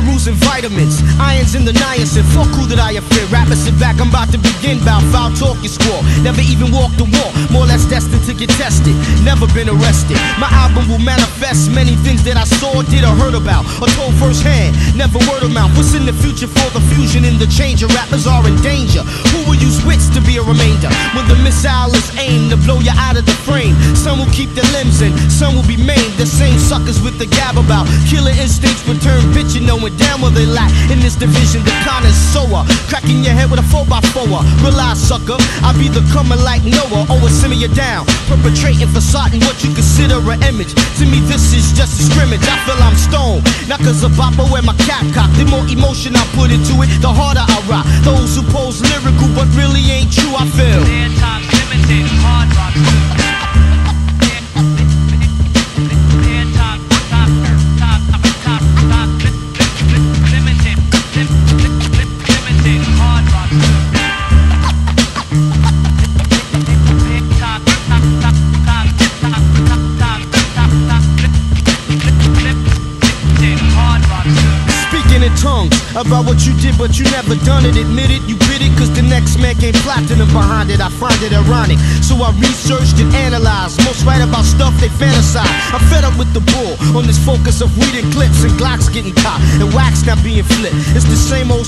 minerals and vitamins, irons in the niacin. Fuck who that I fear. Rappers sit back, I'm about to begin. Bout foul talk you squall. Never even walked the wall, more or less destined to get tested. Never been arrested. My album will manifest many things that I saw, did or heard about, or told firsthand. Never word of mouth. What's in the future for the fusion and the change? Of rappers are in danger. Who will use wits to be a remainder when the missile is aimed to blow you out of the frame? Some will keep their limbs in, some will be maimed. The same suckers with the gab about killer instincts return bitchin', knowing damn well they lack in this division. The connoisseur, cracking your head with a 4x4. Realize, sucker, I be the coming like Noah. Always simmer you down, perpetrating facade what you consider an image. To me, this is just a scrimmage. I feel I'm stoned, not cause of Bopper wear my cap cock. The more emotion I put into it, the harder I rock. Those who pose lyrical but really ain't true, I feel. Their time's limited, hard rock too. About what you did, but you never done it. Admit it, you bit it, cause the next man came platinum behind it. I find it ironic, so I researched and analyzed. Most write about stuff they fantasize. I'm fed up with the bull on this focus of weed and clips and Glocks getting caught and wax not being flipped. It's the same old,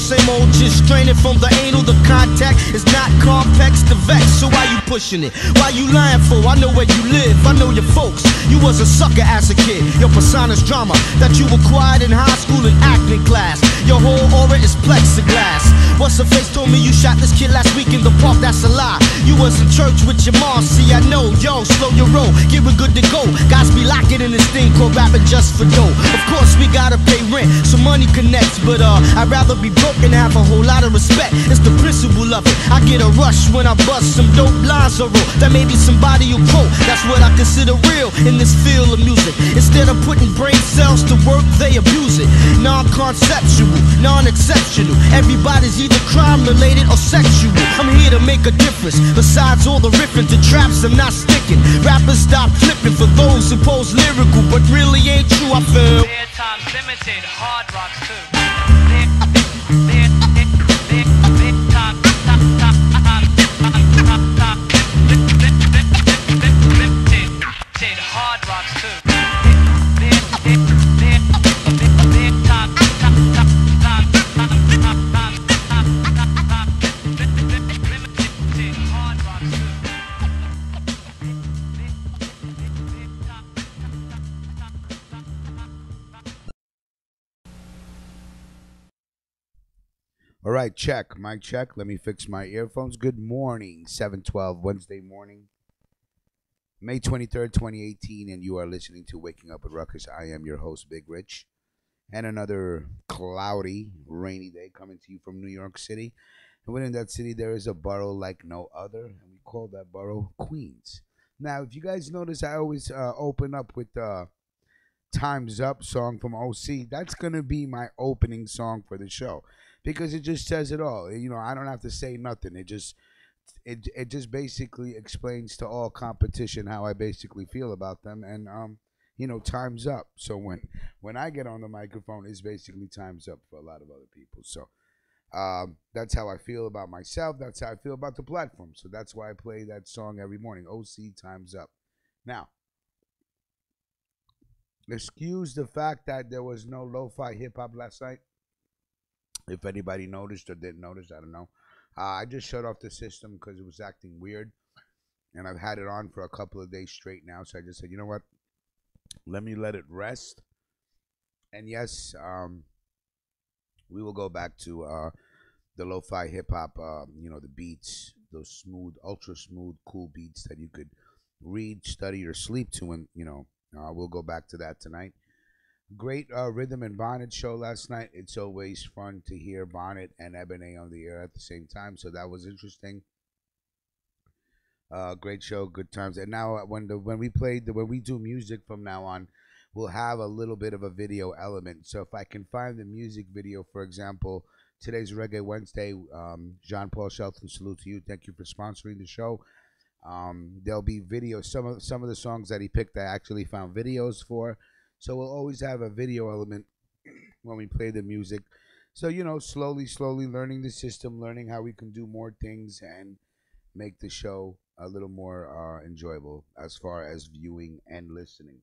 just straining from the anal. The contact is not complex to vex. So why you pushing it? Why you lying for? I know where you live, I know your folks. You was a sucker as a kid. Your persona's drama that you acquired in high school and acting class. Your whole aura is plexiglass. What's her face told me you shot this kid last week in the park? That's a lie. You was in church with your mom. See, I know. Yo, slow your roll, get we good to go. Guys be locking in this thing called rapping just for dough. Of course we gotta pay rent, so money connects. But I'd rather be broke and have a whole lot of respect. It's the principle of it. I get a rush when I bust some dope lines or roll that maybe somebody will quote. That's what I consider real in this field of music. Instead of putting brain cells to work, they abuse it. Non-conceptual, non-exceptional. Everybody's either crime related or sexual. I'm here to make a difference. Besides all the riffing to traps, I'm not sticking. Rappers stop flipping for those who pose lyrical but really ain't true, I feel. Their time's limited, hard rock too. All right, check. Mic check. Let me fix my earphones. Good morning. 7:12 Wednesday morning, May 23rd, 2018, and you are listening to Waking Up with Ruckus. I am your host, Big Rich, and another cloudy, rainy day coming to you from New York City. And within that city, there is a borough like no other, and we call that borough Queens. Now, if you guys notice, I always open up with the Time's Up song from OC. That's going to be my opening song for the show, because it just says it all. You know, I don't have to say nothing. It just basically explains to all competition how I basically feel about them. And you know, time's up. So when I get on the microphone, it's basically time's up for a lot of other people. So that's how I feel about myself. That's how I feel about the platform. So that's why I play that song every morning. OC, Time's Up. Now, excuse the fact that there was no lo-fi hip-hop last night. If anybody noticed or didn't notice, I don't know. I just shut off the system because it was acting weird. And I've had it on for a couple of days straight now. So I just said, you know what? Let me let it rest. And yes, we will go back to the lo-fi hip-hop, you know, the beats, those smooth, ultra smooth, cool beats that you could read, study, or sleep to. And, you know, we'll go back to that tonight. Great Rhythm and Bonnet show last night. It's always fun to hear Bonnet and Ebony on the air at the same time, so that was interesting. Great show, good times. And now when we do music from now on, we'll have a little bit of a video element. So if I can find the music video, for example, today's Reggae Wednesday. Jean Paul Shelton, salute to you. Thank you for sponsoring the show. There'll be videos. Some of the songs that he picked, I actually found videos for. So we'll always have a video element when we play the music. So, slowly learning the system, learning how we can do more things and make the show a little more enjoyable as far as viewing and listening.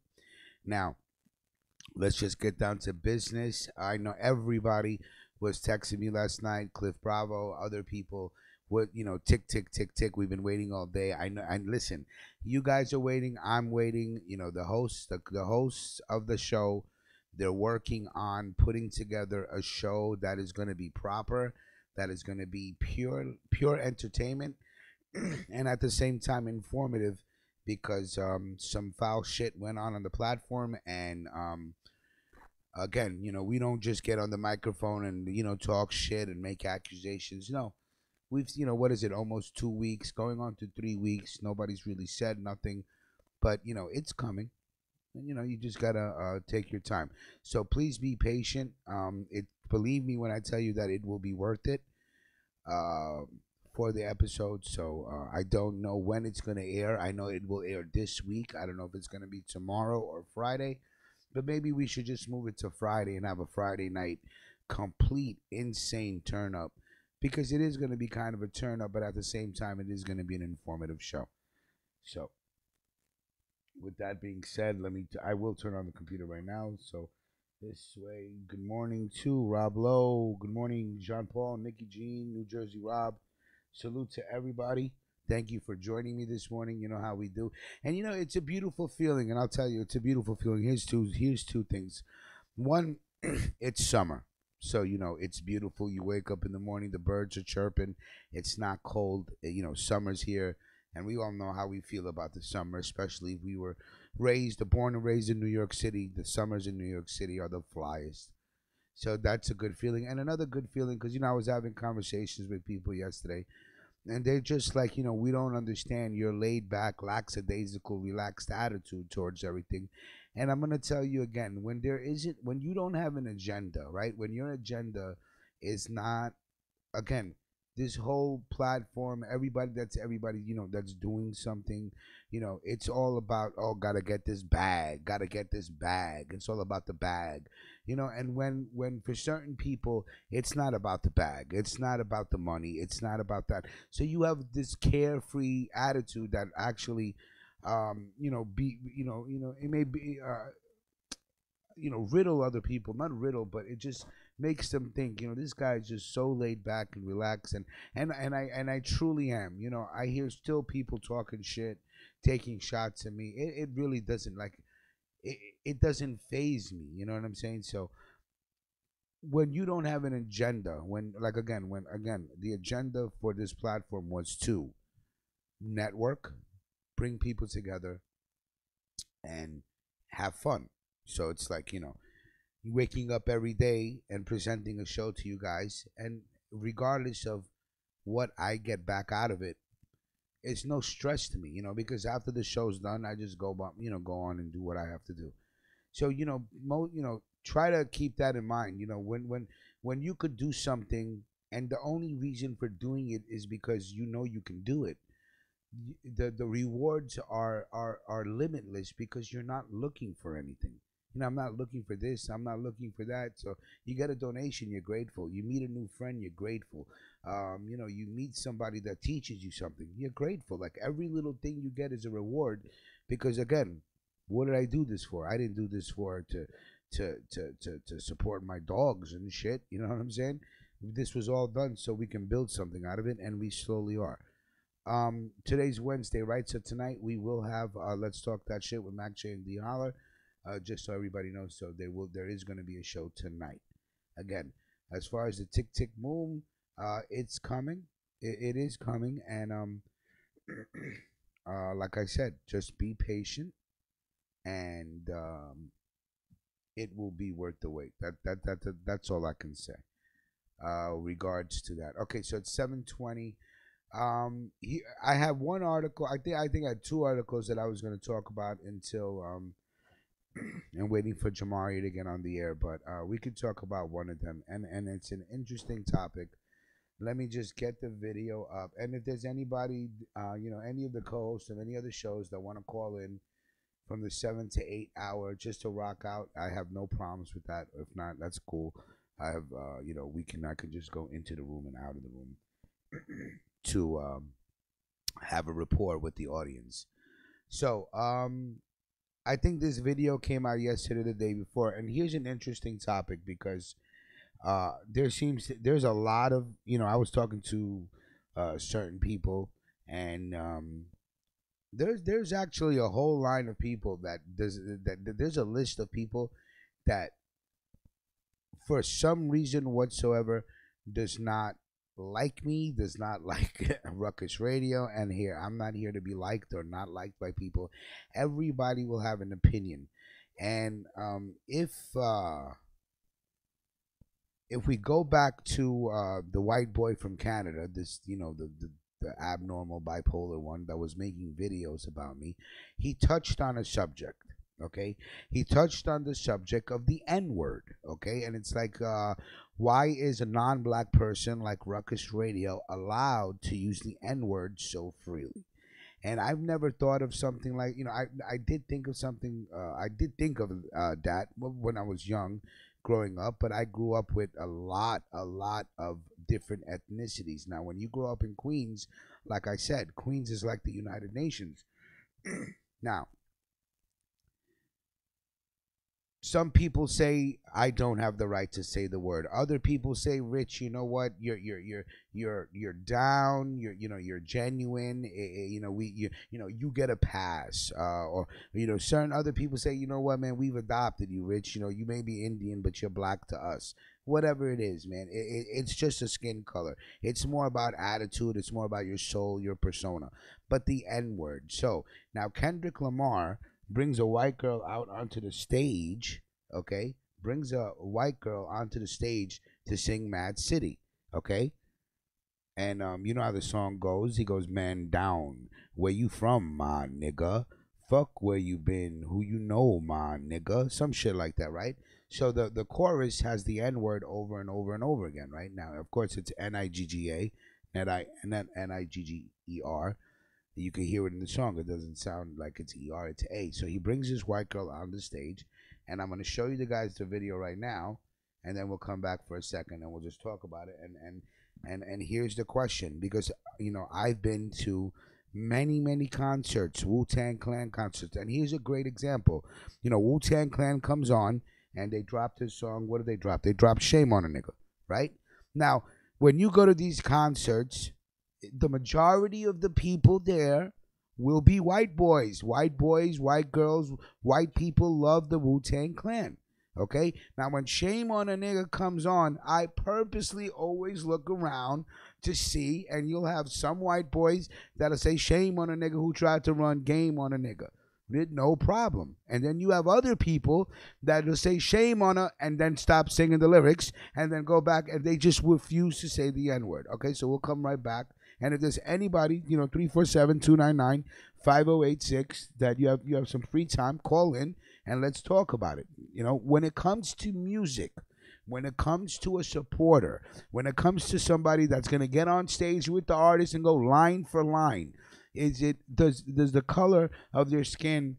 Now, let's just get down to business. I know everybody was texting me last night, Cliff Bravo, other people. What tick tick tick tick. We've been waiting all day. I know. And listen, you guys are waiting. I'm waiting. The hosts of the show, they're working on putting together a show that is going to be proper, that is going to be pure entertainment, and at the same time informative, because some foul shit went on the platform, and again, we don't just get on the microphone and talk shit and make accusations. No, we've what is it, almost 2 weeks, going on to 3 weeks. Nobody's really said nothing, but it's coming. And, you just gotta take your time. So please be patient. It Believe me when I tell you that it will be worth it. Uh, for the episode. So I don't know when it's gonna air. I know it will air this week. I don't know if it's gonna be tomorrow or Friday, but maybe we should just move it to Friday and have a Friday night complete insane turn up, because it is going to be kind of a turn up, but at the same time it is going to be an informative show. So with that being said, I will turn on the computer right now. So this way, good morning to Rob Lowe. Good morning, Jean Paul, Nikki Jean, New Jersey Rob. Salute to everybody. Thank you for joining me this morning. You know how we do. And it's a beautiful feeling, and I'll tell you, it's a beautiful feeling. Here's two things. One, it's summer. So, it's beautiful. You wake up in the morning, the birds are chirping. It's not cold. Summer's here. And we all know how we feel about the summer, especially if we were born and raised in New York City. The summers in New York City are the flyest. So that's a good feeling. And another good feeling, because, I was having conversations with people yesterday, and they're just like, we don't understand your laid back, lackadaisical, relaxed attitude towards everything. And I'm gonna tell you again, when you don't have an agenda, right? When your agenda is not, again, this whole platform, everybody, that's doing something, it's all about, oh, gotta get this bag, gotta get this bag. It's all about the bag, and when for certain people, it's not about the bag, it's not about the money, it's not about that. So you have this carefree attitude that actually, it may be, riddle other people, not riddle, but it just makes them think, this guy is just so laid back and relaxed, and I truly am. I hear still people talking shit, taking shots at me. It really doesn't, like, it doesn't phase me, you know what I'm saying? So when you don't have an agenda, when the agenda for this platform was to network, bring people together, and have fun. So it's like, waking up every day and presenting a show to you guys, and regardless of what I get back out of it, it's no stress to me, because after the show's done, I just go on and do what I have to do. So, try to keep that in mind. When you could do something, and the only reason for doing it is because you can do it. The rewards are limitless, because you're not looking for anything. I'm not looking for this, I'm not looking for that. So you get a donation, you're grateful. You meet a new friend, you're grateful. You meet somebody that teaches you something, you're grateful. Like, every little thing you get is a reward, because again, what did I do this for? I didn't do this for to support my dogs and shit. You know what I'm saying? This was all done so we can build something out of it, and we slowly are. Today's Wednesday, right? So tonight we will have Let's Talk That Shit with Mac J and D Holler. Just so everybody knows, so there is going to be a show tonight. Again, as far as the Tick Tick Boom, it's coming. It is coming, and like I said, just be patient, and it will be worth the wait. That's all I can say. Regards to that. Okay, so it's 7:20. I have one article. I think I had two articles that I was going to talk about until and waiting for Jamari to get on the air, but we could talk about one of them, and it's an interesting topic. Let me just get the video up, and if there's anybody, any of the co-hosts of any other shows that want to call in, from the 7 to 8 hour just to rock out. I have no problems with that. If not, that's cool. I have, I can just go into the room and out of the room to have a rapport with the audience. So, I think this video came out yesterday, the day before, and here's an interesting topic because there's a lot of I was talking to certain people, and there's actually a whole line of people that there's a list of people that for some reason whatsoever does not like me, does not like Ruckus Radio. And here, I'm not here to be liked or not liked by people. Everybody will have an opinion. And if we go back to the white boy from Canada, this the abnormal bipolar one that was making videos about me, he touched on a subject. Okay, he touched on the subject of the N word. Okay, and it's like, why is a non-black person like Ruckus Radio allowed to use the N word so freely? And I've never thought of something like, I did think of something. I did think of that when I was young, growing up. But I grew up with a lot of different ethnicities. Now, when you grow up in Queens, like I said, Queens is like the United Nations. Now, some people say I don't have the right to say the word. Other people say, Rich, you know what? You're down. You're genuine. You get a pass. Or certain other people say, you know what, man? We've adopted you, Rich. You may be Indian, but you're black to us. Whatever it is, man. It's just a skin color. It's more about attitude. It's more about your soul, your persona. But the N word. So now Kendrick Lamar brings a white girl out onto the stage, okay? Brings a white girl onto the stage to sing Mad City, okay? And you know how the song goes? He goes, man down, where you from, my nigga? Fuck where you been, who you know, my nigga? Some shit like that, right? So the chorus has the N-word over and over and over again, right? Now, of course, it's N-I-G-G-A, N-I-G-G-E-R. You can hear it in the song. It doesn't sound like it's ER, it's A. So he brings this white girl on the stage, and I'm going to show you the guys the video right now, and then we'll come back for a second and we'll just talk about it. And here's the question, because I've been to many concerts, Wu-Tang Clan concerts, and here's a great example. Wu-Tang Clan comes on and they dropped his song. What did they drop? They dropped Shame on a Nigga, right? Now, when you go to these concerts, the majority of the people there will be white boys, white girls. White people love the Wu-Tang Clan. Okay? Now, when Shame on a Nigga comes on, I purposely always look around to see, and you'll have some white boys that'll say shame on a nigga who tried to run game on a nigga. No problem. And then you have other people that will say shame on her and then stop singing the lyrics and then go back and they just refuse to say the N-word. Okay, so we'll come right back. And if there's anybody, 347-299-5086 that you have some free time, call in and let's talk about it. When it comes to music, when it comes to a supporter, when it comes to somebody that's going to get on stage with the artist and go line for line, does the color of their skin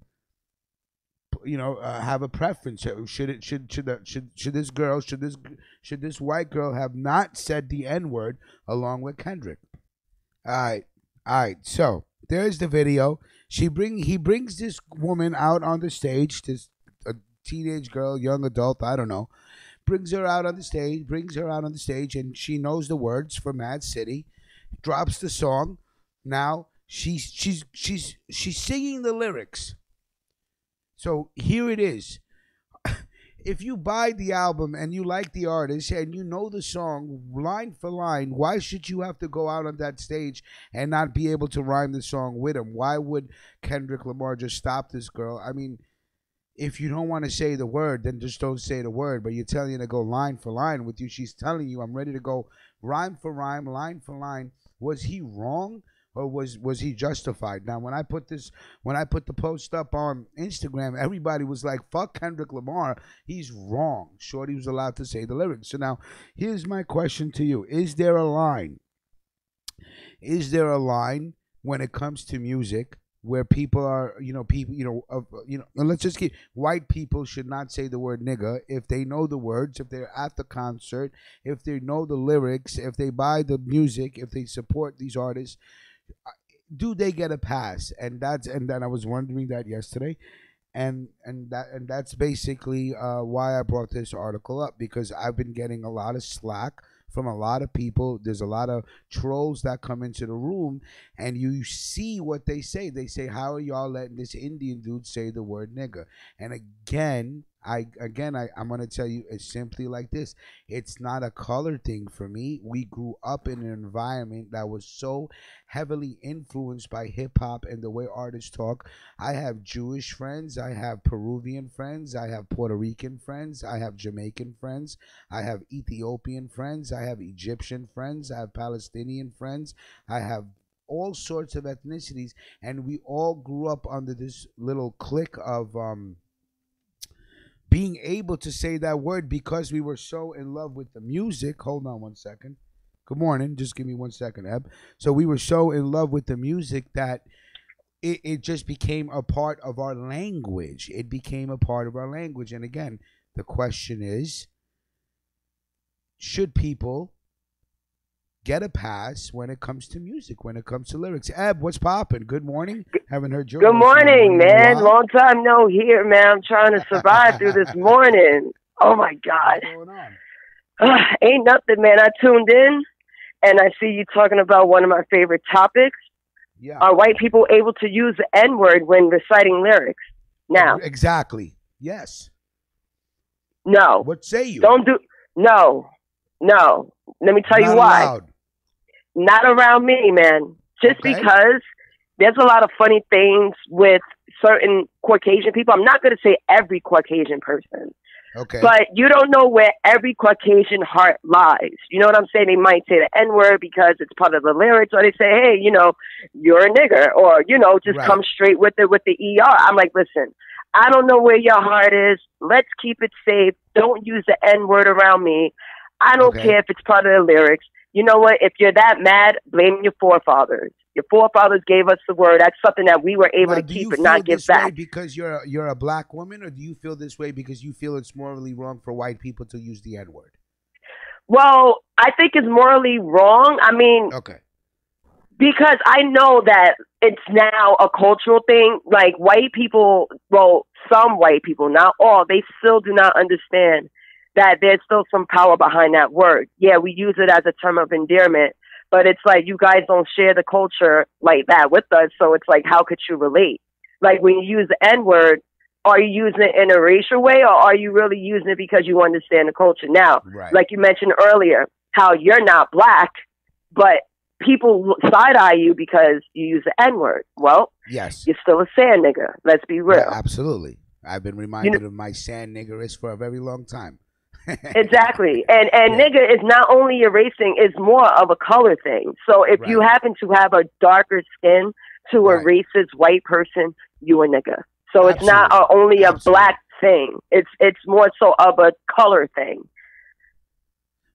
have a preference? Should this white girl have not said the N-word along with Kendrick? All right. So there's the video. He brings this woman out on the stage, this a teenage girl, young adult, I don't know. Brings her out on the stage, and she knows the words for Mad City. Drops the song. Now she's singing the lyrics. So here it is. If you buy the album and you like the artist and you know the song line for line, why should you have to go out on that stage and not be able to rhyme the song with him? Why would Kendrick Lamar just stop this girl? I mean, if you don't want to say the word, then just don't say the word. But you're telling her to go line for line with you. She's telling you, I'm ready to go rhyme for rhyme, line for line. Was he wrong? Or was he justified? Now, when I put the post up on Instagram, everybody was like, fuck Kendrick Lamar. He's wrong. Shorty was allowed to say the lyrics. So now, here's my question to you. Is there a line? Is there a line when it comes to music where people are, let's just keep white people should not say the word nigga if they know the words, if they're at the concert, if they know the lyrics, if they buy the music, if they support these artists, do they get a pass? And then I was wondering that yesterday, and that's basically why I brought this article up, because I've been getting a lot of slack from a lot of people. There's a lot of trolls that come into the room, and you see what they say. They say, "How are y'all letting this Indian dude say the word nigga?" And I'm gonna tell you, it's simply like this. It's not a color thing for me. We grew up in an environment that was so heavily influenced by hip hop and the way artists talk. I have Jewish friends, I have Peruvian friends, I have Puerto Rican friends, I have Jamaican friends, I have Ethiopian friends, I have Egyptian friends, I have Palestinian friends, I have all sorts of ethnicities, and we all grew up under this little clique of being able to say that word because we were so in love with the music. Hold on one second. Good morning. Just give me 1 second, Eb. So we were so in love with the music that it just became a part of our language. It became a part of our language. And again, the question is, should people get a pass when it comes to music, when it comes to lyrics? Eb, what's poppin'? Good morning. Haven't heard your Good voice morning, in a man. while. Long time no hear, man. I'm trying to survive through this morning. Oh, my God. What's going on? Ain't nothing, man. I tuned in, and I see you talking about one of my favorite topics. Yeah. Are white people able to use the N-word when reciting lyrics? Now. Exactly. Yes. No. What say you? Don't do... No. No. Let me tell you why. Allowed. Not around me, man. Just Okay. because there's a lot of funny things with certain Caucasian people. I'm not going to say every Caucasian person. Okay. But you don't know where every Caucasian heart lies. You know what I'm saying? They might say the N-word because it's part of the lyrics, or they say, hey, you're a nigger, or, just Right. come straight with it with the ER. I'm like, listen, I don't know where your heart is. Let's keep it safe. Don't use the N-word around me. I don't care if it's part of the lyrics. You know what? If you're that mad, blame your forefathers. Your forefathers gave us the word. That's something that we were able to keep and not give back. Do you feel this way because you're a black woman, or do you feel this way because you feel it's morally wrong for white people to use the N-word? Well, I think it's morally wrong. I mean, Okay. Because I know that it's now a cultural thing. Like white people, well, some white people, not all, they still do not understand that there's still some power behind that word. Yeah, we use it as a term of endearment, but it's like you guys don't share the culture like that with us. So it's like, how could you relate? Like when you use the N-word, are you using it in a racial way, or are you really using it because you understand the culture? Now, like you mentioned earlier, how you're not black, but people side-eye you because you use the N-word. Well, yes, you're still a sand nigger. Let's be real. Yeah, absolutely. I've been reminded of my sand niggerish for a very long time. Exactly. And nigger is not only erasing, it's more of a color thing. So if you happen to have a darker skin to a racist white person, you a nigger. So it's not only a black thing. It's more so of a color thing.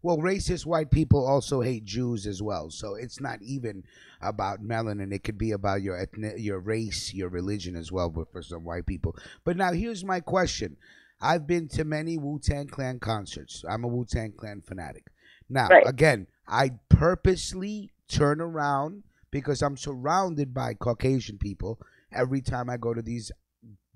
Well, racist white people also hate Jews as well. So it's not even about melanin. It could be about your your race, your religion as well for some white people. But now here's my question. I've been to many Wu-Tang Clan concerts. I'm a Wu-Tang Clan fanatic. Now, again, I purposely turn around because I'm surrounded by Caucasian people every time I go to these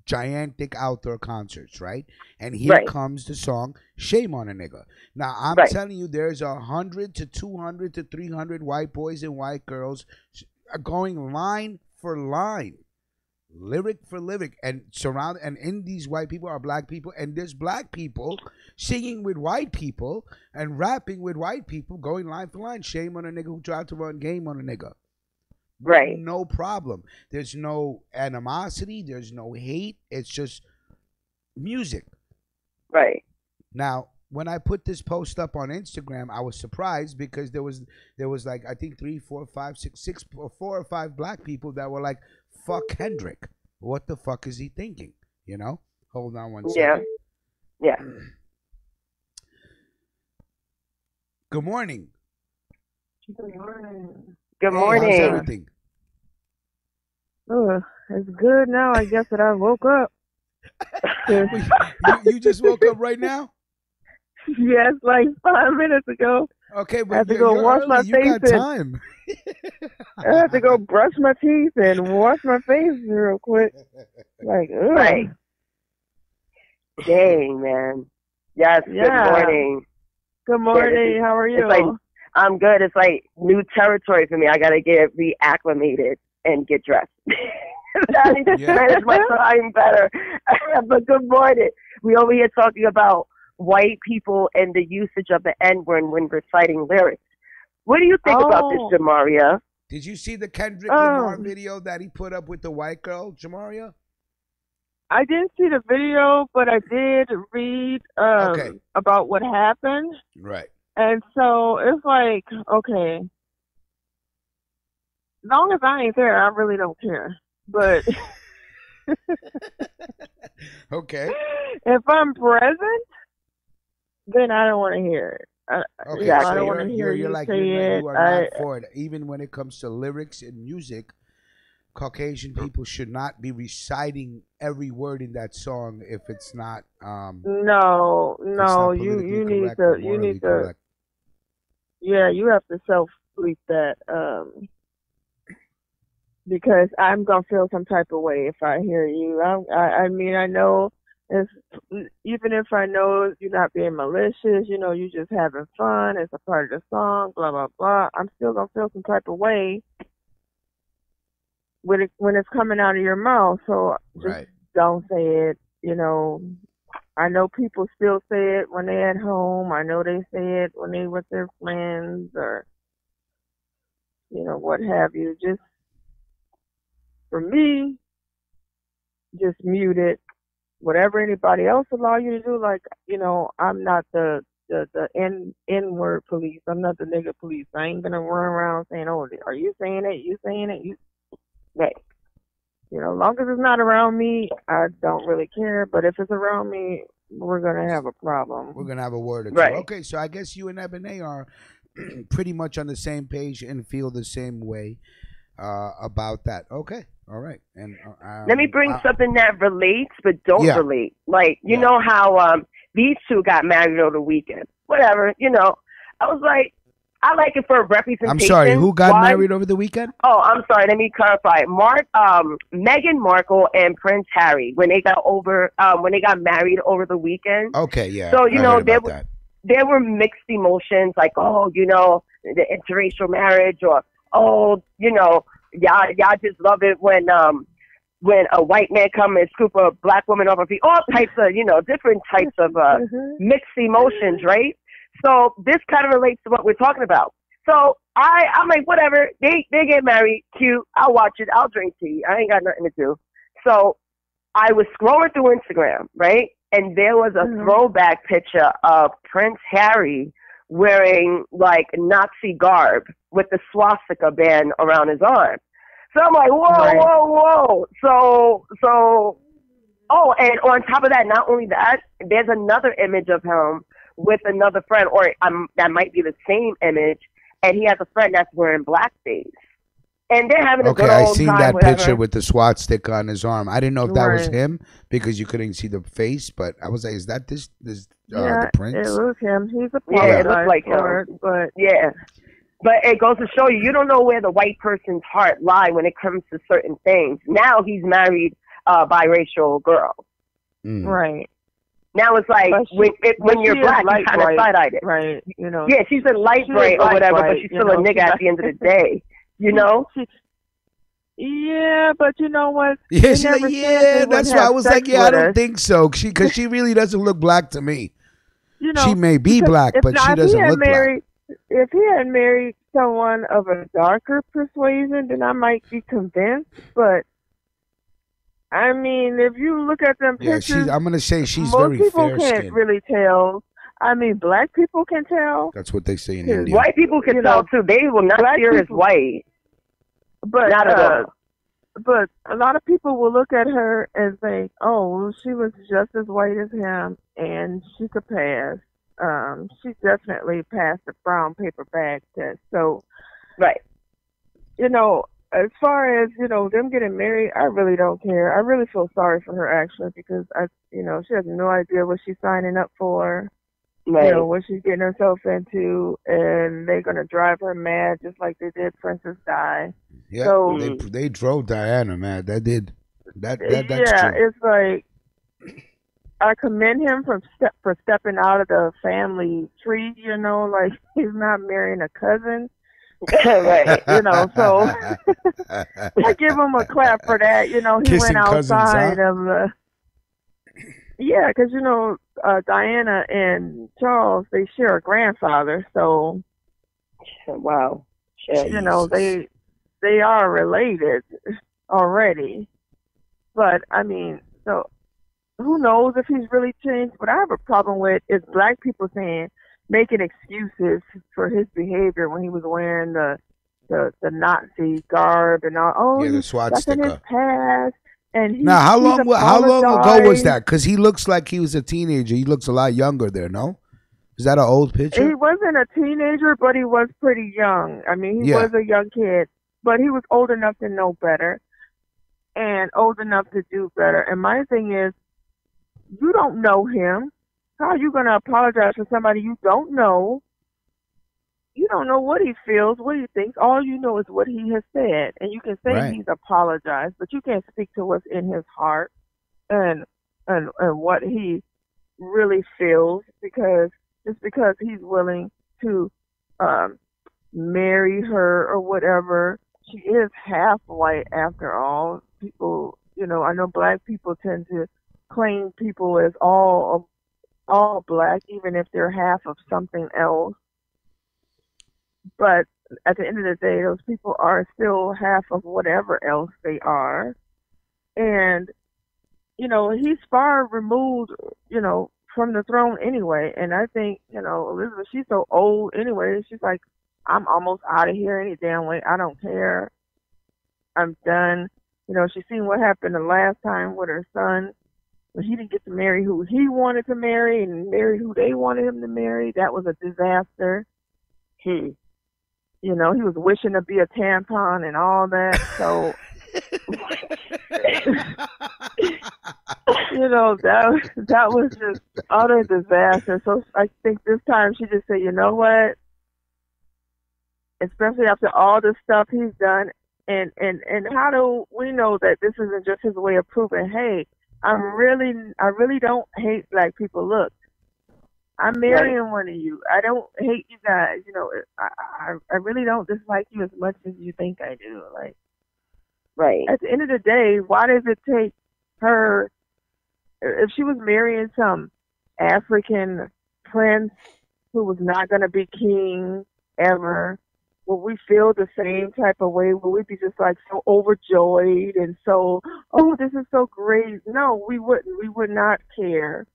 gigantic outdoor concerts, right? And here comes the song "Shame on a Nigga." Now I'm telling you, there's 100 to 200 to 300 white boys and white girls going line for line, lyric for lyric, and in these white people are black people, and there's black people singing with white people and rapping with white people, going line for line. Shame on a nigga who tried to run game on a nigga. Right. No problem. There's no animosity. There's no hate. It's just music. Right. Now, when I put this post up on Instagram, I was surprised because there was like, I think 3, 4, 5, 6, 4 or 5 black people that were like, "Fuck Kendrick. What the fuck is he thinking?" You know? Hold on one second. Yeah. Good morning. Good morning. How's everything? it's good now. I guess that I woke up. you just woke up right now? Yes, like 5 minutes ago. Okay, but I had to go wash early. my You face got time. I had to go brush my teeth and wash my face real quick. Like, ugh. Right. Dang, man. Yes, Yeah. good morning. Good morning. How are you? It's like, I'm good. It's like new territory for me. I got to get reacclimated and get dressed. I need to manage my time better. But good morning. We over here talking about white people and the usage of the N-word when reciting lyrics. What do you think about this, Jamaria? Did you see the Kendrick Lamar video that he put up with the white girl, Jamaria? I didn't see the video, but I did read about what happened. Right. And so it's like, okay, long as I ain't there, I really don't care. But okay, if I'm present, then I don't want to hear it. Okay, yeah, so I don't want to hear you like, say you it. are not for it. Even when it comes to lyrics and music, Caucasian people should not be reciting every word in that song if it's not. No, you need to. Correct. Yeah, you have to self-bleep that. Because I'm gonna feel some type of way if I hear you. I mean, I know even if I know you're not being malicious, you know, you just having fun. It's a part of the song, blah blah blah. I'm still gonna feel some type of way when it's coming out of your mouth. So just don't say it. You know, I know people still say it when they're at home. I know they say it when they with their friends or you know what have you. Just for me, just mute it. Whatever anybody else allow you to do, like, you know, I'm not the N-word police. I'm not the nigga police. I ain't gonna run around saying, oh, are you saying it? You saying it? Right. You know, as long as it's not around me, I don't really care. But if it's around me, we're gonna have a problem. We're gonna have a word or two. Right. Okay, so I guess you and Ebony are pretty much on the same page and feel the same way about that. Okay. All right. And let me bring something that relates but don't relate. Like, you know how these two got married over the weekend. Whatever, you know. I was like, I like it for representation. I'm sorry, who got married over the weekend? Oh, I'm sorry, let me clarify. Meghan Markle and Prince Harry, when they got married over the weekend. Okay, yeah. So, you know, there were mixed emotions, like, oh, you know, the interracial marriage, or oh, you know, y'all just love it when a white man come and scoop a black woman off her feet. All types of, you know, different types of mixed emotions, right? So this kind of relates to what we're talking about. So I'm like, whatever. They get married, cute. I'll watch it. I'll drink tea. I ain't got nothing to do. So I was scrolling through Instagram, right? And there was a throwback picture of Prince Harry wearing like Nazi garb with the swastika band around his arm. So I'm like, whoa. So, oh, and on top of that, not only that, there's another image of him with another friend, or that might be the same image, and he has a friend that's wearing blackface. And they're having a good old time. I seen that picture with the swastika on his arm. I didn't know if that was him because you couldn't see the face, but I was like, is that this the Prince? It was him. He's a it looks like him. But yeah. But it goes to show you don't know where the white person's heart lie when it comes to certain things. Now he's married a biracial girl. Right. Now it's like when you're black, you kind of side-eyed it. Right. You know. Yeah, she's a light bright or whatever, but she's still a nigga at the end of the day. You know? Yeah, but you know what? Yeah, she's like, yeah, that's why I was like, yeah, I don't think so. Because she really doesn't look black to me. You know, she may be black, but she doesn't look black. If he had married someone of a darker persuasion, then I might be convinced. But I mean, if you look at them pictures, I'm gonna say she's very fair-skinned. Most people can't really tell. I mean, black people can tell. That's what they say in India. White people can tell too. They will not see her as white. But not at all. But a lot of people will look at her and think, "Oh, well, she was just as white as him, and she could pass." She definitely passed the brown paper bag test. So, right. You know, as far as, them getting married, I really don't care. I really feel sorry for her, actually, because, she has no idea what she's signing up for, Right. what she's getting herself into, and they're going to drive her mad just like they did Princess Di. Yeah, So, they drove Diana mad. That's true. It's like, I commend him for stepping out of the family tree, like he's not marrying a cousin. Right. So I give him a clap for that. He Kissing went outside cousins, huh? of the. Yeah, because Diana and Charles, they share a grandfather, so Wow. Shit. they are related already. But I mean, so who knows if he's really changed? What I have a problem with is black people making excuses for his behavior when he was wearing the Nazi garb and all. Oh, Yeah, the that's in his swastika. past. And Now, how long ago was apologized. that? Because he looks like he was a teenager. He looks a lot younger there, no? Is that an old picture? He wasn't a teenager, but he was pretty young. I mean, he was a young kid, but he was old enough to know better and old enough to do better. And my thing is, you don't know him. How are you going to apologize for somebody you don't know? You don't know what he feels, what he thinks. All you know is what he has said. And you can say he's apologized, but you can't speak to what's in his heart and what he really feels, because just because he's willing to marry her or whatever, she is half white after all. People, I know black people tend to claim people as all black, even if they're half of something else. But at the end of the day, those people are still half of whatever else they are. And, he's far removed, from the throne anyway. And I think, Elizabeth, she's so old anyway. She's like, I'm almost out of here any damn way. I don't care. I'm done. She's seen what happened the last time with her son. When he didn't get to marry who he wanted to marry and marry who they wanted him to marry. That was a disaster. He was wishing to be a tampon and all that. So, that was just utter disaster. So I think this time she just said, you know what? Especially after all the stuff he's done, and how do we know that this isn't just his way of proving, hey, I really don't hate black people. Look, I'm marrying one of you. I don't hate you guys. I really don't dislike you as much as you think I do. Like, right. At the end of the day, why does it take her, if she was marrying some African prince who was not going to be king ever, would we feel the same type of way? Would we be just like so overjoyed and so, oh, this is so great? No, we wouldn't. We would not care.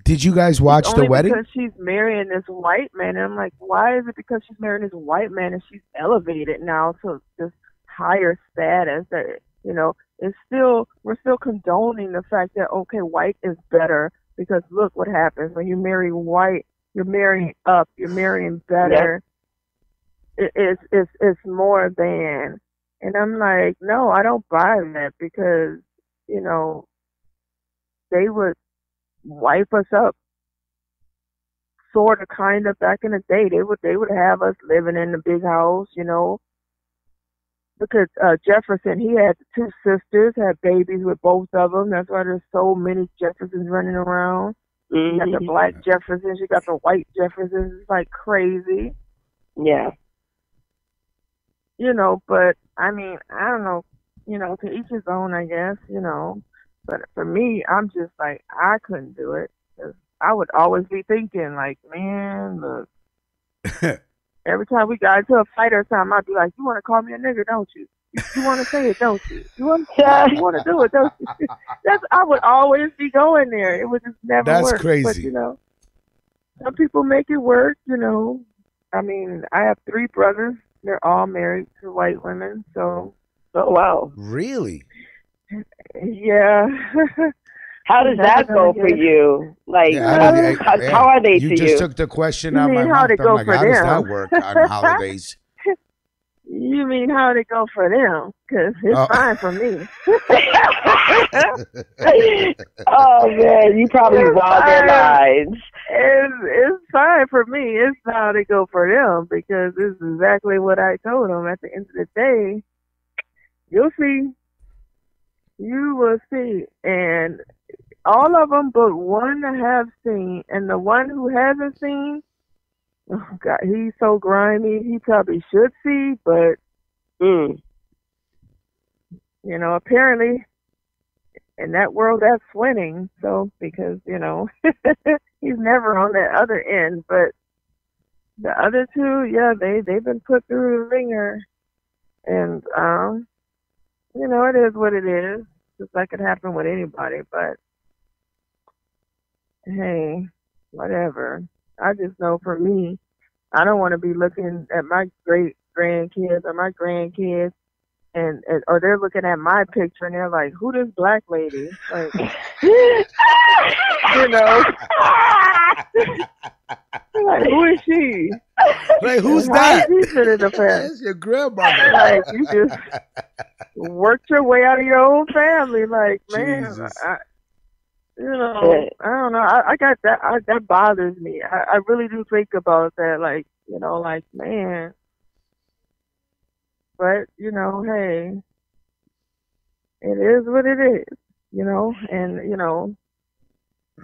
Did you guys watch the wedding? Because she's marrying this white man. And I'm like, why is it because she's marrying this white man and she's elevated now to this higher status? That, we're still condoning the fact that, okay, white is better, because look what happens when you marry white. You're marrying up. You're marrying better. Yep. It's more than. And I'm like, no, I don't buy that, because, they would wipe us up, sort of, kind of, back in the day. They would have us living in the big house, because Jefferson, he had two sisters, had babies with both of them. That's why there's so many Jeffersons running around. You got the black Jeffersons, you got the white Jeffersons. It's like crazy. Yeah. But I mean, I don't know, to each his own, I guess, But for me, I'm just like, I couldn't do it. 'Cause I would always be thinking, like, man, look. Every time we got into a fight or something, I'd be like, you want to call me a nigger, don't you? You want to say it, don't you? You want to do it, don't you? I would always be going there. It would just never work. That's crazy. But, some people make it work, I mean, I have 3 brothers. They're all married to white women, so. Oh, wow. Really? Yeah. How does that go for you? Like, how are they to you? You just took the question out of my mouth. I'm like, how does that work on holidays? Yeah, You mean how'd it go for them? Because it's fine for me. Oh man, you probably robbed their lives. It's fine for me. It's how'd it go for them because it's exactly what I told them. At the end of the day, you'll see. You will see. And all of them but one have seen. And the one who hasn't seen, oh God, he's so grimy. He probably should see, but, you know, apparently in that world that's winning. So, because, you know, he's never on that other end. But the other two, yeah, they've been put through the ringer. And, you know, it is what it is. Just like it happened with anybody. But, hey, whatever. I just know for me, I don't want to be looking at my great-grandkids or my grandkids, and or they're looking at my picture, and they're like, who this black lady? Like, you know. Like, who is she? Like, who's that? That's your grandmother. Like, you just worked your way out of your own family. Like, man, you know, I don't know. I got that. That bothers me. I really do think about that. Like, you know, like, man. But, you know, hey, it is what it is, you know. And, you know,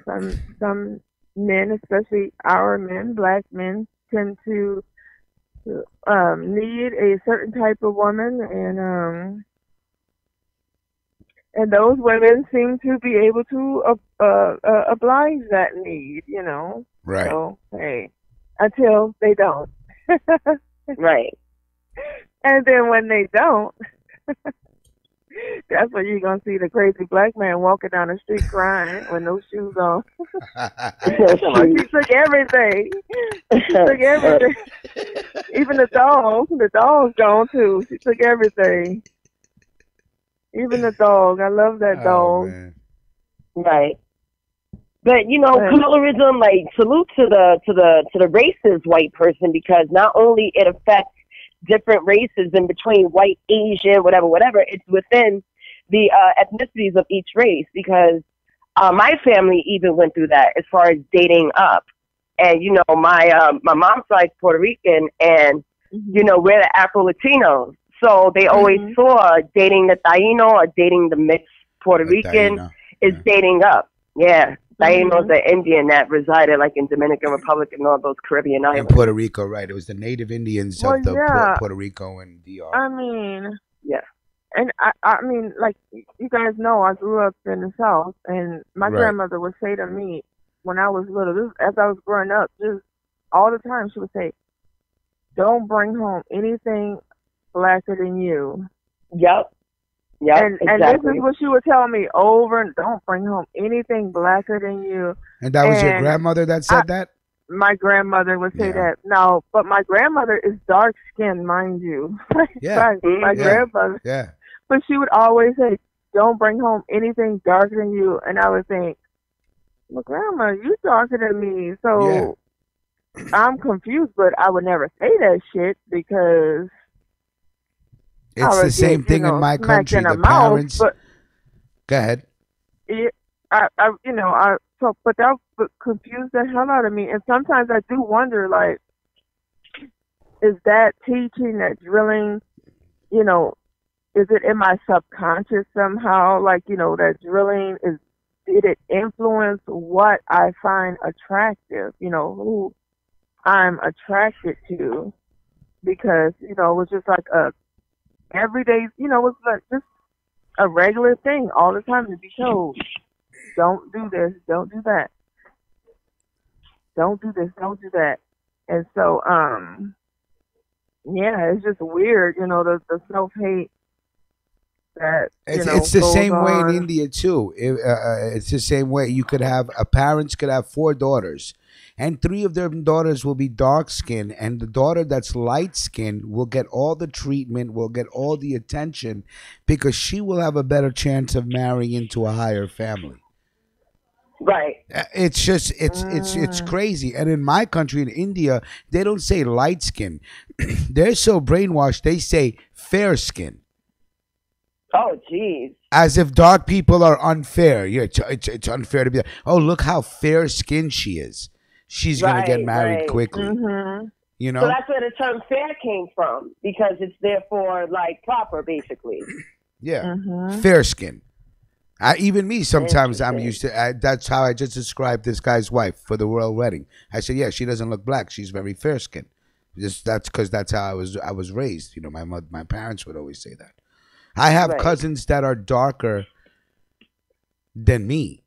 some men, especially our men, black men, tend to need a certain type of woman, and those women seem to be able to oblige that need, you know. Right. So, hey, until they don't. Right. And then when they don't, that's when you're going to see the crazy black man walking down the street crying with no shoes on. She took everything. She took everything. Even the dog. The dog's gone too. She took everything. Even the dog. I love that dog. Man. Right. But you know, colorism, like, salute to the racist white person, because not only it affects different races in between white, Asian, whatever, it's within the ethnicities of each race, because my family even went through that as far as dating up. And, you know, my mom's side's Puerto Rican, and, you know, we're the Afro-Latinos. So they always saw dating the Taino or dating the mixed Puerto Rican is dating up. Yeah. Taino's the Indian that resided like in Dominican Republic and all those Caribbean islands. And Puerto Rico, right. It was the native Indians of the Puerto Rico and DR. I mean, yeah. And I mean, like, you guys know, I grew up in the South, and my grandmother would say to me when I was little, as I was growing up, just all the time, she would say, don't bring home anything blacker than you. Yep. Yeah, and this is what she would tell me over, and don't bring home anything blacker than you. And that was your grandmother that said that? My grandmother would say that. No, but my grandmother is dark skinned, mind you. My grandmother. Yeah. But she would always say, don't bring home anything darker than you. And I would think, well, Grandma, you darker than me. So I'm confused, but I would never say that shit because it's the same thing in my country. The parents. Go ahead. But that confused the hell out of me. And sometimes I do wonder, like, is that teaching, that drilling, you know, is it in my subconscious somehow? Like, you know, that drilling did it influence what I find attractive? You know, who I'm attracted to? Because, you know, it was just like a everyday, you know, it's like just a regular thing all the time to be told, don't do this, don't do that, don't do this, don't do that. And so, it's just weird, you know, the self-hate that, it's the same way in India too. It's the same way. You could have, parents could have 4 daughters, and 3 of their daughters will be dark skinned, and the daughter that's light skinned will get all the treatment, will get all the attention, because she will have a better chance of marrying into a higher family. Right. It's just it's crazy. And in my country, in India, they don't say light skin. They're so brainwashed. They say fair skin. Oh, jeez. As if dark people are unfair. Yeah, it's unfair to be like, oh, look how fair skinned she is. She's gonna get married quickly. Mm-hmm. You know. So that's where the term fair came from, because it's therefore like proper, basically. Yeah, fair skin. Even me, sometimes I'm used to. That's how I just described this guy's wife for the royal wedding. I said, yeah, she doesn't look black. She's very fair skinned. That's because that's how I was raised. You know, my parents would always say that. I have cousins that are darker than me.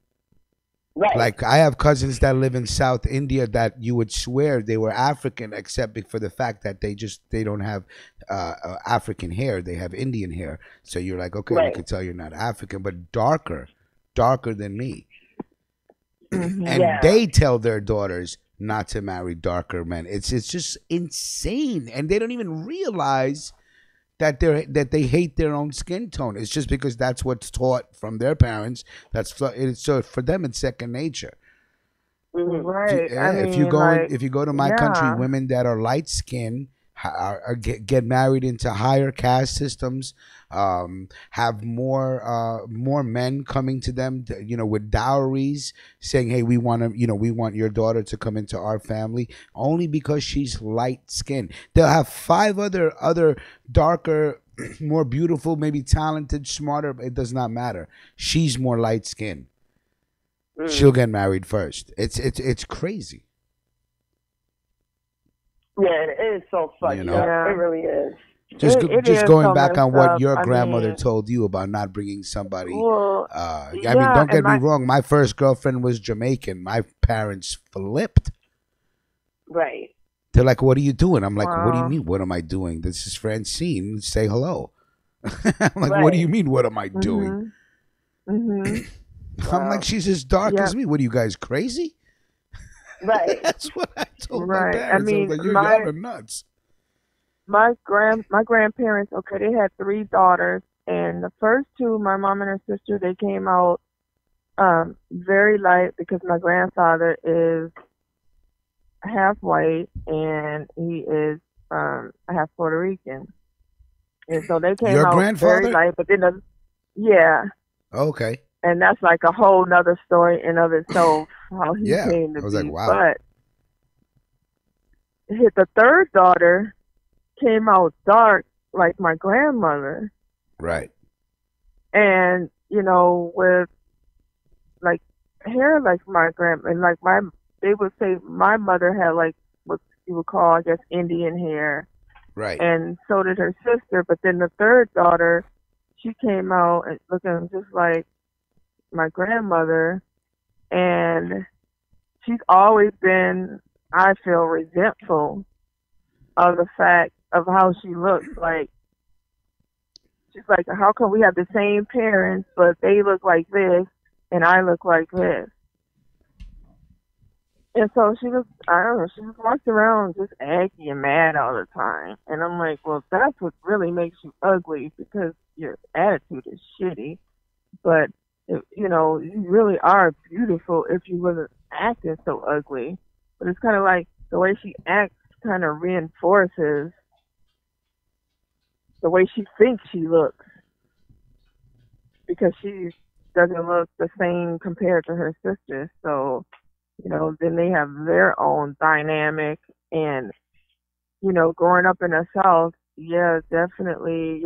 Right. Like I have cousins that live in South India that you would swear they were African, except for the fact that they don't have African hair. They have Indian hair. So you're like, okay, you can tell you're not African, but darker than me. And they tell their daughters not to marry darker men. It's just insane, and they don't even realize that they hate their own skin tone. It's just because that's what's taught from their parents. So for them, it's second nature. Right. If you go to my country, women that are light skinned get married into higher caste systems, have more men coming to them, with dowries, saying, "Hey, we want your daughter to come into our family," only because she's light skinned. They'll have 5 other darker, more beautiful, maybe talented, smarter. It does not matter. She's more light skinned. She'll get married first. It's crazy. Yeah, it is so funny. It really is. Just is going so back on messed what up. your I grandmother mean, told you about not bringing somebody. Well, don't get me wrong. My first girlfriend was Jamaican. My parents flipped. Right. They're like, "What are you doing?" I'm like, "What do you mean? What am I doing? This is Francine. Say hello." I'm like, "What do you mean? What am I doing?" I'm like, "She's as dark as me. What are you guys crazy?" Right. That's what I told my parents. I was like, y'all are nuts. My grandparents, okay, they had 3 daughters, and the first 2, my mom and her sister, they came out very light, because my grandfather is half white and he is half Puerto Rican, and so they came Your out grandfather? very light. But then Okay. and that's like a whole nother story in of itself, how he came to I was be. like, wow. But the third daughter came out dark like my grandmother. Right. And, with like hair like my grandma, and like they would say my mother had like what you would call, I guess, Indian hair. Right. And so did her sister. But then the third daughter, she came out and looking just like my grandmother, and she's always been, I feel, resentful of the fact of how she looks. Like, she's like, how come we have the same parents, but they look like this and I look like this? And so she just walks around just aggy and mad all the time. And I'm like, well, that's what really makes you ugly, because your attitude is shitty. But you really are beautiful if you wasn't acting so ugly. But it's kind of like the way she acts kind of reinforces the way she thinks she looks, because she doesn't look the same compared to her sister. So, then they have their own dynamic. And, growing up in the South, yeah, definitely,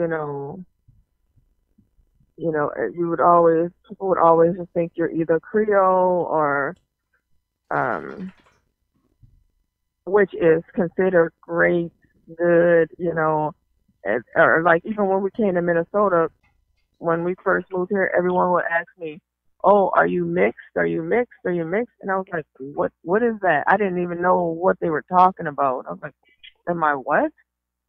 people would always just think you're either Creole or, which is considered great, good, or like even when we came to Minnesota, when we first moved here, everyone would ask me, "Oh, are you mixed? Are you mixed? Are you mixed?" And I was like, "What is that?" I didn't even know what they were talking about. I was like, "Am I what?"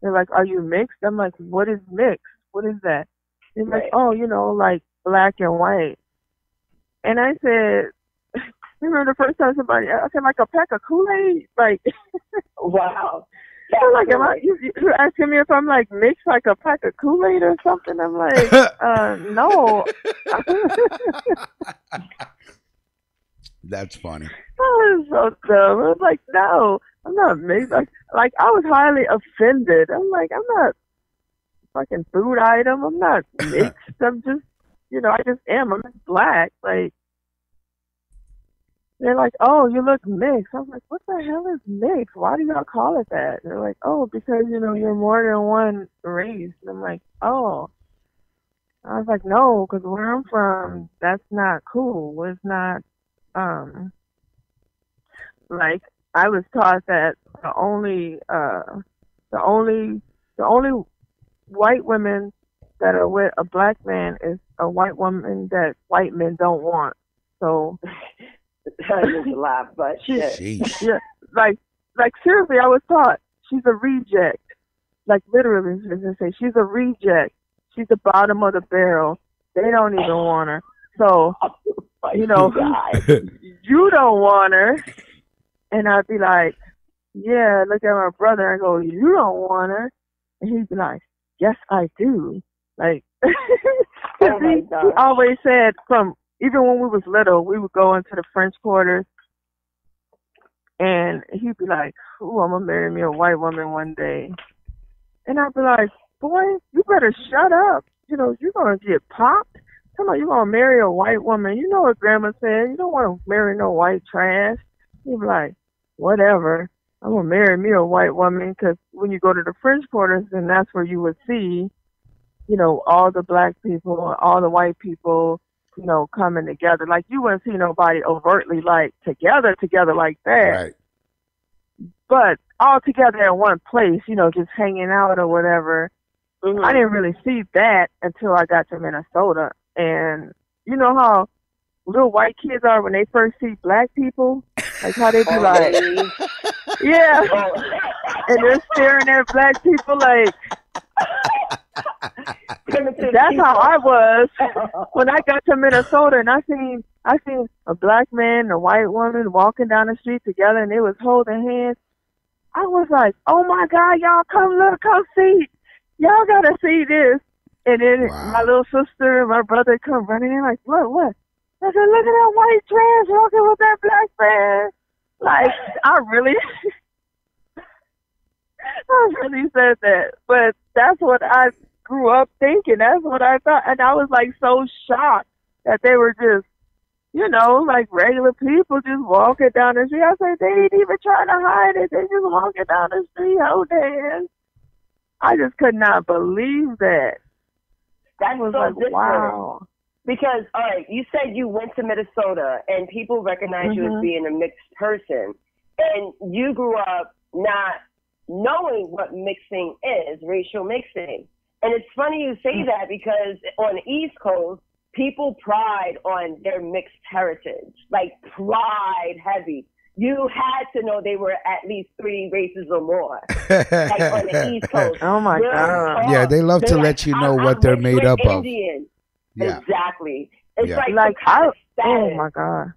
They're like, "Are you mixed?" I'm like, "What is mixed? What is that?" They're like, "Oh, like black and white." And I said, remember the first time I said, like a pack of Kool-Aid? Like, wow. I'm like, you're asking me if I'm like mixed like a pack of Kool-Aid or something? I'm like, no. That's funny. I was so dumb. I was like, no, I'm not mixed. Like I was highly offended. I'm like, I'm not fucking food item. I'm not mixed. I'm just, I just am. I'm just black. Like, they're like, oh, you look mixed. I'm like, what the hell is mixed? Why do y'all call it that? They're like, oh, because, you're more than one race. And I'm like, oh. I was like, no, because where I'm from, that's not cool. It's not, like, I was taught that the only white women that are with a black man is a white woman that white men don't want. So That is a lot, but shit. yeah, like seriously, I was taught she's a reject. Like literally, they say she's a reject. She's the bottom of the barrel. They don't even want her. So, you don't want her. And I'd be like, yeah, look at my brother and go, you don't want her. And he'd be like, yes, I do. Like, he always said even when we was little, we would go into the French Quarters and he'd be like, ooh, I'm going to marry me a white woman one day. And I'd be like, boy, you better shut up. You're going to get popped. Come on, you're going to marry a white woman. You know what Grandma said. You don't want to marry no white trash. He'd be like, whatever. I'm going to marry me a white woman because when you go to the French Quarters, then that's where you would see, all the black people, all the white people, coming together. Like, you wouldn't see nobody overtly, like, together like that. Right. But all together in one place, just hanging out or whatever. Mm-hmm. I didn't really see that until I got to Minnesota. And you know how little white kids are when they first see black people? Like how they be like, yeah. And they're staring at black people like, that's how I was when I got to Minnesota and I seen a black man and a white woman walking down the street together and they was holding hands. I was like, oh my God, y'all come see. Y'all gotta see this. And then my little sister and my brother come running in like, what? I said, look at that white trash walking with that black man. Like, I really said that. But that's what I grew up thinking. That's what I thought. And I was like so shocked that they were just, like regular people just walking down the street. I said, they ain't even trying to hide it. They just walking down the street holding hands. I just could not believe that. That's was so like, different. wow. Because, all right, you said you went to Minnesota and people recognize you as being a mixed person. And you grew up not knowing what mixing is, racial mixing. And it's funny you say that because on the East Coast, people pride on their mixed heritage, like pride heavy. You had to know they were at least 3 races or more, like on the East Coast. Oh my God! Yeah, they love to let you know what they're made up Indian. of. Yeah. Exactly. It's oh my God,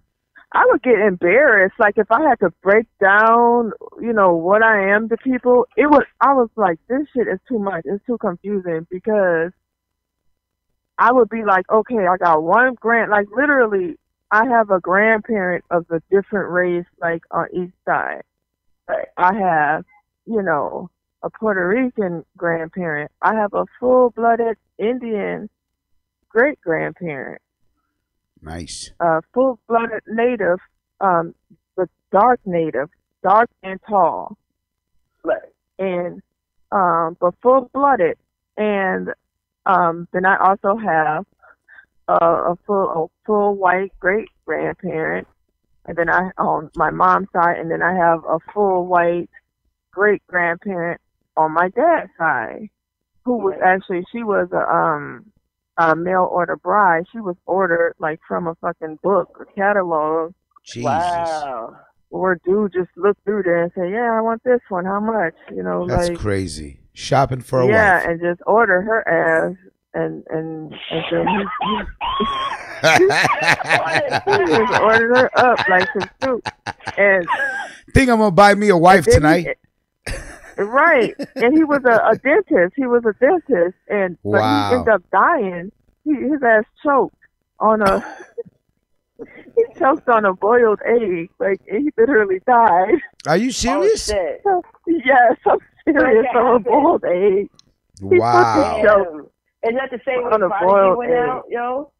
I would get embarrassed. Like if I had to break down, what I am to people, I was like, this shit is too much. It's too confusing because I would be like, okay, I got one like literally, I have a grandparent of a different race, like on each side. I have, a Puerto Rican grandparent. I have a full-blooded Indian great-grandparent. Nice. Full-blooded native, but dark native, dark and tall. And, but full-blooded. And then I also have a full white great grandparent, and then I on my mom's side, and then I have a full white great grandparent on my dad's side, who was actually she was a mail order bride. She was ordered like from a fucking book or catalog. Jesus. Wow. Or dude just look through there and say, yeah, I want this one. How much? That's like crazy. Shopping for a wife. Yeah, and just order her ass. And so he just ordered her up like some soup. And think I'm gonna buy me a wife tonight. Right. And he was a dentist. And wow. But he ended up dying. His ass choked on a He choked on a boiled egg. Like, he literally died. Are you serious? Oh, shit. Yes, I'm serious. On a boiled egg. Wow. Damn. Isn't that the same On when a Prodigy boiled went egg. out, yo?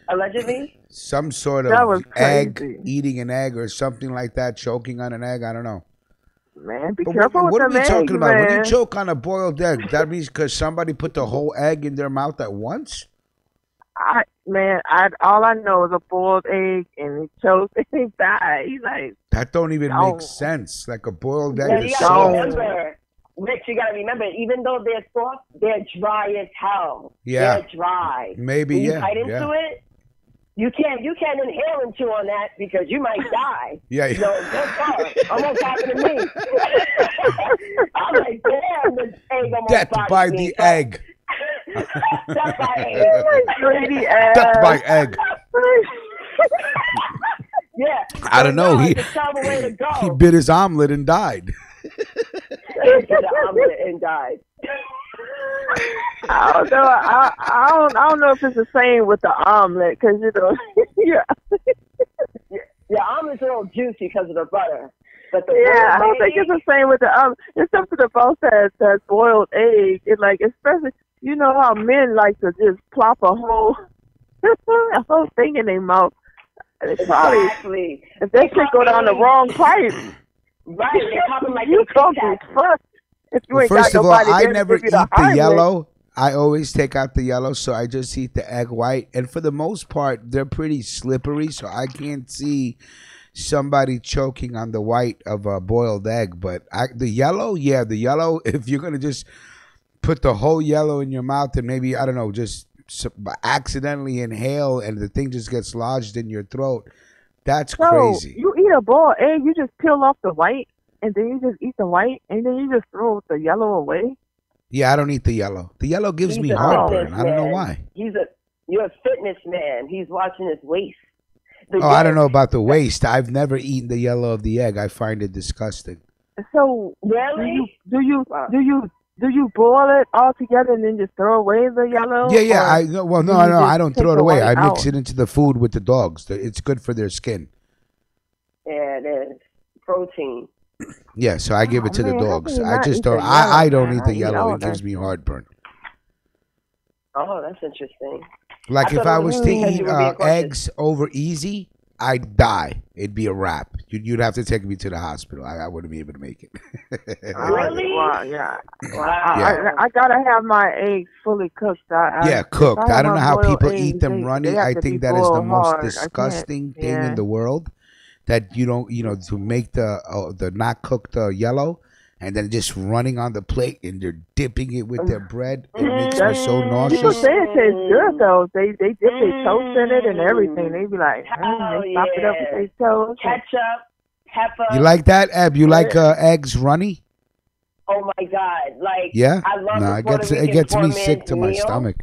Allegedly? Some sort That of was egg, crazy. eating an egg or something like that, choking on an egg. I don't know. Man, be But careful what with are them we talking eggs, about? When you man. choke on a boiled egg, that means because somebody put the whole egg in their mouth at once? All I know is a boiled egg, and he choked and he died. He's like, That don't even No. make sense. Like a boiled egg Yeah, is you soft. gotta remember, Rich, you gotta remember, even though they're soft, they're dry as hell. Yeah. They're dry. Maybe, when you yeah, bite into yeah. it, you can't inhale and chew on that because you might die. Yeah, You know, that's hard. Almost happened to me. I'm like, damn, this egg almost Death bodied by me. the egg. Death by egg. greedy Death ass. by egg. Yeah. I don't know. It's a terrible way to go. He bit his omelet and died. He did an omelet and died. I don't know. I don't know if it's the same with the omelet, because yeah, Yeah, omelet's a little juicy because of the butter. But the I don't boiled think it's egg, the same with the omelet. Except for the both that boiled egg. It's like, especially, you know how men like to just plop a whole thing in their mouth. It's probably exactly. if that shit go down the wrong pipe, Right, they're popping like you they gonna Tic be Tacs. fucked. If you Well, ain't first got of all, nobody I there to never give you eat the Heimlich. yellow. I always take out the yellow, so I just eat the egg white. And for the most part, they're pretty slippery, so I can't see somebody choking on the white of a boiled egg. But the yellow, yeah, the yellow, if you're going to just put the whole yellow in your mouth and maybe, I don't know, just accidentally inhale and the thing just gets lodged in your throat, that's So crazy. you eat a boiled egg, you just peel off the white, and then you just eat the white, and then you just throw the yellow away. Yeah, I don't eat the yellow. The yellow gives He's me a heartburn. fitness I don't know man. why. You're a fitness man. He's watching his waist. Oh, I don't know about the waste. I've never eaten the yellow of the egg. I find it disgusting. So Really? do you boil it all together and then just throw away the yellow? Yeah. or No, do you I just don't take throw it the away. white I mix out? it into the food with the dogs. It's good for their skin. Yeah, it is. Protein. Yeah, so I give it to the man, how dogs. can you I not just eat the don't. yellow, I don't man? eat I the eat yellow. all It gives that. me heartburn. Oh, that's interesting. Like I if thought I it was was to because eat you were being cautious. eggs over easy, I'd die. It'd be a wrap. You'd have to take me to the hospital. I wouldn't be able to make it. Really? Well, yeah. Yeah. I gotta have my eggs fully cooked. Yeah, cooked. I don't know how people eat them runny. I think that is the most hard. disgusting thing yeah. in the world. That you don't, to make the not cooked yellow, and then just running on the plate and they're dipping it with their bread. It makes me so People nauseous. say it tastes good though. They dip their toast in it and everything. They be like, they chop it up with their toast. Ketchup, pepper. You like that, Eb? You like eggs runny? Oh my God! Like, Yeah. I love No, the it Puerto gets Rican me poor sick man's to my meal. stomach.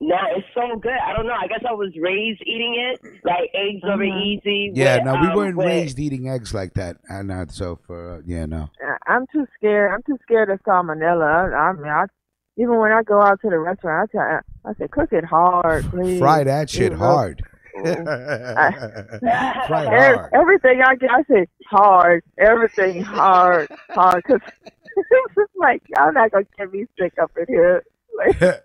No, it's so good. I don't know. I guess I was raised eating it. Like eggs over easy. Yeah, with, no, we weren't with- raised eating eggs like that, and so for no. I'm too scared. I'm too scared of salmonella. I mean, even when I go out to the restaurant, I say, cook it hard, please. Fry that shit You know, hard. Fry it hard. Everything I get, I say hard. Everything hard, hard. Cause it's just like, y'all not gonna get me sick up in here. Like,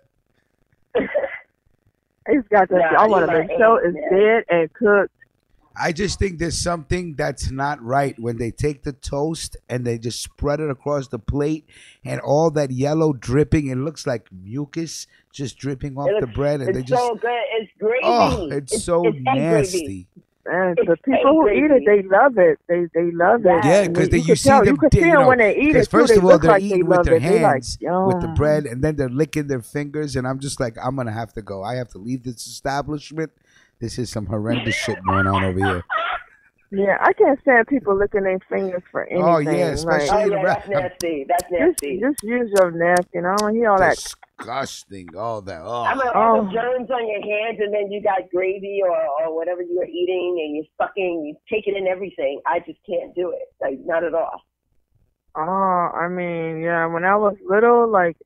it's got to. Nah, I want to you make might sure eat, it's man. dead and cooked. I just think there's something that's not right when they take the toast and they just spread it across the plate and all that yellow dripping. It looks like mucus just dripping off the bread, and It's they just so good. It's gravy. oh, it's so egg gravy. nasty. And It's the people who eat it, they love it. They love it. Yeah, And because you you could see tell, them, you could see them when they eat because it too. first They of all, look they're like eating they with love their it. They like, hands with the yum. bread, and then they're licking their fingers, and I'm just like, I'm gonna have to go. I have to leave this establishment. This is some horrendous shit going on over here. Yeah, I can't stand people licking their fingers for anything. Oh, yeah, especially Oh in the yeah, that's nasty. That's nasty. Just use your napkin. I don't hear all that. Disgusting. All that. I mean, Oh. all the germs on your hands, and then you got gravy or whatever you were eating, and you're sucking, you take it in everything. I just can't do it. Like, not at all. Oh, I mean, yeah. When I was little, like,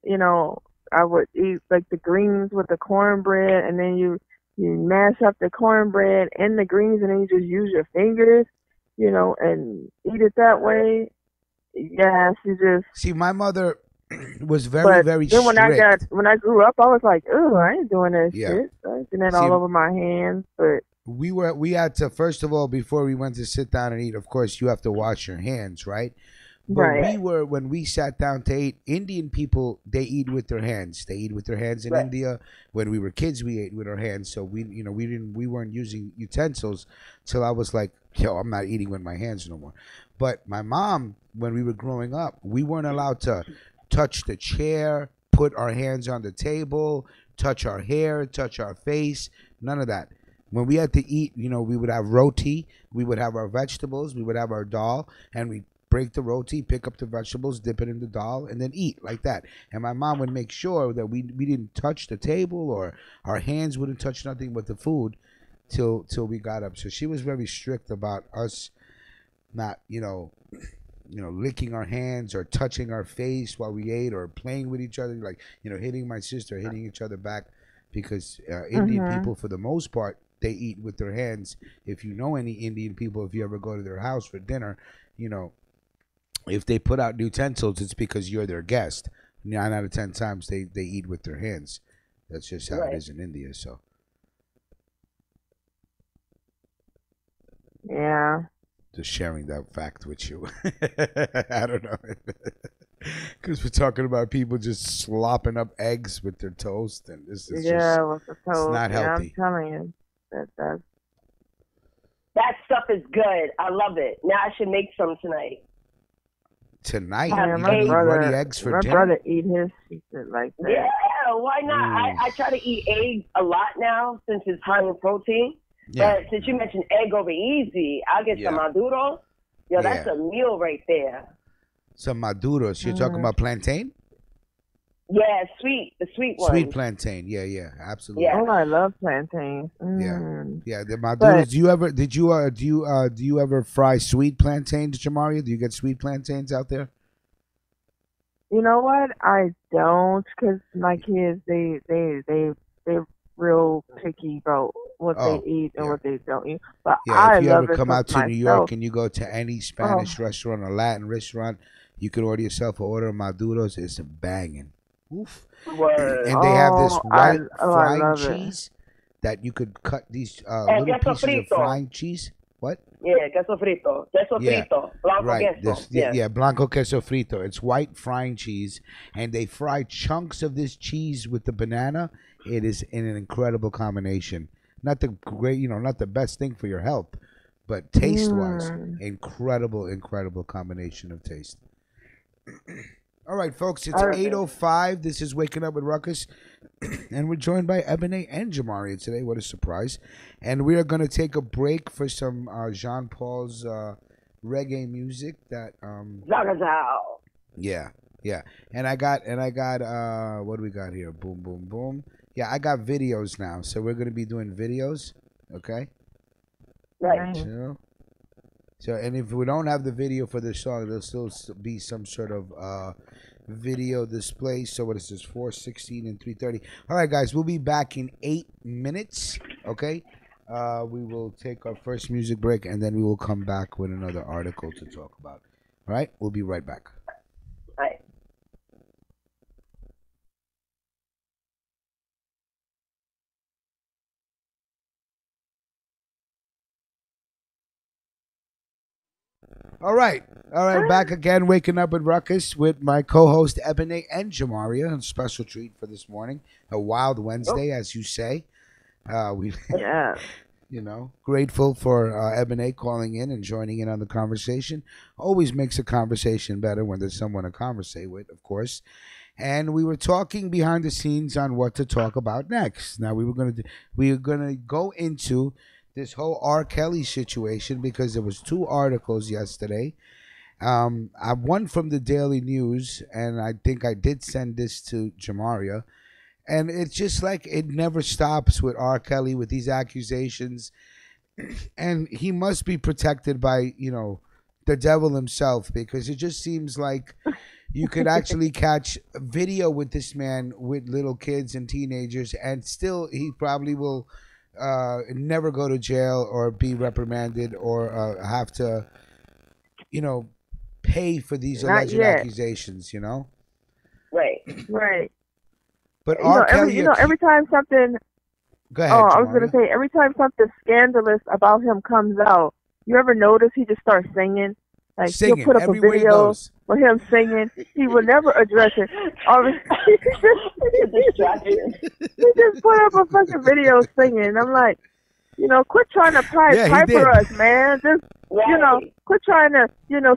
I would eat like the greens with the cornbread, and then you you mash up the cornbread and the greens, and then you just use your fingers, and eat it that way. Yes, you just. See, my mother was very, But very then strict. when I grew up, I was like, oh, I ain't doing that Yeah. shit. I ain't doing that See, all over my hands. But we had to, first of all, before we went to sit down and eat, of course you have to wash your hands, right? But right. when we sat down to eat, Indian people, they eat with their hands. They eat with their hands in Right. India. When we were kids, we ate with our hands. So we weren't using utensils till I was like, yo, I'm not eating with my hands no more. But my mom, when we were growing up, we weren't allowed to touch the chair, put our hands on the table, touch our hair, touch our face, none of that. When we had to eat, we would have roti, we would have our vegetables, we would have our dal, and we break the roti, pick up the vegetables, dip it in the dal, and then eat like that. And my mom would make sure that we didn't touch the table, or our hands wouldn't touch nothing but the food till we got up. So she was very strict about us not, licking our hands or touching our face while we ate, or playing with each other, like, hitting my sister, hitting each other back, because Indian people, for the most part, they eat with their hands. If you know any Indian people, if you ever go to their house for dinner, if they put out utensils, it's because you're their guest. 9 out of 10 times they eat with their hands. That's just how it is in India. So Yeah. just sharing that fact with you. I don't know. Because we're talking about people just slopping up eggs with their toast, and this is with the toast. it's not healthy. I'm telling you, That stuff is good. I love it. Now I should make some tonight. Tonight, Yeah, you my eat brother, runny eggs for my dinner? brother eat his shit like that. Yeah, why not? I try to eat eggs a lot now since it's high in protein. Yeah. But since you mentioned egg over easy, I'll get some maduro. Yo, that's a meal right there. Some maduros. You're talking about plantain? Yeah, the sweet one. Sweet plantain. Yeah, absolutely. Yeah. Oh, I love plantains. Yeah. The maduros. Do you ever fry sweet plantains, Jamaria? Do you get sweet plantains out there? You know what? I don't, because my kids they're real picky about what they eat and what they don't eat. But I if you love ever it come out to myself. New York and you go to any Spanish restaurant or Latin restaurant, you can order yourself an order of maduros. It's banging. Oof. Word. And they have this white frying it. cheese that you could cut these little pieces of frying cheese. What? Yeah, queso frito. Queso frito. Blanco right. queso. Blanco queso frito. It's white frying cheese, and they fry chunks of this cheese with the banana. It is in an incredible combination. Not the not the best thing for your health, but taste-wise, incredible combination of taste. All right, folks, it's 8:05. This is Waking Up with Ruckus, and we're joined by Ebony and Jamaria today. What a surprise. And we are going to take a break for some Jean Paul's reggae music that Zagazao. Yeah. And I got what do we got here? Boom, boom, boom. Yeah, I got videos now. So we're going to be doing videos, okay? Right. So, and if we don't have the video for this song, there'll still be some sort of video display. So what is this? 4:16 and 3:30. All right, guys, we'll be back in 8 minutes. Okay, we will take our first music break, and then we will come back with another article to talk about. All right, we'll be right back. All right. All right, back again, waking up with Ruckus with my co-host Ebony and Jamaria. A special treat for this morning, a wild Wednesday, as you say. Grateful for Ebony calling in and joining in on the conversation. Always makes a conversation better when there's someone to conversate with, of course. And we were talking behind the scenes on what to talk about next. Now we were gonna go into this whole R. Kelly situation because there was 2 articles yesterday. One from the Daily News, and I think I did send this to Jamaria. And it's just like it never stops with R. Kelly with these accusations. And he must be protected by, the devil himself, because it just seems like you could actually catch a video with this man with little kids and teenagers, and still he probably will never go to jail or be reprimanded or have to, pay for these Not alleged yet. accusations. Right. Right. But R. Kelly, Every time something. Go ahead. Oh, I was Jamaria. gonna say, every time something scandalous about him comes out, you ever notice he just starts singing? Like Singing he'll put up a everywhere he video goes. for him singing. He will never address it. He just put up a fucking video singing. I'm like, quit trying to piper us, man. Just quit trying to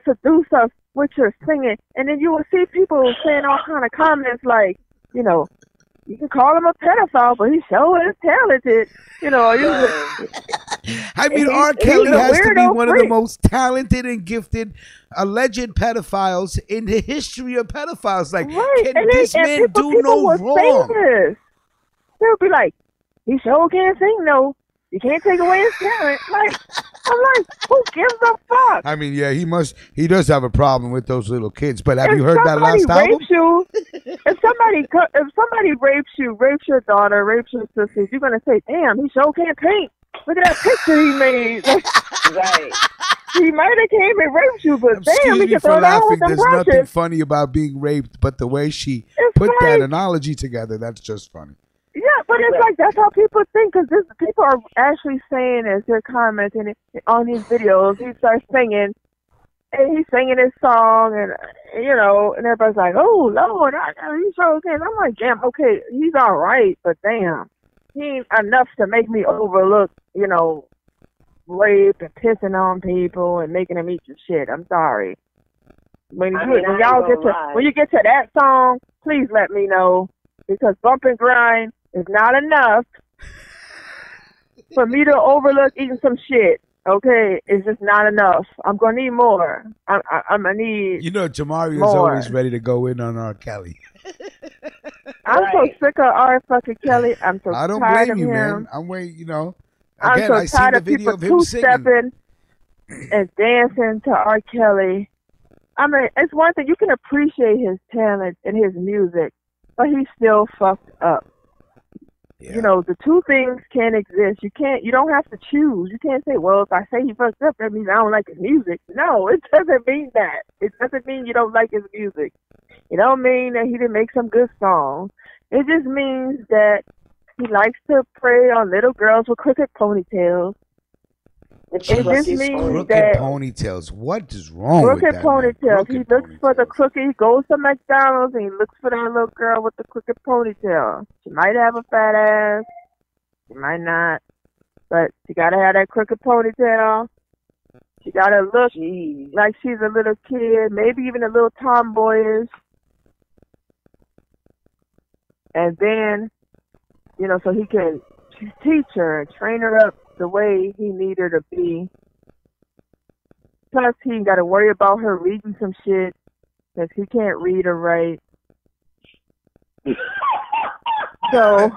seduce us with your singing, and then you will see people saying all kind of comments like, you can call him a pedophile, but he sure is talented. I mean, R. Kelly has to be one freak. of the most talented and gifted alleged pedophiles in the history of pedophiles. Like, right. can this man do no wrong? They'll be like, he sure can't sing, no. You can't take away his talent. I'm like, who gives a fuck? I mean, yeah, he does have a problem with those little kids. But have you heard that last album? If somebody rapes your daughter, rapes your sisters, you're gonna say, damn, he sure can't paint. Look at that picture he made. Right. He might have came and raped you, but Excuse damn, he me can for throw down laughing. with them There's nothing brushes. funny about being raped, but the way she It's put that like- analogy together, that's just funny. Yeah, but it's like that's how people think, because people are actually saying as they're commenting on these videos, he starts singing, and he's singing his song, and and everybody's like, oh Lord, he sure can. I'm like, damn, okay, he's all right, but damn, he ain't enough to make me overlook, rape and pissing on people and making them eat your shit. I'm sorry. When you get to that song, please let me know, because Bump and Grind is not enough for me to overlook eating some shit. Okay, it's just not enough. I'm gonna need more. I'm gonna need. Jamaria is more. always ready to go in on R. Kelly. I'm so sick of R. fucking Kelly. I'm so I don't tired blame of you, him. man. I'm waiting. Again, I'm so I seen tired the of video people of him singing. two-stepping and dancing to R. Kelly. I mean, it's one thing, you can appreciate his talent and his music, but he's still fucked up. Yeah. The two things can't exist. You don't have to choose. You can't say, well, if I say he fucked up, that means I don't like his music. No, it doesn't mean that. It doesn't mean you don't like his music. It don't mean that he didn't make some good songs. It just means that he likes to prey on little girls with crooked ponytails. It just means Crooked that ponytails. What is wrong with that? crooked ponytails. He looks for the crooked. He goes to McDonald's and he looks for that little girl with the crooked ponytail. She might have a fat ass. She might not. But she gotta have that crooked ponytail. She gotta look like she's a little kid, maybe even a little tomboyish. And then, so he can teach her and train her up the way he need her to be. Plus, he ain't got to worry about her reading some shit, because he can't read or write. So,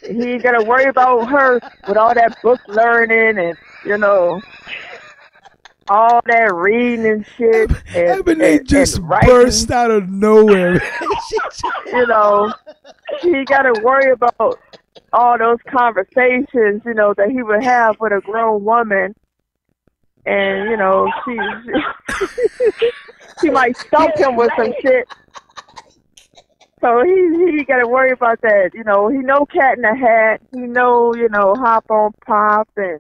he ain't got to worry about her with all that book learning and, all that reading and shit. Ebony just and writing. burst out of nowhere. He ain't got to worry about all those conversations, that he would have with a grown woman. And, she might stump him with some shit. So he got to worry about that. He know Cat in the Hat. He know, Hop on Pop. And,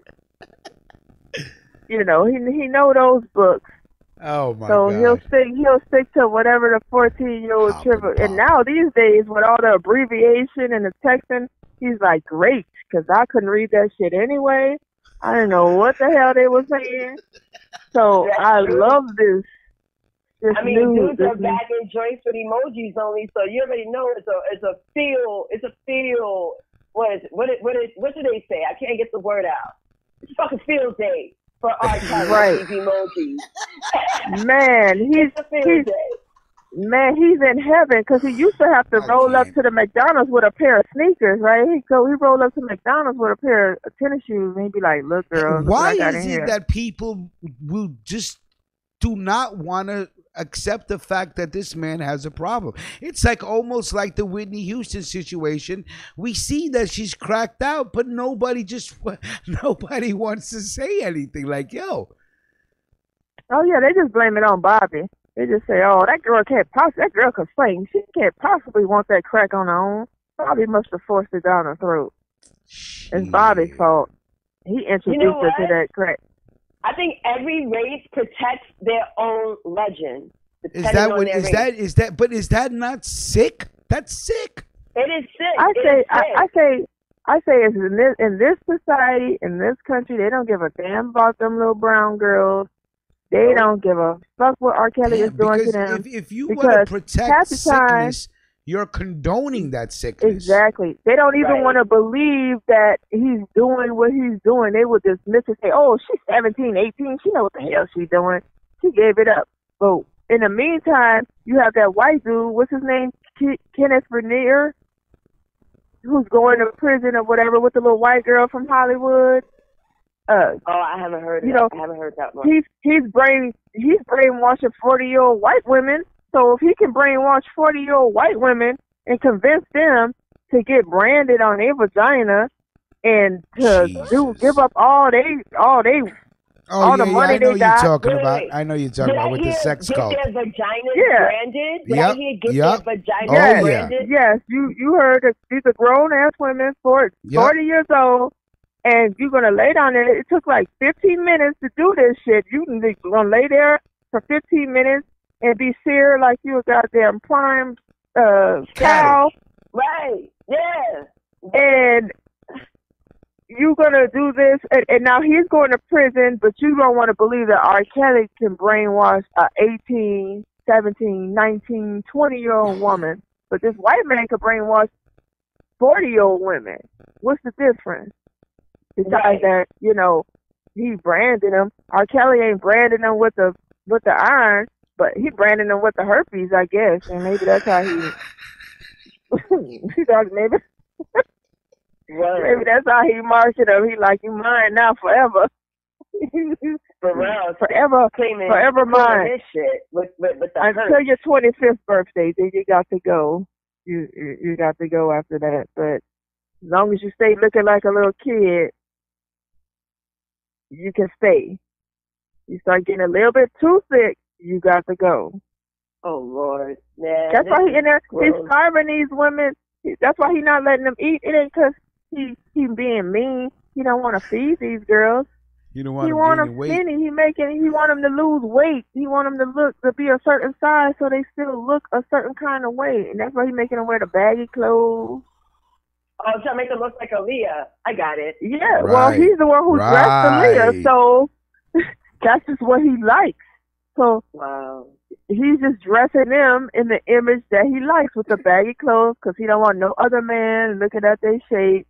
he know those books. Oh, my So God. he'll stick to whatever the 14-year-old Hop triple. and And now these days, with all the abbreviation and the texting, he's like, great, because I couldn't read that shit anyway. I didn't know what the hell they were saying. So I love this. I mean, dudes are back in joints with emojis only, so you already know it's a feel. What is it? What do they say? I can't get the word out. It's fucking field day for our time Right. with these emojis. Man, he's in heaven, because he used to have to roll up to the McDonald's with a pair of sneakers, right? He roll up to McDonald's with a pair of tennis shoes, and he'd be like, "Look, girl, Why look what I got is in it here." that people will just do not want to accept the fact that this man has a problem. It's like almost like the Whitney Houston situation. We see that she's cracked out, but nobody wants to say anything. Like, yo. Oh yeah, they just blame it on Bobby. They just say, "Oh, that girl could sing. She can't possibly want that crack on her own. Bobby must have forced it down her throat. It's Bobby's fault. He introduced her to that crack." I think every race protects their own legend. Is that but is that not sick? That's sick. It is sick. I say it's in this society, in this country, they don't give a damn about them little brown girls. They don't give a fuck what R. Kelly is doing to them. If you want to protect sickness, you're condoning that sickness. Exactly. They don't even want to believe that he's doing what he's doing. They would dismiss it and say, "Oh, she's 17, 18. She knows what the hell she's doing. She gave it up." But in the meantime, you have that white dude, what's his name? Kenneth Vernier, who's going to prison or whatever with the little white girl from Hollywood. I haven't heard that. I haven't heard that one. He's brainwashing 40-year-old white women. So if he can brainwash 40-year-old white women and convince them to get branded on their vagina and to give up all the money they got. I know you're talking about with the sex cult. Get their vaginas branded. Yep. Their vaginas branded. Yes, you heard that these are grown ass women, 40 years old. And you're going to lay down there. It took like 15 minutes to do this shit. You're going to lay there for 15 minutes and be seared like you a goddamn prime cow. Right, yeah. And you're going to do this. And now he's going to prison, but you don't want to believe that R. Kelly can brainwash a 18, 17, 19, 20-year-old woman. But this white man can brainwash 40-year-old women. What's the difference? Besides that, he branded them. R. Kelly ain't branding them with the iron, but he branded them with the herpes, I guess, and maybe that's how he. maybe that's how he marketed them. He like, "You mine now forever." Forever mine. This shit with the until your 25th birthday, then you got to go. You got to go after that, but as long as you stay looking like a little kid, you can stay. You start getting a little bit too sick, you got to go. Oh Lord, man. That's why he's starving these women. That's why he's not letting them eat. It ain't because he being mean. He don't want to feed these girls. He want them skinny. He want them to lose weight. He want them to be a certain size so they still look a certain kind of way. And that's why he's making them wear the baggy clothes. Oh, trying to make them look like Aaliyah. I got it. Yeah, well, he's the one who dressed Aaliyah, so that's just what he likes. So he's just dressing them in the image that he likes with the baggy clothes because he don't want no other man looking at their shape.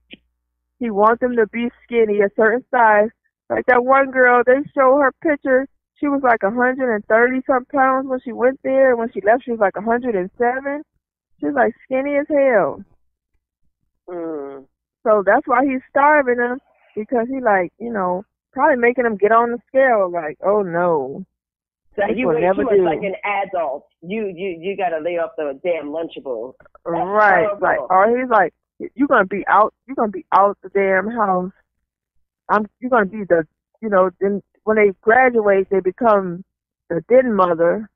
He wants them to be skinny, a certain size. Like that one girl, they show her picture. She was like 130-something pounds when she went there. When she left, she was like 107. She was like skinny as hell. So that's why he's starving them, because he probably making them get on the scale. Like, oh no, so you will never do. Like an adult, you got to lay off the damn Lunchable. Right, like, or he's like, you're gonna be out the damn house. You're gonna be then when they graduate, they become the den mother,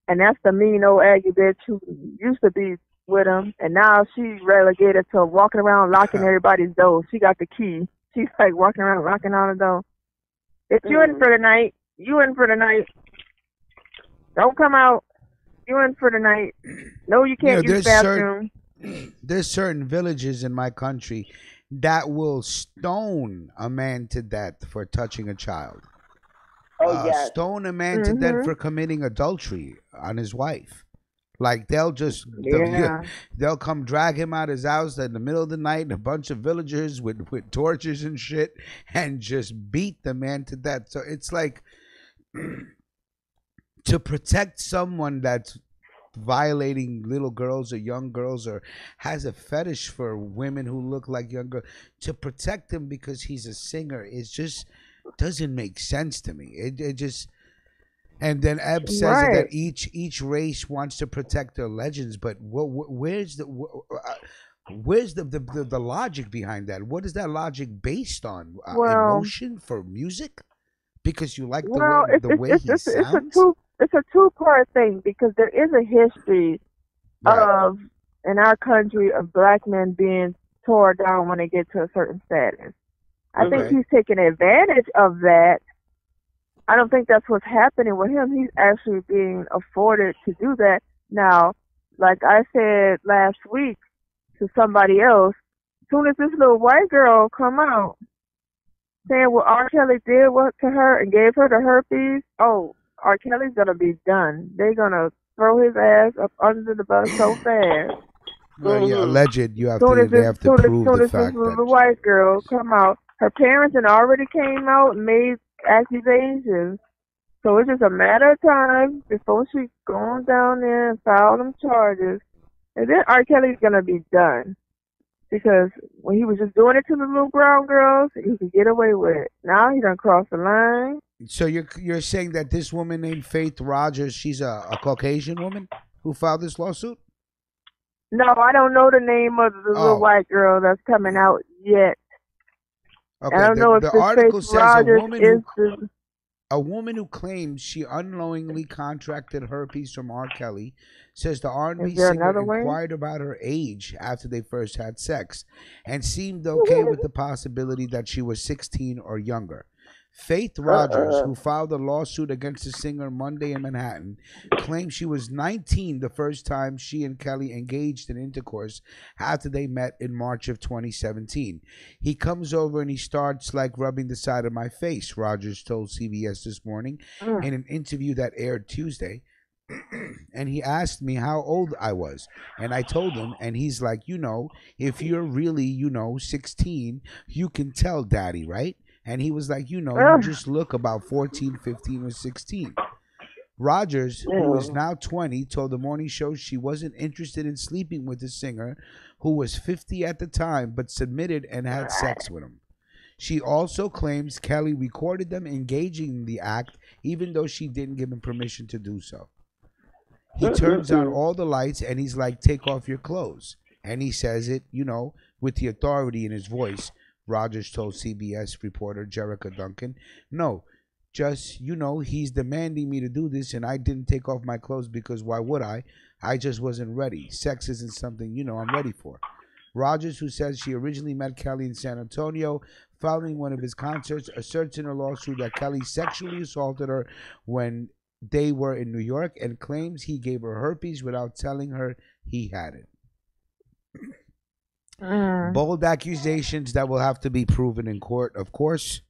and that's the mean old Aggie bitch who used to be with him, and now she's relegated to walking around locking everybody's door. She got the key. She's like walking around locking all the door. If you in for the night, you in for the night. Don't come out. You in for the night. No, you can't use the bathroom. There's certain villages in my country that will stone a man to death for touching a child. Stone a man to death for committing adultery on his wife. Like they'll come drag him out his house in the middle of the night, and a bunch of villagers with torches and shit, and just beat the man to death. So it's like to protect someone that's violating little girls or young girls or has a fetish for women who look like young girls, to protect him because he's a singer, it just doesn't make sense to me. It just And then Ebb says Right. that each race wants to protect their legends, but where's the logic behind that? What is that logic based on? Well, Emotion for music? Because you like well, the way he sounds? it's a two-part thing because there is a history Right. of in our country of black men being tore down when they get to a certain status. I think Okay. he's taking advantage of that. I don't think that's what's happening with him. He's actually being afforded to do that. Now, like I said last week to somebody else, as soon as this little white girl come out saying what R. Kelly did to her and gave her the herpes, oh, R. Kelly's gonna be done. They're gonna throw his ass up under the bus so fast. Well, yeah, alleged. You have Soon to. as They have to prove soon the as this fact little that. white girl come out, her parents had already came out and made accusations. So it's just a matter of time before she goes down there and file them charges. And then R. Kelly's gonna be done. Because when he was just doing it to the little brown girls, he could get away with it. Now he done crossed the line. So you're saying that this woman named Faith Rogers, she's a Caucasian woman who filed this lawsuit? No, I don't know the name of the little white girl that's coming out yet. Okay. I don't know if the this article Faith says Rogers is the... A woman who claims she unknowingly contracted herpes from R. Kelly says the R&B singer inquired about her age after they first had sex and seemed okay with the possibility that she was 16 or younger. Faith Rogers, who filed a lawsuit against the singer Monday in Manhattan, claimed she was 19 the first time she and Kelly engaged in intercourse after they met in March of 2017. He comes over and he starts like rubbing the side of my face, Rogers told CBS this morning in an interview that aired Tuesday. And he asked me how old I was. And I told him, and he's like, if you're really, 16, you can tell daddy, right? And he was like, you just look about 14, 15, or 16. Rogers, who is now 20, told the morning show she wasn't interested in sleeping with the singer, who was 50 at the time, but submitted and had sex with him. She also claims Kelly recorded them engaging in the act, even though she didn't give him permission to do so. He turns on all the lights, and he's like, take off your clothes. And he says it, with the authority in his voice. Rogers told CBS reporter Jerica Duncan, no, just, he's demanding me to do this, and I didn't take off my clothes because why would I? I just wasn't ready. Sex isn't something, I'm ready for. Rogers, who says she originally met Kelly in San Antonio following one of his concerts, asserts in a lawsuit that Kelly sexually assaulted her when they were in New York and claims he gave her herpes without telling her he had it. Bold accusations that will have to be proven in court, of course.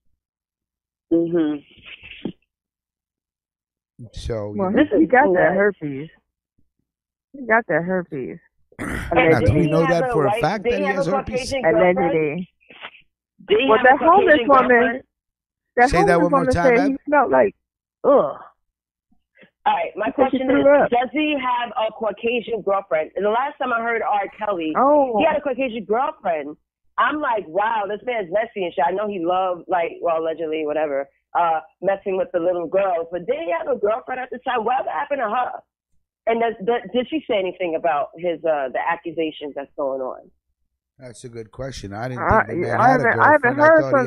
Mm-hmm. So, he got that herpes. He got that herpes. Now, do we know that for a fact that he has herpes? Allegedly. Well, that homeless woman. Say that one more time, said he smelled like, ugh. All right, my question is, does he have a Caucasian girlfriend? And the last time I heard R. Kelly, he had a Caucasian girlfriend. I'm like, wow, this man's messy and shit. I know he loved, allegedly, whatever, messing with the little girls. But did he have a girlfriend at the time? Whatever happened to her? And did she say anything about his the accusations that's going on? That's a good question. I didn't think the man had a girlfriend. I haven't heard from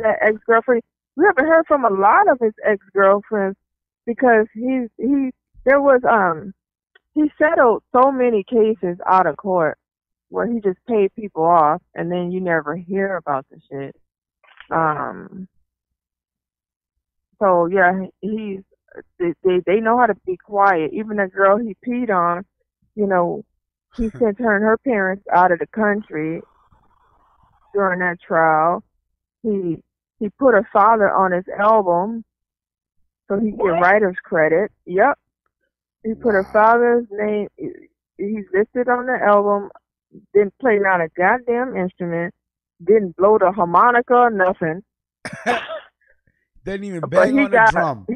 that ex-girlfriend. We haven't heard from a lot of his ex-girlfriends. Because he settled so many cases out of court where he just paid people off and then you never hear about the shit. So yeah, they know how to be quiet. Even the girl he peed on, he sent her and her parents out of the country during that trial. He put her father on his album so he can get writer's credit. Yep. He put her father's name. He's listed on the album. Didn't play not a goddamn instrument. Didn't blow the harmonica or nothing. Didn't even bang on a drum.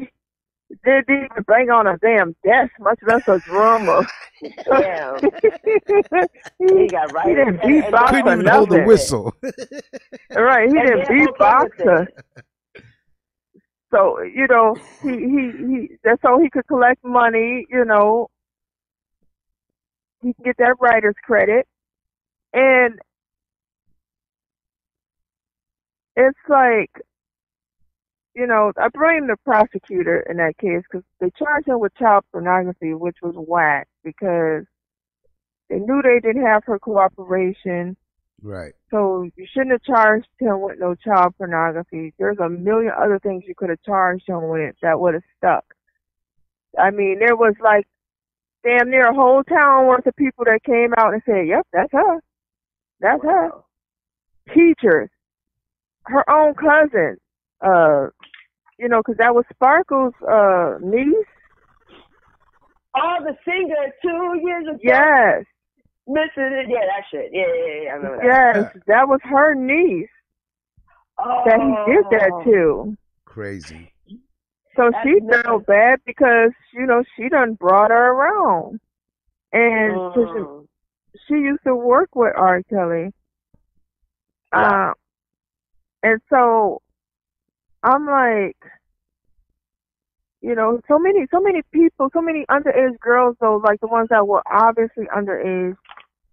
Didn't even bang on a damn desk, much less a drum. Damn. He got right. He didn't beatbox couldn't or even nothing. hold a whistle. Right. He didn't beatbox. So, he that's so he could collect money, he can get that writer's credit. And it's like, I blame the prosecutor in that case because they charged him with child pornography, which was whack because they knew they didn't have her cooperation. Right. So you shouldn't have charged him with no child pornography. There's a million other things you could have charged him with that would have stuck. I mean, there was like damn near a whole town worth of people that came out and said, yep, that's her. That's her. Teachers. Her own cousin. Because that was Sparkle's niece. Oh, the singer 2 years ago. Yes. Missing it. Yeah, that shit. Yeah, I remember that. Yes, that was her niece that he did that to. Crazy. So she felt bad because, she done brought her around. And she used to work with R. Kelly. And so I'm like, so many people, so many underage girls, though, like the ones that were obviously underage,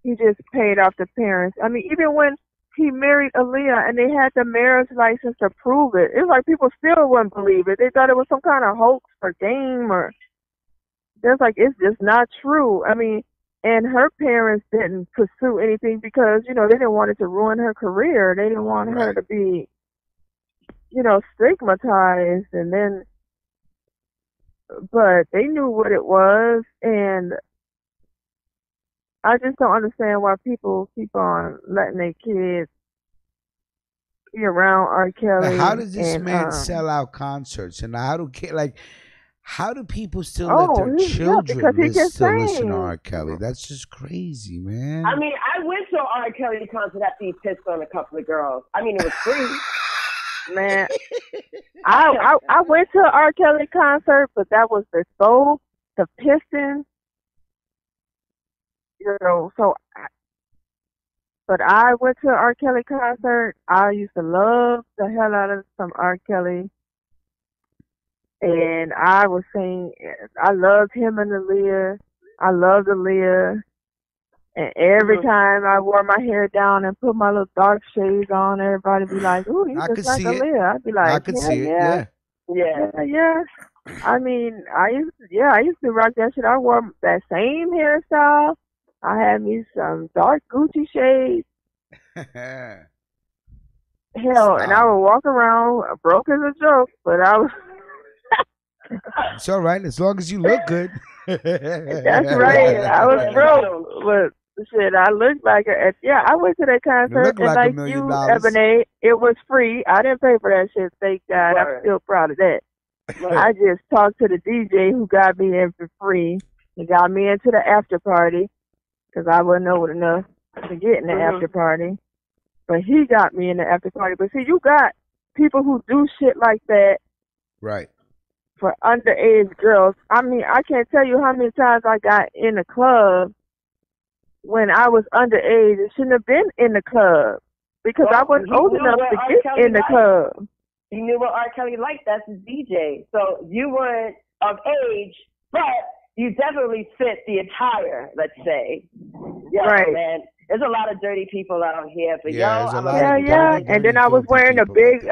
he just paid off the parents. I mean, even when he married Aaliyah and they had the marriage license to prove it, it was like people still wouldn't believe it. They thought it was some kind of hoax or game or there's like, it's just not true. I mean, and her parents didn't pursue anything because, they didn't want it to ruin her career. They didn't want her to be, stigmatized and then, but they knew what it was, and I just don't understand why people keep on letting their kids be around R. Kelly. How does this man sell out concerts, and how do people still let their children listen to R. Kelly? That's just crazy, man. I mean, I went to an R. Kelly concert after he pissed on a couple of girls. I mean, it was free. Man, I went to an R. Kelly concert, but that was before the Pistons. But I went to an R. Kelly concert. I used to love the hell out of some R. Kelly. And I was saying, I loved him and Aaliyah. I loved Aaliyah. And every time I wore my hair down and put my little dark shades on, everybody be like, ooh, you just like Aaliyah. I'd be like, I could see it, yeah. I mean, I used to rock that shit. I wore that same hairstyle. I had me some dark Gucci shades. Hell, and I would walk around broke as a joke, but I was... It's all right, as long as you look good. That's right. I was broke, but shit, I looked like it. Yeah, I went to that concert, and like you, Ebony, it was free. I didn't pay for that shit. Thank God. I'm still proud of that. I just talked to the DJ who got me in for free. He got me into the after party because I wasn't old enough to get in the after party. But he got me in the after party. But see, you got people who do shit like that. Right. For underage girls. I mean, I can't tell you how many times I got in the club when I was underage. It shouldn't have been in the club because I wasn't old enough to get in the club. You knew what R. Kelly liked. That's his DJ. So you weren't of age, but you definitely fit the attire, let's say. Yeah, right. Man. There's a lot of dirty people out here, but and then I was wearing a big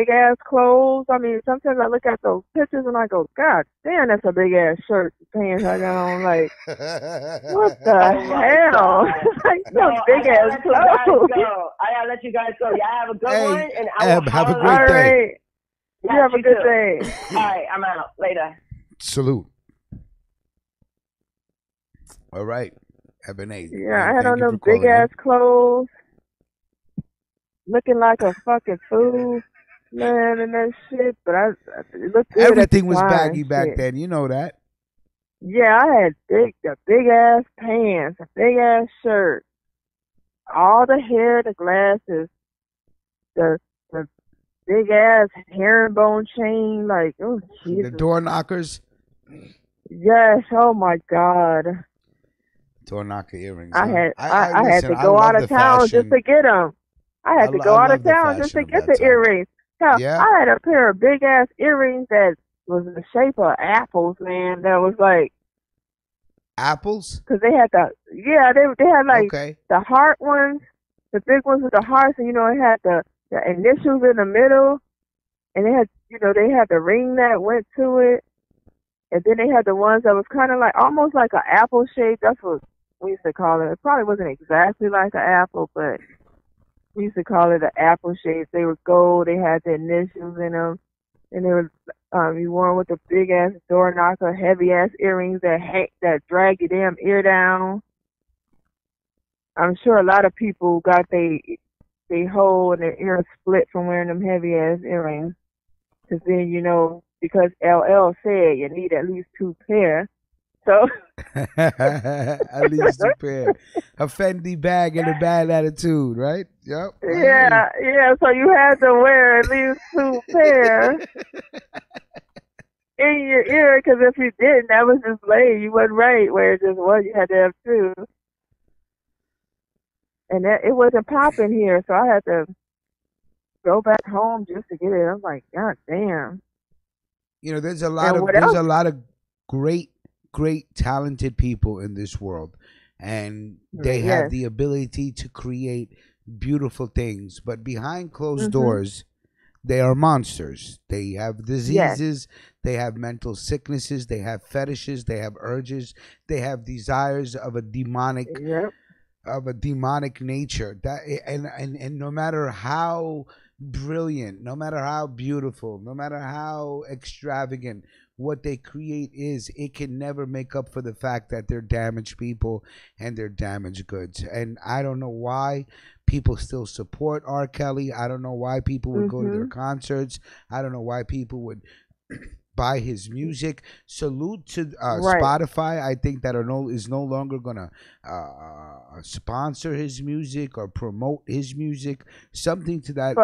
ass clothes. I mean, sometimes I look at those pictures and I go, God damn, that's a big ass shirt, pants I got on. Like, what the hell? Like some big ass clothes. I gotta let you guys go. Y'all have a good one, and I will have a great day. Right. You have a good day. All right, I'm out. Later. Salute. All right. Ebony. Yeah, I had on them big ass clothes, looking like a fucking fool, man, and that shit. But it looked good. Everything was baggy back then. You know that. Yeah, I had the big ass pants, a big ass shirt, all the hair, the glasses, the big ass herringbone chain, like oh Jesus. The door knockers. Yes. Oh my God. Door knocker earrings. I had to go out of town just to get them. I had to go out of town just to get the earrings. Hell, Yeah. I had a pair of big ass earrings that was in the shape of apples, man. That was like, Apples. cause they had they had like Okay. the heart ones, the big ones with the hearts, and you know it had the initials in the middle, and they had they had the ring that went to it, and then they had the ones that was kind of like almost like an apple shape. That's what we used to call it. It probably wasn't exactly like an apple, but we used to call it an apple shape. They were gold. They had the initials in them, and they were you wore 'em with the big ass door knocker, heavy ass earrings that drag your damn ear down. I'm sure a lot of people got they hole in their ear split from wearing them heavy ass earrings. Cause then because LL said you need at least 2 pair. So At least 2 pair. A Fendi bag and a bad attitude, right? Yep. yeah. So you had to wear at least 2 pair in your ear. Cause if you didn't, that was just lame. You wasn't right. Where just one, you had to have 2. And it wasn't popping here, so I had to go back home just to get it. I'm like, God damn. There's a lot of great talented people in this world, and they have the ability to create beautiful things, but behind closed doors they are monsters. They have diseases, they have mental sicknesses, they have fetishes, they have urges, they have desires of a demonic nature. That and no matter how brilliant, no matter how beautiful, no matter how extravagant what they create is, it can never make up for the fact that they're damaged people and they're damaged goods. And I don't know why people still support R. Kelly. I don't know why people would go to their concerts. I don't know why people would buy his music. Salute to Spotify. I think that is no longer gonna sponsor his music or promote his music. Something to that.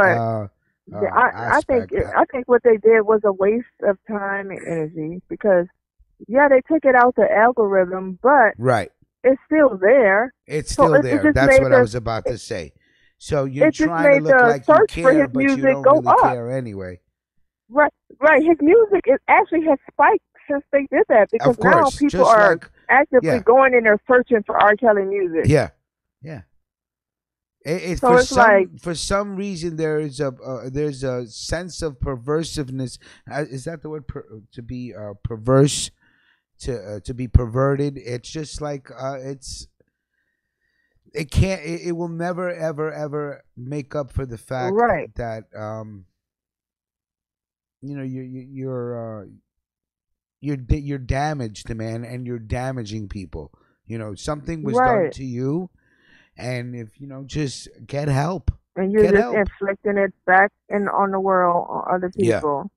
I think what they did was a waste of time and energy because they took it out the algorithm, but it's still there. It's still there. That's what I was about to say. So you're trying to look like you care, but you don't really care anyway. Right. His music actually has spiked since they did that because now people are actively going in there searching for R. Kelly music. Yeah. For some reason there's a sense of perversiveness. Is that the word? To be perverse, to be perverted. It's just like it will never ever make up for the fact that you're damaged, man, and you're damaging people. Something was done to you. And if just get help, and you're just inflicting it back on the world on other people.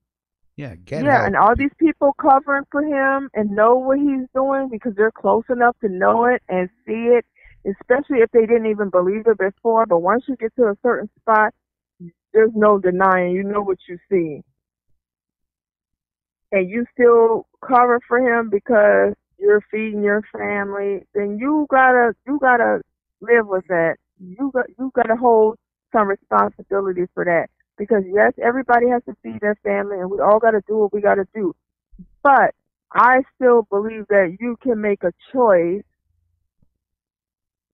Get help. And all these people covering for him and know what he's doing because they're close enough to know it and see it, especially if they didn't even believe it before. But once you get to a certain spot, there's no denying. You know what you see, and you still cover for him because you're feeding your family. Then you gotta live with that. You got to hold some responsibility for that because yes, everybody has to feed their family, and we all got to do what we got to do. But I still believe that you can make a choice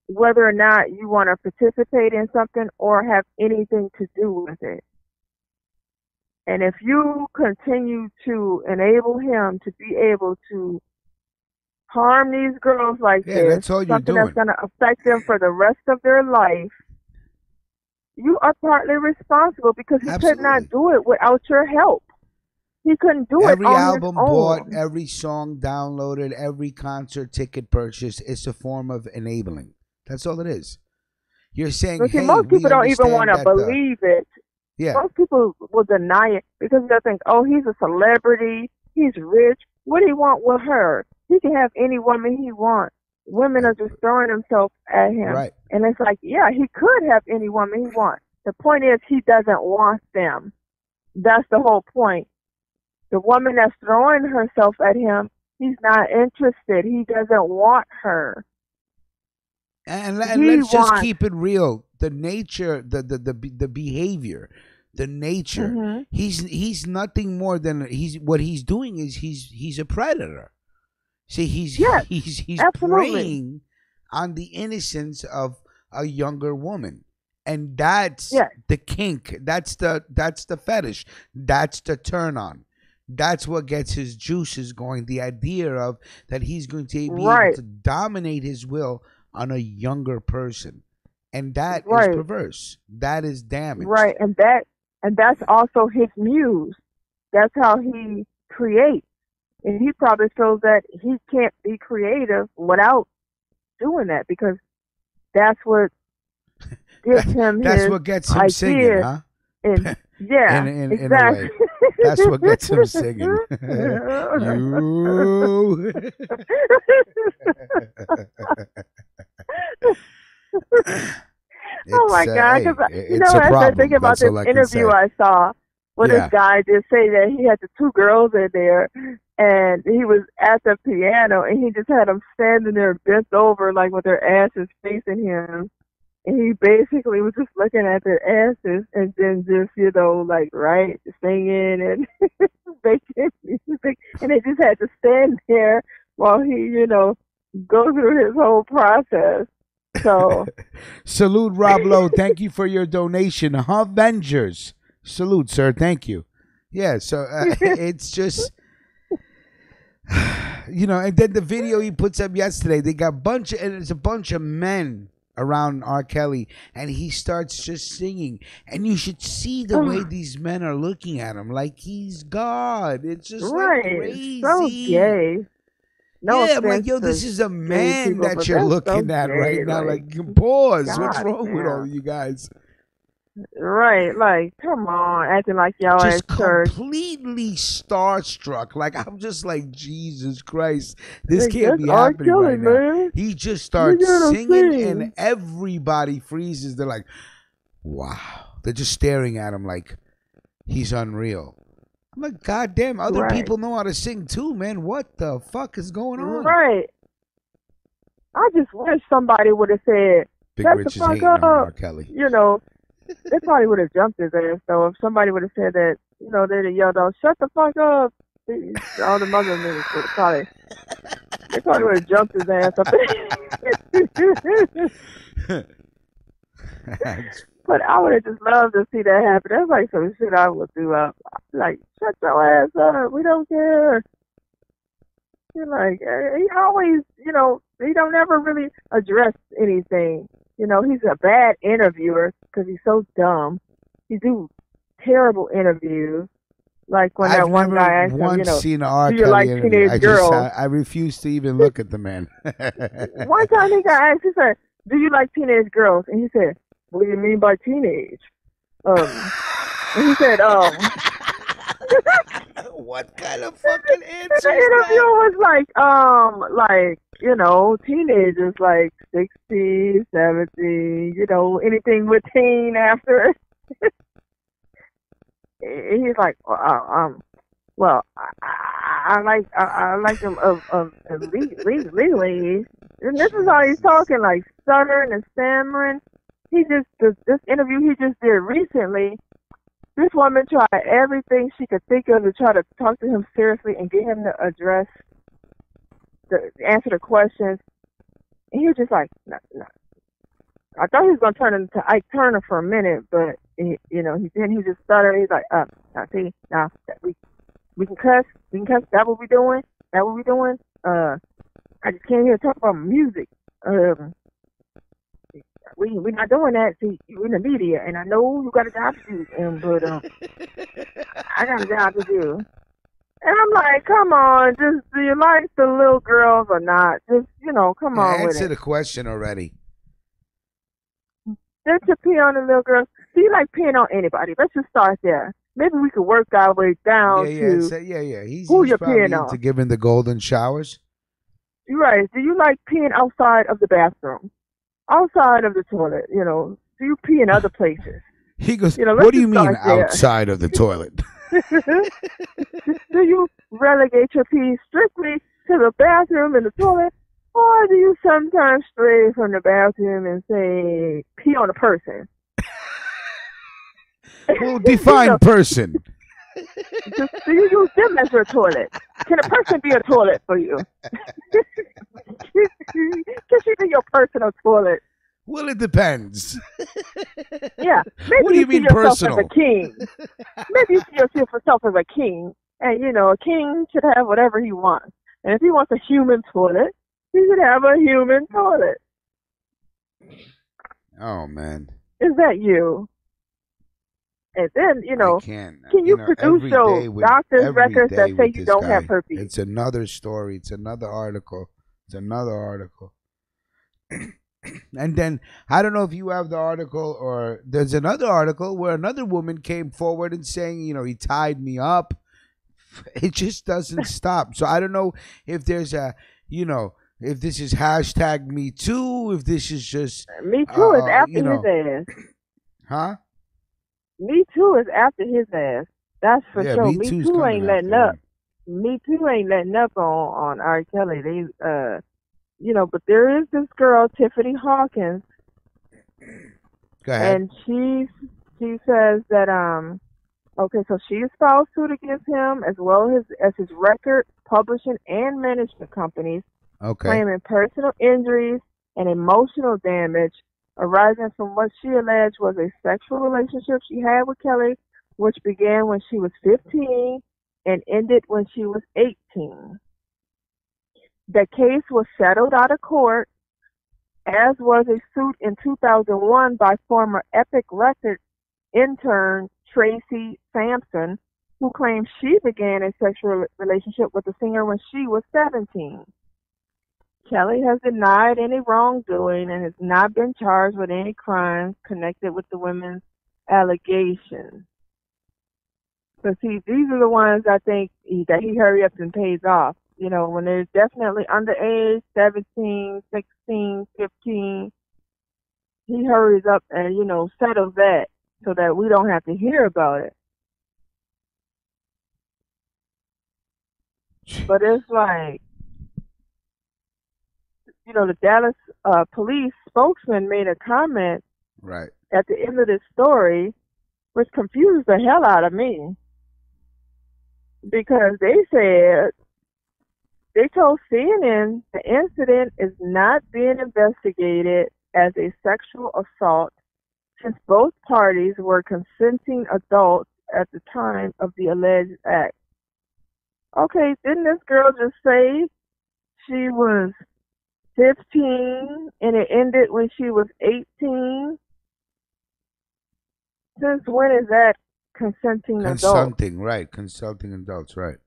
whether or not you want to participate in something or have anything to do with it. And if you continue to enable him to be able to harm these girls like this, that's all you're something doing. that's going to affect them for the rest of their life, you are partly responsible because he could not do it without your help. He couldn't do every it on album his own. bought, every song downloaded, every concert ticket purchased is a form of enabling. That's all it is. You're saying, but see, hey, most people don't even want to believe it. Yeah. Most people will deny it because they think, oh, he's a celebrity, he's rich. What do he want with her? He can have any woman he wants. Women are just throwing themselves at him. Right. And it's like, yeah, he could have any woman he wants. The point is he doesn't want them. That's the whole point. The woman that's throwing herself at him, he's not interested. He doesn't want her. And let's just keep it real. The nature, the behavior, the nature. Mm-hmm. He's nothing more than what he's doing is he's a predator. See, he's absolutely. preying on the innocence of a younger woman, and that's the kink. That's the fetish. That's the turn on. That's what gets his juices going. The idea of that he's going to be able to dominate his will on a younger person, and that is perverse. That is damage. Right, and that's also his muse. That's how he creates. And he probably feels that he can't be creative without doing that, because that's what gives him that's his what gets him idea. singing, huh? And, in exactly. a way. That's what gets him singing. You. Oh my God! Because as I think about this interview I saw, where this guy just say that he had the two girls in there, and he was at the piano, and he just had them standing there bent over, like with their asses facing him, and he basically was just looking at their asses, and then just like singing and making music, and they just had to stand there while he go through his whole process. So salute, Rob Lowe. Thank you for your donation. Avengers. Salute, sir. Thank you. Yeah, so it's just, and then the video he puts up yesterday, they got it's a bunch of men around R. Kelly, and he starts just singing, and you should see the way these men are looking at him, like he's God. It's just like crazy. So gay. No, yeah, I'm like, yo, this is a man that you're looking at right now. Like, pause. God, what's wrong with all you guys? Right, like, come on, acting like y'all just at church. Completely starstruck. Like, I'm just like, Jesus Christ, this can't be happening right now. He just starts singing, and everybody freezes. They're like, wow. They're just staring at him like he's unreal. I'm like, goddamn, other people know how to sing too, man. What the fuck is going on? Right. I just wish somebody would have said, Big Rich is hating on R. Kelly. They probably would have jumped his ass, though, if somebody would have said that, they'd have yelled out, shut the fuck up. All the Muslim niggas would have they probably would have jumped his ass up. But I would have just loved to see that happen. That's like some shit I would do up. Like, shut your ass up. We don't care. You're like, he always, he don't ever really address anything. He's a bad interviewer because he's so dumb. He do terrible interviews. Like when that one guy asked him, seen an R. do you like teenage girls? I refuse to even look at the man. One time he got asked, he said, do you like teenage girls? And he said, what do you mean by teenage? And he said, what kind of fucking answer? The interview was like, teenagers like 60, 70, anything with teen after. He's like, well, I like them legally. And this is how he's talking, like stuttering and stammering. This interview he just did recently, this woman tried everything she could think of to try to talk to him seriously and get him to answer the questions. And he was just like, no. I thought he was going to turn into Ike Turner for a minute, but, he didn't. He just stuttered. He's like, now see, now we can cuss. We can cuss. That what we doing? That what we doing? I just came here to talk about music. We're not doing that. See, you're in the media, and I know you got a job to do, but I got a job to do. And I'm like, come on, just do you like the little girls or not? Just, come on with it. Answer the question already. Just to pee on the little girls. Do you like peeing on anybody? Let's just start there. Maybe we could work our way down to He's who you're probably peeing on. Into giving the golden showers. You're right. Do you like peeing outside of the bathroom? Outside of the toilet, do you pee in other places? He goes, what do you mean outside of the toilet? Do you relegate your pee strictly to the bathroom and the toilet? Or do you sometimes stray from the bathroom and say, pee on a person? Well, define person. Do you use them as your toilet? Can a person be a toilet for you? Can she be your personal toilet? Well, it depends. Yeah, maybe What do you see mean yourself personal? as a king. Maybe you see yourself as a king, and a king should have whatever he wants. And if he wants a human toilet, he should have a human toilet. Oh man. Is that you? And then, I can't. can you produce every your day with- doctor's every records day that say with you this don't guy, have herpes? It's another story. It's another article. It's another article. And then I don't know if you have the article, or there's another article where another woman came forward and saying, he tied me up. It just doesn't stop. So I don't know if there's if this is hashtag Me Too, if this is just Me Too is after his ass. Huh? Me Too is after his ass. That's for Yeah, sure. Me Me Too's Too coming ain't letting after up. Me Too ain't letting up on R. Kelly. They but there is this girl, Tiffany Hawkins. Go ahead. And she says that okay, so she filed suit against him as well as his record, publishing, and management companies, claiming personal injuries and emotional damage arising from what she alleged was a sexual relationship she had with Kelly, which began when she was 15 and ended when she was 18. The case was settled out of court, as was a suit in 2001 by former Epic Records intern Tracy Sampson, who claimed she began a sexual relationship with the singer when she was 17. Kelly has denied any wrongdoing and has not been charged with any crimes connected with the women's allegations. So see, these are the ones I think that he hurry up and pays off. When they're definitely underage, 17, 16, 15, he hurries up and, settles that so that we don't have to hear about it. But it's like, the Dallas police spokesman made a comment right at the end of this story, which confused the hell out of me. Because they told CNN the incident is not being investigated as a sexual assault since both parties were consenting adults at the time of the alleged act. Okay, didn't this girl just say she was 15 and it ended when she was 18? Since when is that consenting adults? Consulting adults, right.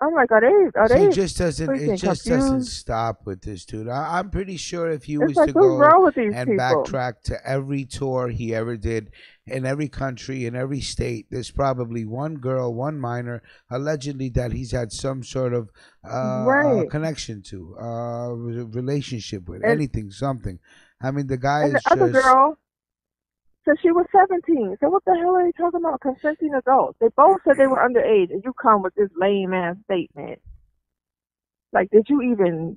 I'm like, are they? It just doesn't stop with this dude. I'm pretty sure if he was to go and backtrack to every tour he ever did in every country, in every state, there's probably one girl, one minor, allegedly that he's had some sort of connection to, relationship with, anything, something. I mean, the guy and is the other girl. So she was 17. So what the hell are they talking about? Consenting adults. They both said they were underage, and you come with this lame ass statement. Like, did you even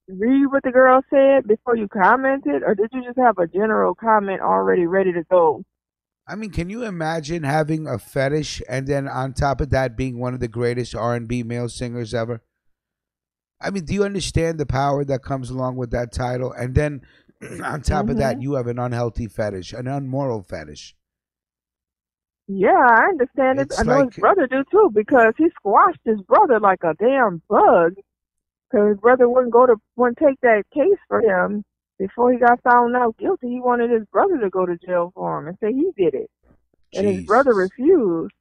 read what the girl said before you commented, or did you just have a general comment already ready to go? I mean, can you imagine having a fetish and then on top of that being one of the greatest R&B male singers ever? I mean, do you understand the power that comes along with that title? And then on top of that, you have an unhealthy fetish, an unmoral fetish. Yeah, I understand it. I know his brother do too, because he squashed his brother like a damn bug. Because his brother wouldn't take that case for him before he got found out guilty. He wanted his brother to go to jail for him and say he did it. And his brother refused.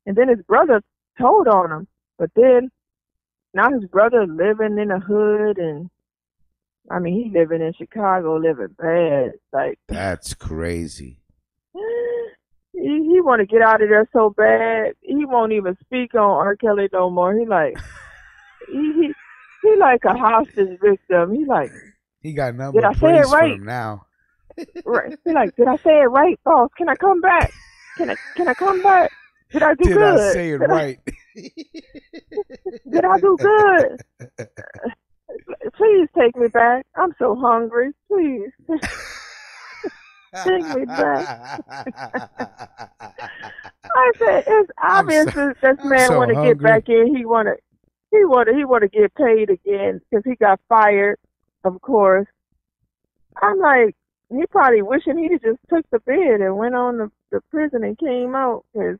And then his brother told on him. But then now his brother living in the hood, and I mean, he living in Chicago, living bad. Like, that's crazy. He want to get out of there so bad. He won't even speak on R. Kelly no more. He like he like a hostage victim. He like, he got nothing but praise for him now. Right. He like, did I say it right, boss? Can I come back? Can I come back? Did I do good? Did I say it right? Did I do good? Please take me back. I'm so hungry. Please. Take me back. I said, it's obvious that this man so want to get back in. He want to get paid again because he got fired, of course. I'm like, he probably wishing he just took the bid and went on the prison and came out, because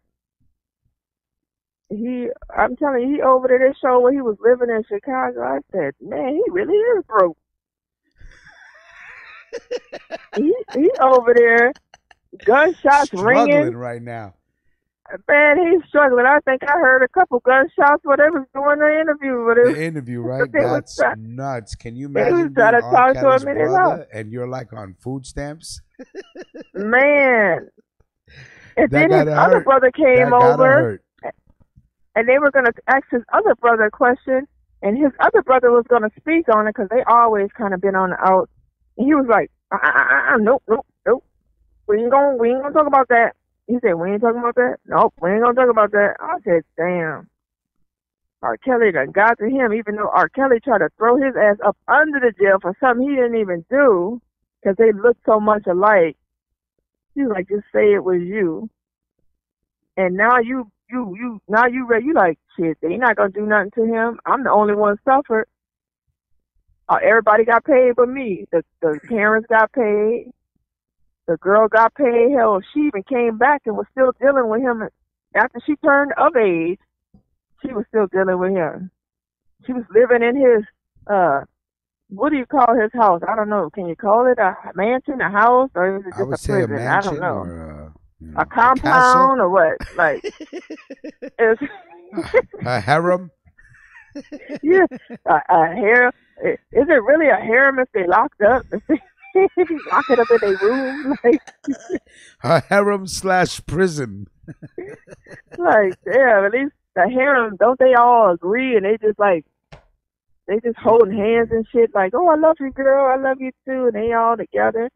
I'm telling you, he over there, this show where he was living in Chicago. I said, man, he really is broke. he over there, gunshots ringing right now. Man, he's struggling. I think I heard a couple gunshots when they was doing the interview. The interview, right? That's nuts. Can you imagine? He was trying to talk to him in his house, and you're like on food stamps. Man, and then his other brother came over, and they were going to ask his other brother a question, and his other brother was going to speak on it because they always kind of been on the out. And he was like, nope. We ain't gonna talk about that. He said, we ain't talking about that? Nope, we ain't gonna talk about that. I said, damn. R. Kelly done got to him, even though R. Kelly tried to throw his ass up under the jail for something he didn't even do, because they look so much alike. He was like, just say it was you. And now you like, shit, they not gonna do nothing to him. I'm the only one suffered. Everybody got paid but me. The parents got paid. The girl got paid. Hell, she even came back and was still dealing with him after she turned of age. She was still dealing with him. She was living in his, what do you call his house? I don't know. Can you call it a mansion, a house, or is it just a prison? I don't know. Or a compound or what? Like, it's a harem? Yeah, a harem. Is it really a harem if they locked up? If you lock it up in a room, like a harem / prison. Like, yeah, at least the harem, don't they all agree? And they just holding hands and shit. Like, oh, I love you, girl. I love you too. And they all together.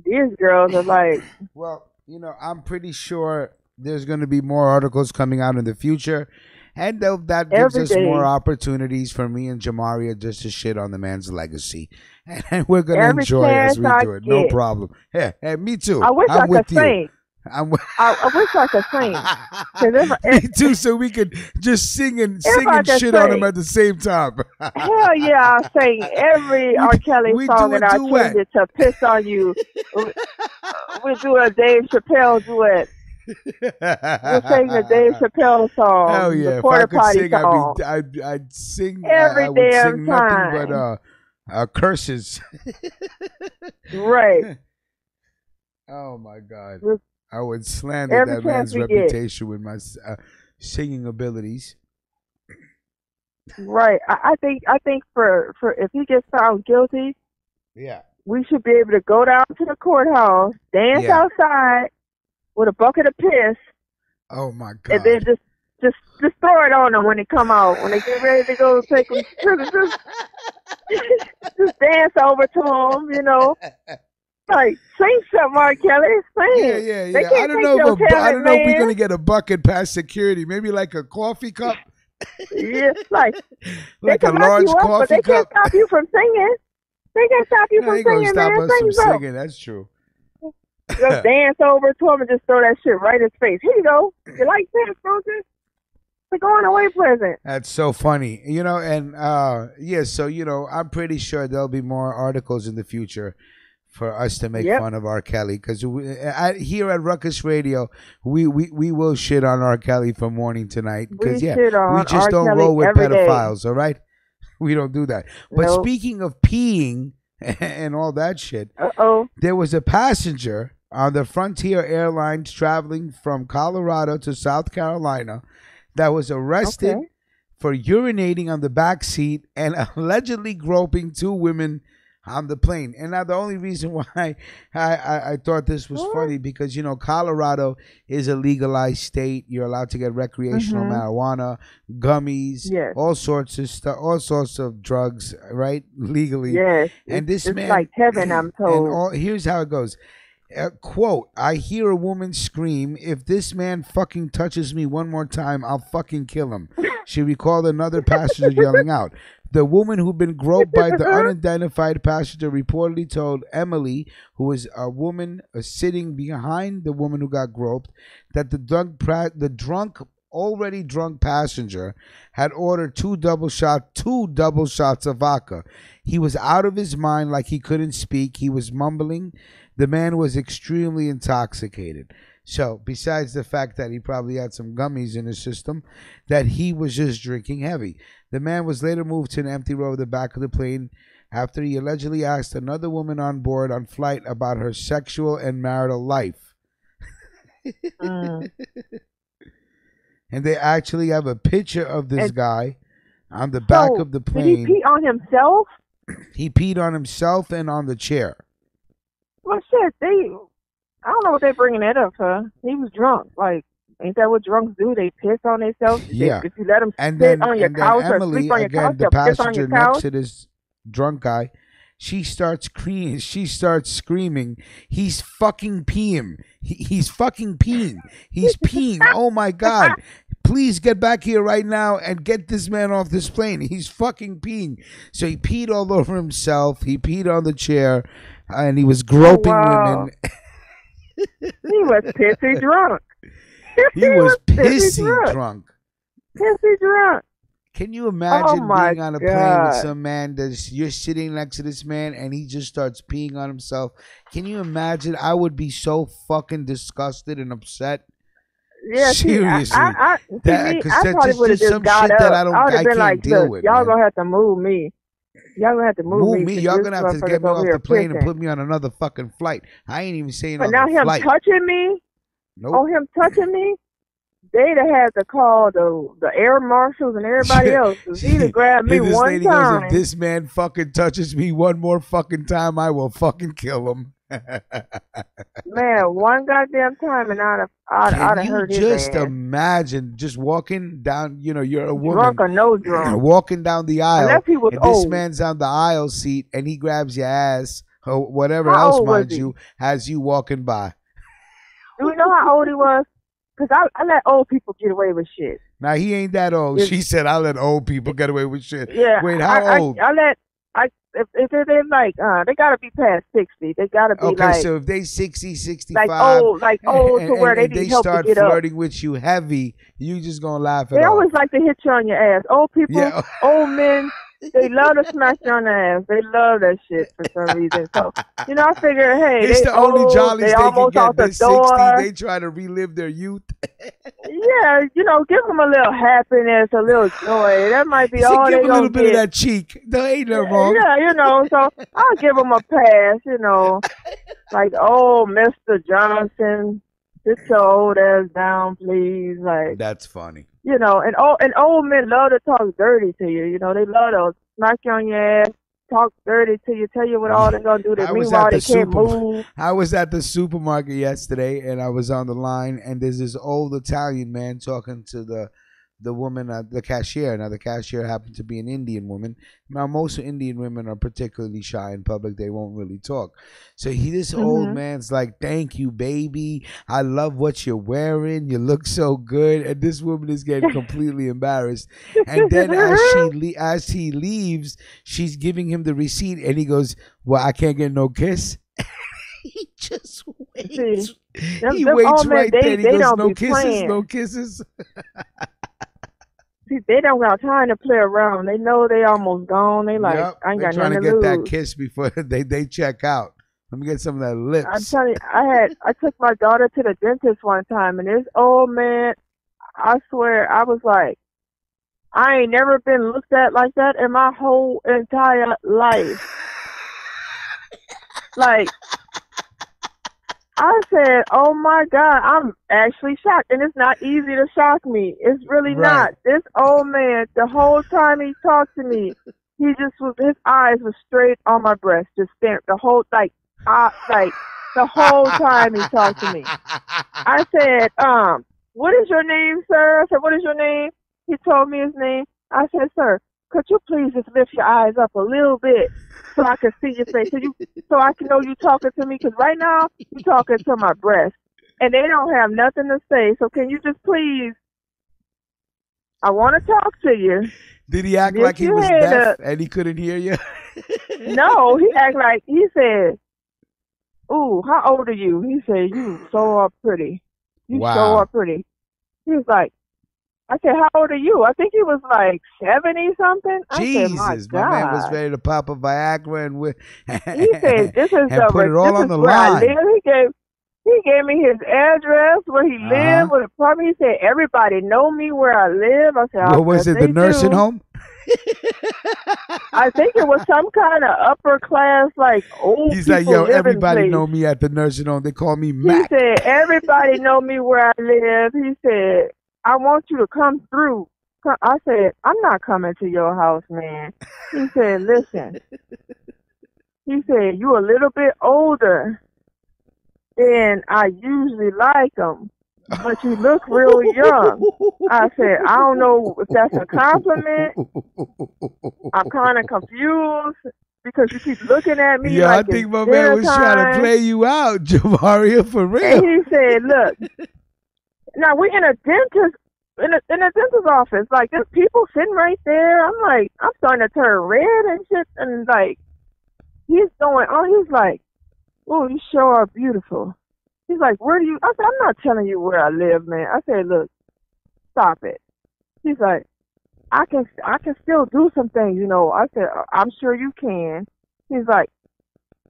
These girls are like, well, I'm pretty sure there's going to be more articles coming out in the future. And that gives us more opportunities for me and Jamaria just to shit on the man's legacy. And we're going to enjoy as we do it. No problem. Hey, me too. I wish I could sing. I wish I could sing. Me too, so we could just sing and shit on him at the same time. Hell yeah, I'll sing every R. Kelly song and I'll change it to Piss on You. We do a Dave Chappelle duet. We'll sing the Dave Chappelle song. Hell yeah! The Porta Potty sing, song. I'd sing every I would damn sing time. Nothing but curses. Right. Oh my God! I would slander that man's reputation with my singing abilities. Right. I think for if he gets found guilty, yeah, we should be able to go down to the courthouse, dance outside with a bucket of piss. Oh my God! And then just throw it on them when they come out. When they get ready to go take them, just dance over to them, Like, sing something, R. Kelly. Sing. Yeah. I don't know if we're gonna get a bucket past security. Maybe like a coffee cup. Yeah, like a large coffee but they cup. Can't stop you from singing. They can't stop you from singing, stop man. us from singing. That's true. Just dance over to him and just throw that shit right in his face. Here you go. You like that, don't you? It's a going away present. That's so funny. And so I'm pretty sure there'll be more articles in the future for us to make fun of R. Kelly, because here at Ruckus Radio, we will shit on R. Kelly from morning to night, because we just don't roll with pedophiles. All right, we don't do that. But speaking of peeing and all that shit, there was a passenger on the Frontier Airlines traveling from Colorado to South Carolina that was arrested for urinating on the back seat and allegedly groping two women on the plane. And now the only reason why I thought this was funny, because Colorado is a legalized state. You're allowed to get recreational marijuana, gummies, all sorts of stuff, all sorts of drugs, right? Legally. Yes. And this it's man, like heaven, I'm told. And here's how it goes. Quote, I hear a woman scream, if this man fucking touches me one more time, I'll fucking kill him. She recalled another passenger yelling out. The woman who'd been groped by the unidentified passenger reportedly told Emily, who was a woman sitting behind the woman who got groped, that the already drunk passenger had ordered two double shots of vodka. He was out of his mind, like he couldn't speak. He was mumbling. The man was extremely intoxicated. So, besides the fact that he probably had some gummies in his system, that he was just drinking heavy. The man was later moved to an empty row at the back of the plane after he allegedly asked another woman on board on flight about her sexual and marital life. And they actually have a picture of this guy on the back of the plane. Did he pee on himself? He peed on himself and on the chair. Well, shit, I don't know what they're bringing that up for. He was drunk. Like, ain't that what drunks do? They piss on themselves. Yeah. If you let them sit on your couch Emily, or sleep on your couch, the they'll piss on passenger your next couch. to this drunk guy, she starts screaming. He's fucking peeing. He's fucking peeing. He's peeing. Oh my God. Please get back here right now and get this man off this plane. He's fucking peeing. So he peed all over himself. He peed on the chair, and he was groping women. He was pissy drunk. He was pissy drunk. Pissy drunk. Can you imagine being on a plane with God. some man you're sitting next to this man and he just starts peeing on himself? Can you imagine? I would be so fucking disgusted and upset. Yeah, seriously. I probably would have just some got shit up. that I would have been can't like, deal look, with. y'all Man. gonna have to move me. Y'all gonna have to move me. Y'all gonna have to get me off the plane and pissing. put me on another fucking flight. I ain't even saying But on now the him flight. touching me, Nope. him touching me, they'd have had to call the air marshals and everybody else. He'd have grabbed me This one lady time. goes, if this man fucking touches me one more fucking time, I will fucking kill him. Man, one goddamn time, and I'd have heard his Can you just ass. imagine just walking down, you're a woman. Drunk or no drunk. Walking down the aisle, Unless he was and this old. man's on the aisle seat, and he grabs your ass, or whatever How else, old was mind he? you, as you walking by. Do we know how old he was? Because I let old people get away with shit. Now, he ain't that old. She said, I let old people get away with shit. Yeah. Wait, how old? If they're like, they gotta be past 60. They gotta be Okay, like, so if they 60, 65, like old to where they and need help to start get up. flirting with you heavy, you just gonna laugh at They all. always like to hit you on your ass. Old people, Yeah. old men, they love to smash you on the ass. They love that shit for some reason. So, I figure, hey, It's they the only old, jollies they they can almost get. out They're the door. 60, they try to relive their youth. Yeah, give them a little happiness, a little joy. That might be all give they a little gonna bit get. of that cheek. There ain't no wrong. Yeah, so I'll give them a pass, Like, oh, Mr. Johnson, sit your old ass down, please. Like, That's funny. and old men love to talk dirty to you. They love to smack you on your ass, talk dirty to you, tell you what all they're gonna do. Meanwhile, they can't move. I was at the supermarket yesterday, and I was on the line, and there's this old Italian man talking to the woman, the cashier. Now, the cashier happened to be an Indian woman. Now, most Indian women are particularly shy in public. They won't really talk. So this old man's like, thank you, baby. I love what you're wearing. You look so good. And this woman is getting completely embarrassed. And then as he leaves, she's giving him the receipt. And he goes, well, I can't get no kiss. He just waits. He waits right there. He goes, no kisses, no kisses. See, they don't got time to play around. They know they almost gone. They like, I ain't got nothing to lose. They're trying to get that kiss before they check out. Let me get some of that lips. I'm telling you, I took my daughter to the dentist one time, and this old man, I swear, I was like, I ain't never been looked at like that in my whole entire life. Like, I said, oh my God, I'm actually shocked. And it's not easy to shock me. It's really not. This old man, the whole time he talked to me, his eyes were straight on my breast, just staring the whole time he talked to me. I said, what is your name, sir? I said, what is your name? He told me his name. I said, sir, could you please just lift your eyes up a little bit? so I can see your face, so I can know you talking to me. Because right now you talking to my breast, and they don't have nothing to say. So can you just please? I want to talk to you. Did he act like he was deaf and he couldn't hear you? No, he act like he said, "Ooh, how old are you?" He said, "You so are pretty. You so are pretty." He was like, I said, "How old are you?" I think he was like 70 something. Jesus, I said, my man was God. ready to pop a Viagra He said, "This is and put it all on the where line." I live." He gave me his address, where he lived, with a apartment. He said, "Everybody know me where I live." I said, "What was it? The nursing home?" I think it was some kind of upper class, like old. He's like, "Yo, everybody know me at the nursing home. They call me Mac." He said, "Everybody know me where I live." He said, "I want you to come through." I said, "I'm not coming to your house, man." He said, "Listen." He said, "You a little bit older than I usually like them, but you look real young." I said, "I don't know if that's a compliment. I'm kind of confused because you keep looking at me Yeah, like I think my man was trying to play you out, Jamaria, for real." And he said, "Look, now we in a dentist office. Like, there's people sitting right there." I'm like, I'm starting to turn red and shit. And like, he's going on. He's like, "Oh, you sure are beautiful." He's like, "Where do you?" I said, "I'm not telling you where I live, man." I said, "Look, stop it." He's like, I can still do some things, you know." I said, "I'm sure you can." He's like,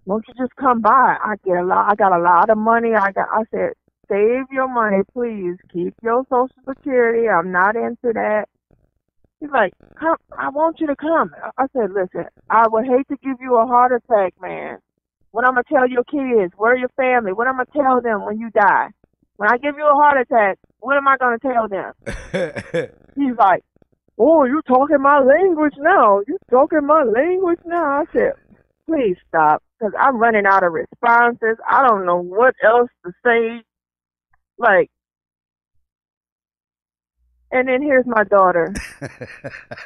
"Won't you just come by? I got a lot of money. I said, "Save your money, please. Keep your Social Security. I'm not into that." He's like, "Come, I want you to come." I said, "Listen, I would hate to give you a heart attack, man. What I'm going to tell your kids? Where your family? What I'm going to tell them when you die? When I give you a heart attack, what am I going to tell them?" He's like, "Oh, you talking my language now. You talking my language now." I said, "Please stop, because I'm running out of responses. I don't know what else to say." Like, and then here's my daughter.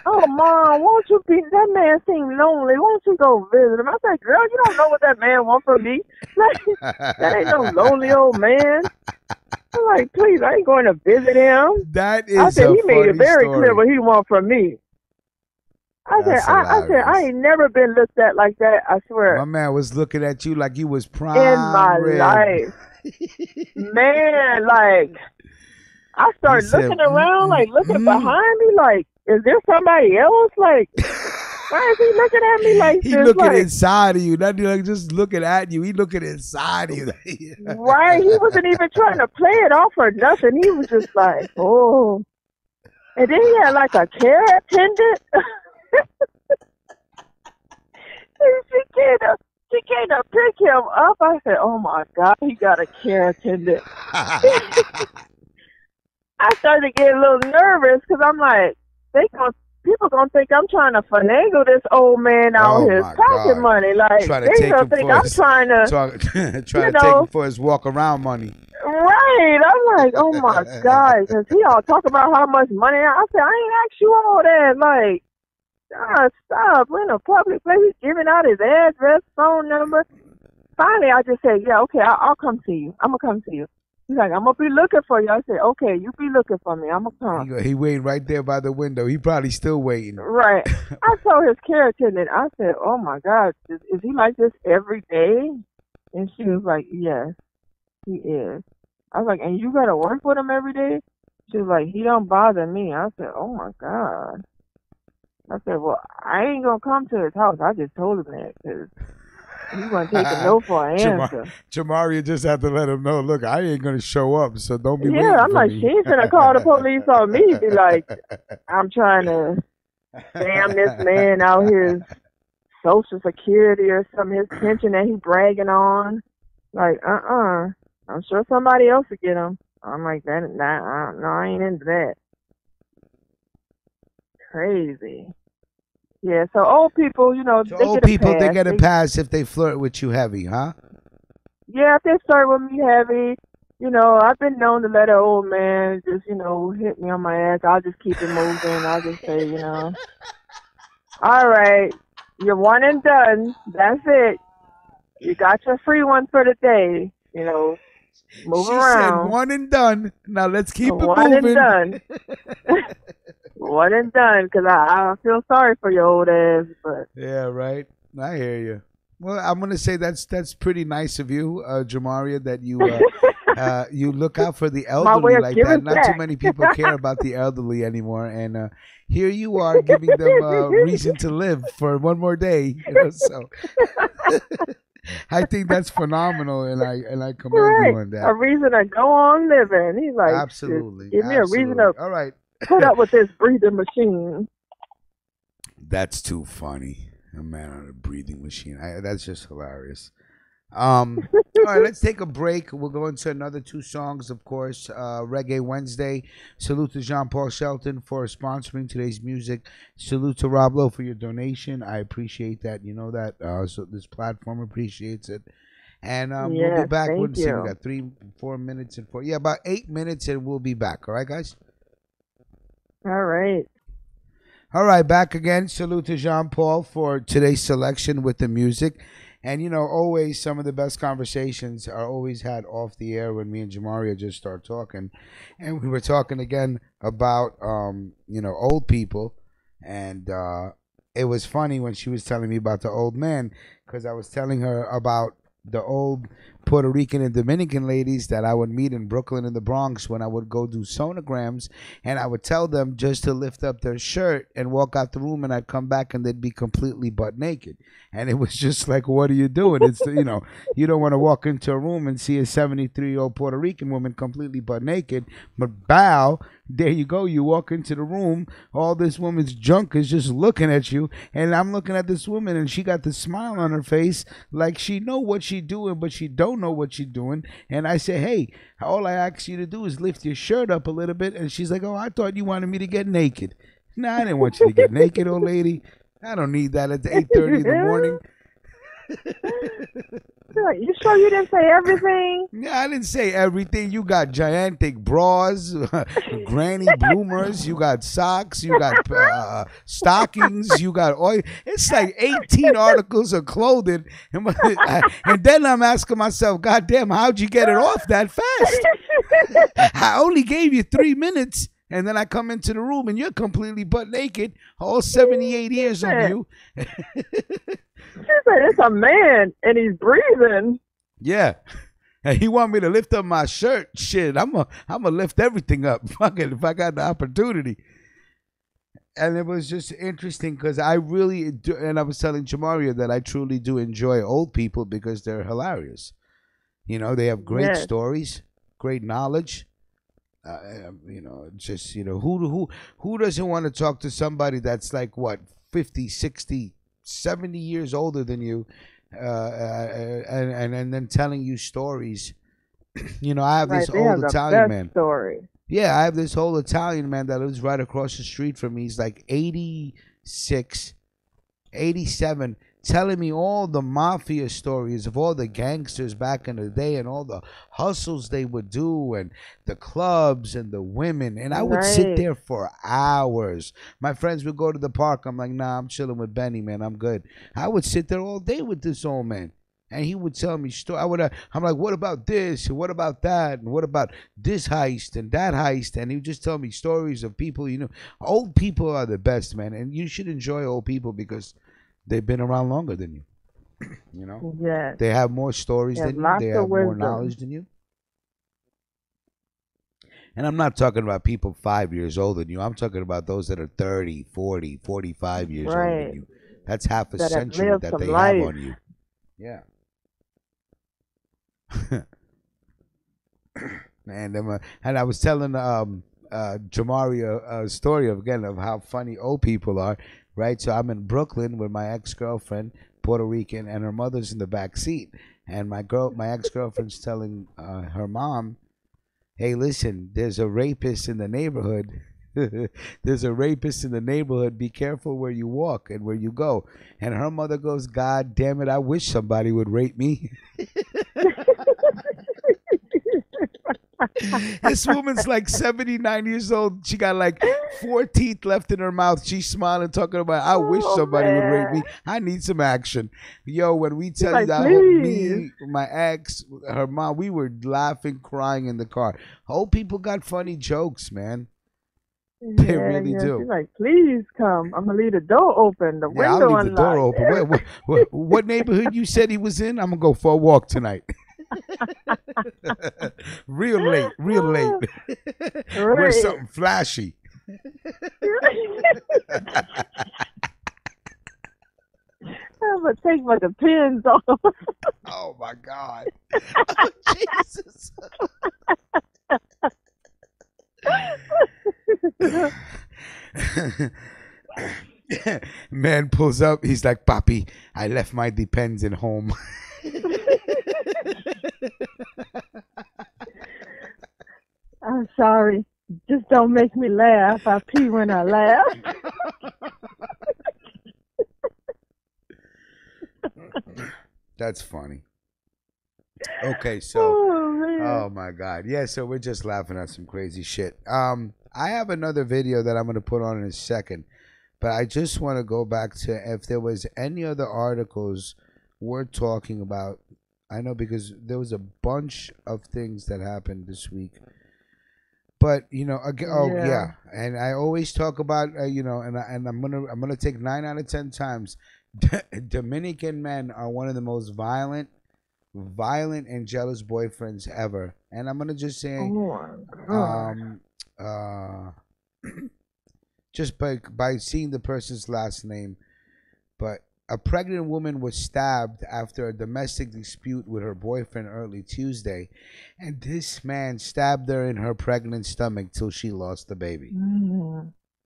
"Oh, Mom, won't you that man seem lonely. Won't you go visit him?" I said, "Girl, you don't know what that man wants from me. Like, that ain't no lonely old man." I'm like, "Please, I ain't going to visit him." That is I said, a he made it very story. clear what he wants from me. I said, I ain't never been looked at like that, I swear. My man was looking at you like you was prime in my rib. life. Man, like, I started looking around, like, looking behind me, like, is there somebody else? Like, why is he looking at me like He this? looking like, inside of you, not like just looking at you. He looking inside of you. Right? He wasn't even trying to play it off or nothing. He was just like, oh. And then he had like a care attendant. She came to pick him up. I said, "Oh my God, he got a care attendant." I started to get a little nervous because I'm like, people gonna think I'm trying to finagle this old man out his pocket money. Like, they gonna think I'm trying to take him for his walk around money. Right. I'm like, oh my God, because he all talk about how much money. I said, I ain't asked you all that. Like, stop. We're in a public place. He's giving out his address, phone number. Finally, I just said, yeah, okay, I'll come see you. I'm gonna come see you. He's like, I'm going to be looking for you. I said, okay, you be looking for me. I'm going to come. He waiting right there by the window. He probably still waiting. Right. I told his care attendant, I said, oh, my God, is he like this every day? And she was like, yes, he is. I was like, and you got to work with him every day? She was like, he don't bother me. I said, oh, my God. I said, well, I ain't going to come to his house. I just told him that because he wasn't taking no for an answer. Jamaria just had to let him know, look, I ain't going to show up, so don't be waiting I'm for like, me. she ain't finna call the police on me. Be like, I'm trying to scam this man out his Social Security or something, his pension that he bragging on. Like, I'm sure somebody else will get him. I'm like, no, I ain't into that. Crazy. Yeah, so old people, they get a pass if they flirt with you heavy, huh? Yeah, if they flirt with me heavy, I've been known to let an old man just, hit me on my ass. I'll just keep it moving. I'll just say, all right, you're one and done. That's it. You got your free one for the day. Move She said around. one and done. Now let's keep it One moving. and done. One and done. Because I feel sorry for your old ass. But Yeah, right. I hear you. Well, I'm gonna say that's pretty nice of you, Jamaria, that you look out for the my way elderly of like giving that. Not too back. many people care about the elderly anymore, and here you are giving them a reason to live for one more day. So I think that's phenomenal, and I commend Right. you on A that. reason to go on living. He's like, Absolutely, give me a reason absolutely. to All right, put up with this breathing machine. that's too funny. A man on a breathing machine. That's just hilarious. All right, let's take a break. We'll go into another two songs, of course. Reggae Wednesday. Salute to Jean Paul Shelton for sponsoring today's music. Salute to Rob Lowe for your donation. I appreciate that. You know that. So this platform appreciates it. And we'll be Yes, back. thank See, we you. got 4 minutes and four. Yeah, about 8 minutes, and we'll be back. All right, guys. All right. All right, back again. Salute to Jean Paul for today's selection with the music. And, always some of the best conversations are always had off the air when me and Jamaria just start talking. And we were talking again about, old people. And it was funny when she was telling me about the old man, because I was telling her about the old Puerto Rican and Dominican ladies that I would meet in Brooklyn and the Bronx when I would go do sonograms, and I would tell them just to lift up their shirt and walk out the room, and I'd come back and they'd be completely butt naked. And it was just like, what are you doing? It's you don't want to walk into a room and see a 73-year-old Puerto Rican woman completely butt naked, but bow, there you go. You walk into the room, all this woman's junk is just looking at you, and I'm looking at this woman, and she got the smile on her face like she know what she doing, but she don't know what she doing. And I say, hey, all I ask you to do is lift your shirt up a little bit. And she's like, oh, I thought you wanted me to get naked. No, I didn't want you to get naked, old lady. I don't need that at 8:30 in the morning. You sure you didn't say everything? Yeah, I didn't say everything. You got gigantic bras, granny bloomers. You got socks. You got stockings. You got oil. It's like 18 articles of clothing. And then I'm asking myself, God damn, how'd you get it off that fast? I only gave you 3 minutes. And then I come into the room and you're completely butt naked, all 78 years of you. She said, it's a man and he's breathing. Yeah. And he want me to lift up my shirt. Shit, I'm gonna lift everything up. Fuck it, if I got the opportunity. And it was just interesting because I really do, and I was telling Jamaria that I truly do enjoy old people because they're hilarious. They have great stories, great knowledge. Just who doesn't want to talk to somebody that's like what 50, 60, 70 years older than you, and then telling you stories. I have this old Italian man. Story. Yeah, I have this whole Italian man that lives right across the street from me. He's like 86, 87, telling me all the mafia stories of all the gangsters back in the day and all the hustles they would do and the clubs and the women. And I would sit there for hours. My friends would go to the park. I'm like, nah, I'm chilling with Benny, man. I'm good. I would sit there all day with this old man. And he would tell me stories. I'm like, what about this? And what about that? And what about this heist and that heist? And he would just tell me stories of people. Old people are the best, man. And you should enjoy old people because they've been around longer than you. Yes. They have more stories than you. They have more knowledge than you. And I'm not talking about people 5 years older than you. I'm talking about those that are 30, 40, 45 years older than you. That's half a century that they have on you. Yeah. And I was telling Jamaria a story of how funny old people are. Right, so I'm in Brooklyn with my ex-girlfriend, Puerto Rican, and her mother's in the back seat. And my ex-girlfriend's telling her mom, "Hey, listen, there's a rapist in the neighborhood. There's a rapist in the neighborhood. Be careful where you walk and where you go." And her mother goes, "God damn it, I wish somebody would rape me." This woman's like 79 years old. She got like 4 teeth left in her mouth. She's smiling, talking about, I wish somebody would rape me. I need some action. Yo, when we tell you that, me, my ex, her mom, we were laughing, crying in the car. Old people got funny jokes, man. They really do. She's like, please come. I'm going to leave the door open, the window I'll leave the door open. What neighborhood you said he was in? I'm going to go for a walk tonight. real late. Wear something flashy. I'm going to take the pins off. Oh, my God. Oh, Jesus. Man pulls up. He's like, Papi, I left my Depends at home. I'm sorry. Just don't make me laugh. I pee when I laugh. That's funny. Okay, so oh my God. Yeah, so we're just laughing at some crazy shit. I have another video that I'm gonna put on in a second, but I just want to go back to if there was any other articles worth talking about. I know because there was a bunch of things that happened this week. But again, and I always talk about and I'm gonna take 9 out of 10 times. Dominican men are one of the most violent and jealous boyfriends ever, and I'm gonna just say, just by seeing the person's last name, but a pregnant woman was stabbed after a domestic dispute with her boyfriend early Tuesday, and this man stabbed her in her pregnant stomach till she lost the baby.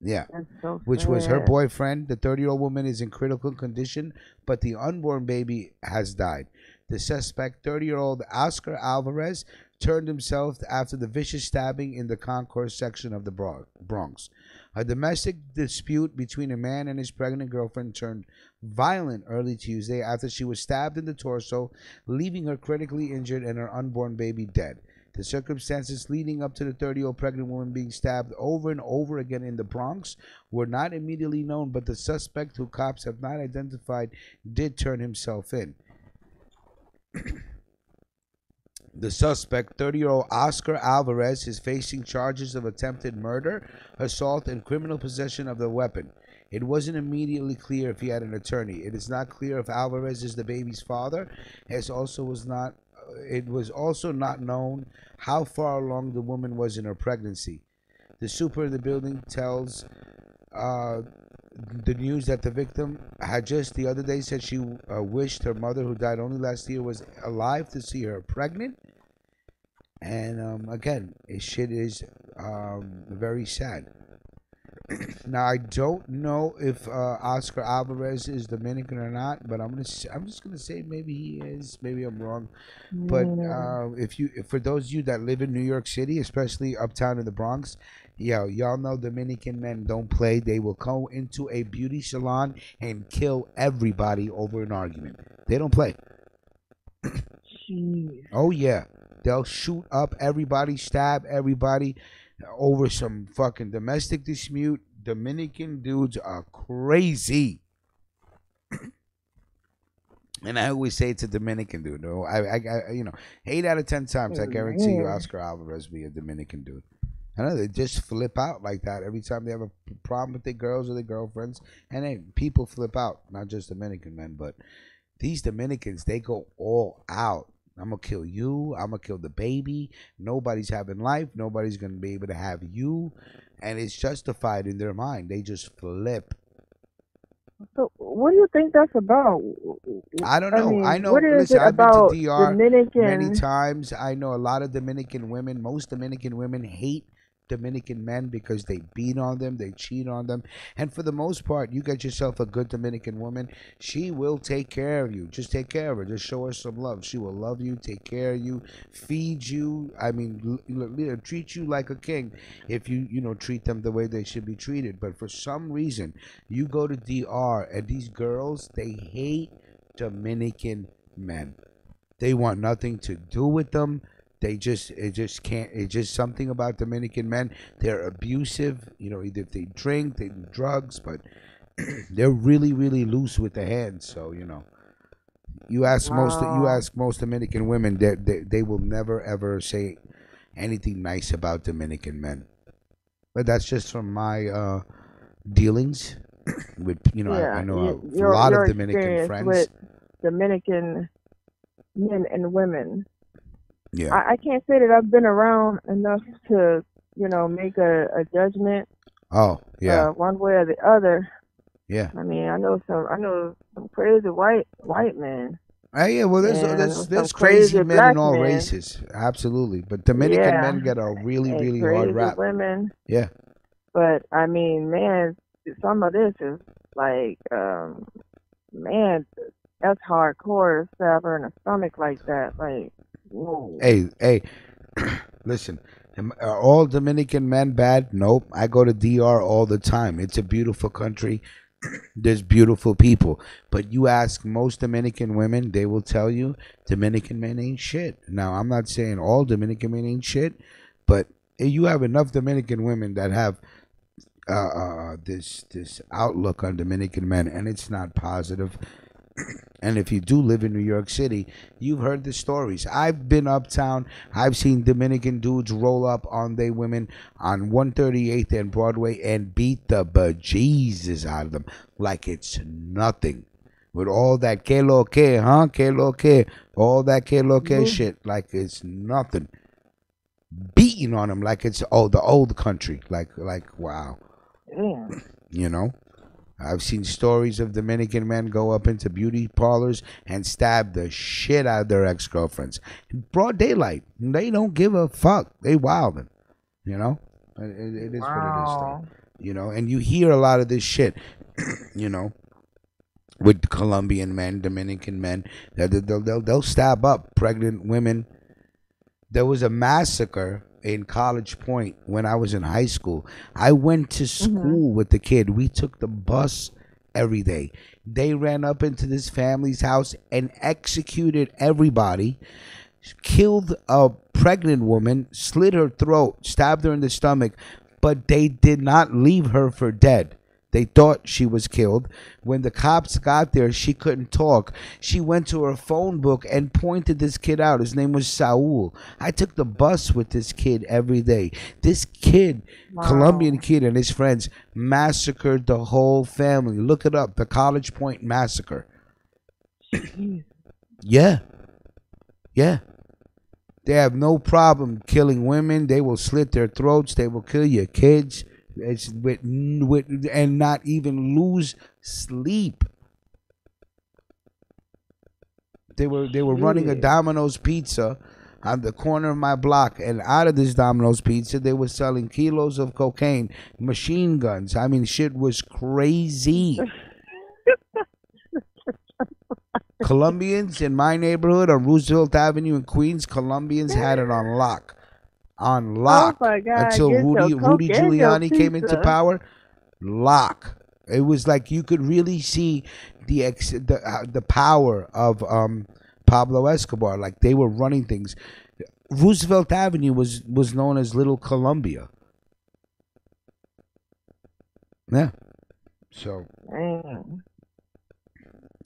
Yeah, so which was her boyfriend. The 30-year-old woman is in critical condition, but the unborn baby has died. The suspect, 30-year-old Oscar Alvarez, turned himself after the vicious stabbing in the concourse section of the Bronx. A domestic dispute between a man and his pregnant girlfriend turned violent early Tuesday after she was stabbed in the torso, leaving her critically injured and her unborn baby dead. The circumstances leading up to the 30-year-old pregnant woman being stabbed over and over again in the Bronx were not immediately known, but the suspect, who cops have not identified, did turn himself in. The suspect, 30-year-old Oscar Alvarez, is facing charges of attempted murder, assault, and criminal possession of the weapon. It wasn't immediately clear if he had an attorney. It is not clear if Alvarez is the baby's father. It was also not known how far along the woman was in her pregnancy. The super in the building tells the news that the victim had just the other day said she wished her mother, who died only last year, was alive to see her pregnant. And again, shit is very sad. Now, I don't know if Oscar Alvarez is Dominican or not, but I'm just gonna say maybe he is. Maybe I'm wrong. But for those of you that live in New York City, especially uptown in the Bronx, y'all know Dominican men don't play. They will go into a beauty salon and kill everybody over an argument. They don't play. Oh yeah, they'll shoot up everybody, stab everybody over some fucking domestic dispute. Dominican dudes are crazy. And I always say it's a Dominican dude. No, I 8 out of 10 times I guarantee you Oscar Alvarez be a Dominican dude. I know they just flip out like that every time they have a problem with their girls or their girlfriends, and then people flip out. Not just Dominican men, but these Dominicans, they go all out. I'm gonna kill you. I'm gonna kill the baby. Nobody's having life. Nobody's gonna be able to have you, and it's justified in their mind. They just flip. So, what do you think that's about? I don't know. I know. What is listen, it I've been about to DR Dominican? many times. I know a lot of Dominican women. Most Dominican women hate Dominican men because they beat on them, they cheat on them, and for the most part, you get yourself a good Dominican woman, she will take care of you. Just take care of her. Just show her some love. She will love you, take care of you, feed you. I mean, treat you like a king if you treat them the way they should be treated. But for some reason, you go to DR and these girls, they hate Dominican men. They want nothing to do with them. it just can't. It's just something about Dominican men. They're abusive. Either if they drink, they do drugs, but they're really, really loose with the hands. So you Wow. ask most Dominican women, they will never ever say anything nice about Dominican men. But that's just from my dealings with I Yeah, know a lot of your Dominican experience friends. with Dominican men and women. Yeah. I can't say that I've been around enough to, make a judgment Oh yeah. one way or the other. Yeah. I mean, I know some crazy white men, Yeah, well, and I know some there's crazy crazy men in black all men. races, absolutely. But Dominican Yeah, men get a really, and really hard crazy rap. women. Yeah. But I mean, man, some of this is like, man, that's hardcore to stab her in the stomach like that. Like, whoa. Hey, listen. Are all Dominican men bad? Nope. I go to DR all the time. It's a beautiful country. There's beautiful people. But you ask most Dominican women, they will tell you Dominican men ain't shit. Now, I'm not saying all Dominican men ain't shit, but you have enough Dominican women that have this outlook on Dominican men, and it's not positive. And if you do live in New York City, you've heard the stories. I've been uptown. I've seen Dominican dudes roll up on they women on 138th and Broadway and beat the bejesus out of them like it's nothing. With all that que lo que, huh? Que lo que. All that que lo que Mhm. shit like it's nothing. Beating on them like it's the old country. Like wow. Damn. I've seen stories of Dominican men go up into beauty parlors and stab the shit out of their ex-girlfriends. In broad daylight. They don't give a fuck. They wildin'. You know? It is what it is, though. Wow. And you hear a lot of this shit, you know, with Colombian men, Dominican men. They'll stab up pregnant women. There was a massacre in College Point when I was in high school. I went to Mhm. school with the kid. We took the bus every day. They ran up into this family's house and executed everybody, killed a pregnant woman, slit her throat, stabbed her in the stomach, but they did not leave her for dead. They thought she was killed. When the cops got there, she couldn't talk. She went to her phone book and pointed this kid out. His name was Saul. I took the bus with this kid every day. This kid, Colombian Wow. kid, and his friends massacred the whole family. Look it up, the College Point Massacre. Jeez. Yeah, yeah. They have no problem killing women. They will slit their throats. They will kill your kids. It's with and not even lose sleep. They were running a Jeez. Domino's pizza on the corner of my block, and out of this Domino's pizza, they were selling kilos of cocaine, machine guns. I mean, shit was crazy. Colombians in my neighborhood on Roosevelt Avenue in Queens, Colombians had it on lock. On Oh lock my God! until Get your Rudy coke and your Giuliani came into pizza. power. Lock. It was like you could really see the power of Pablo Escobar. Like they were running things. Roosevelt Avenue was known as Little Colombia. Yeah. So Damn.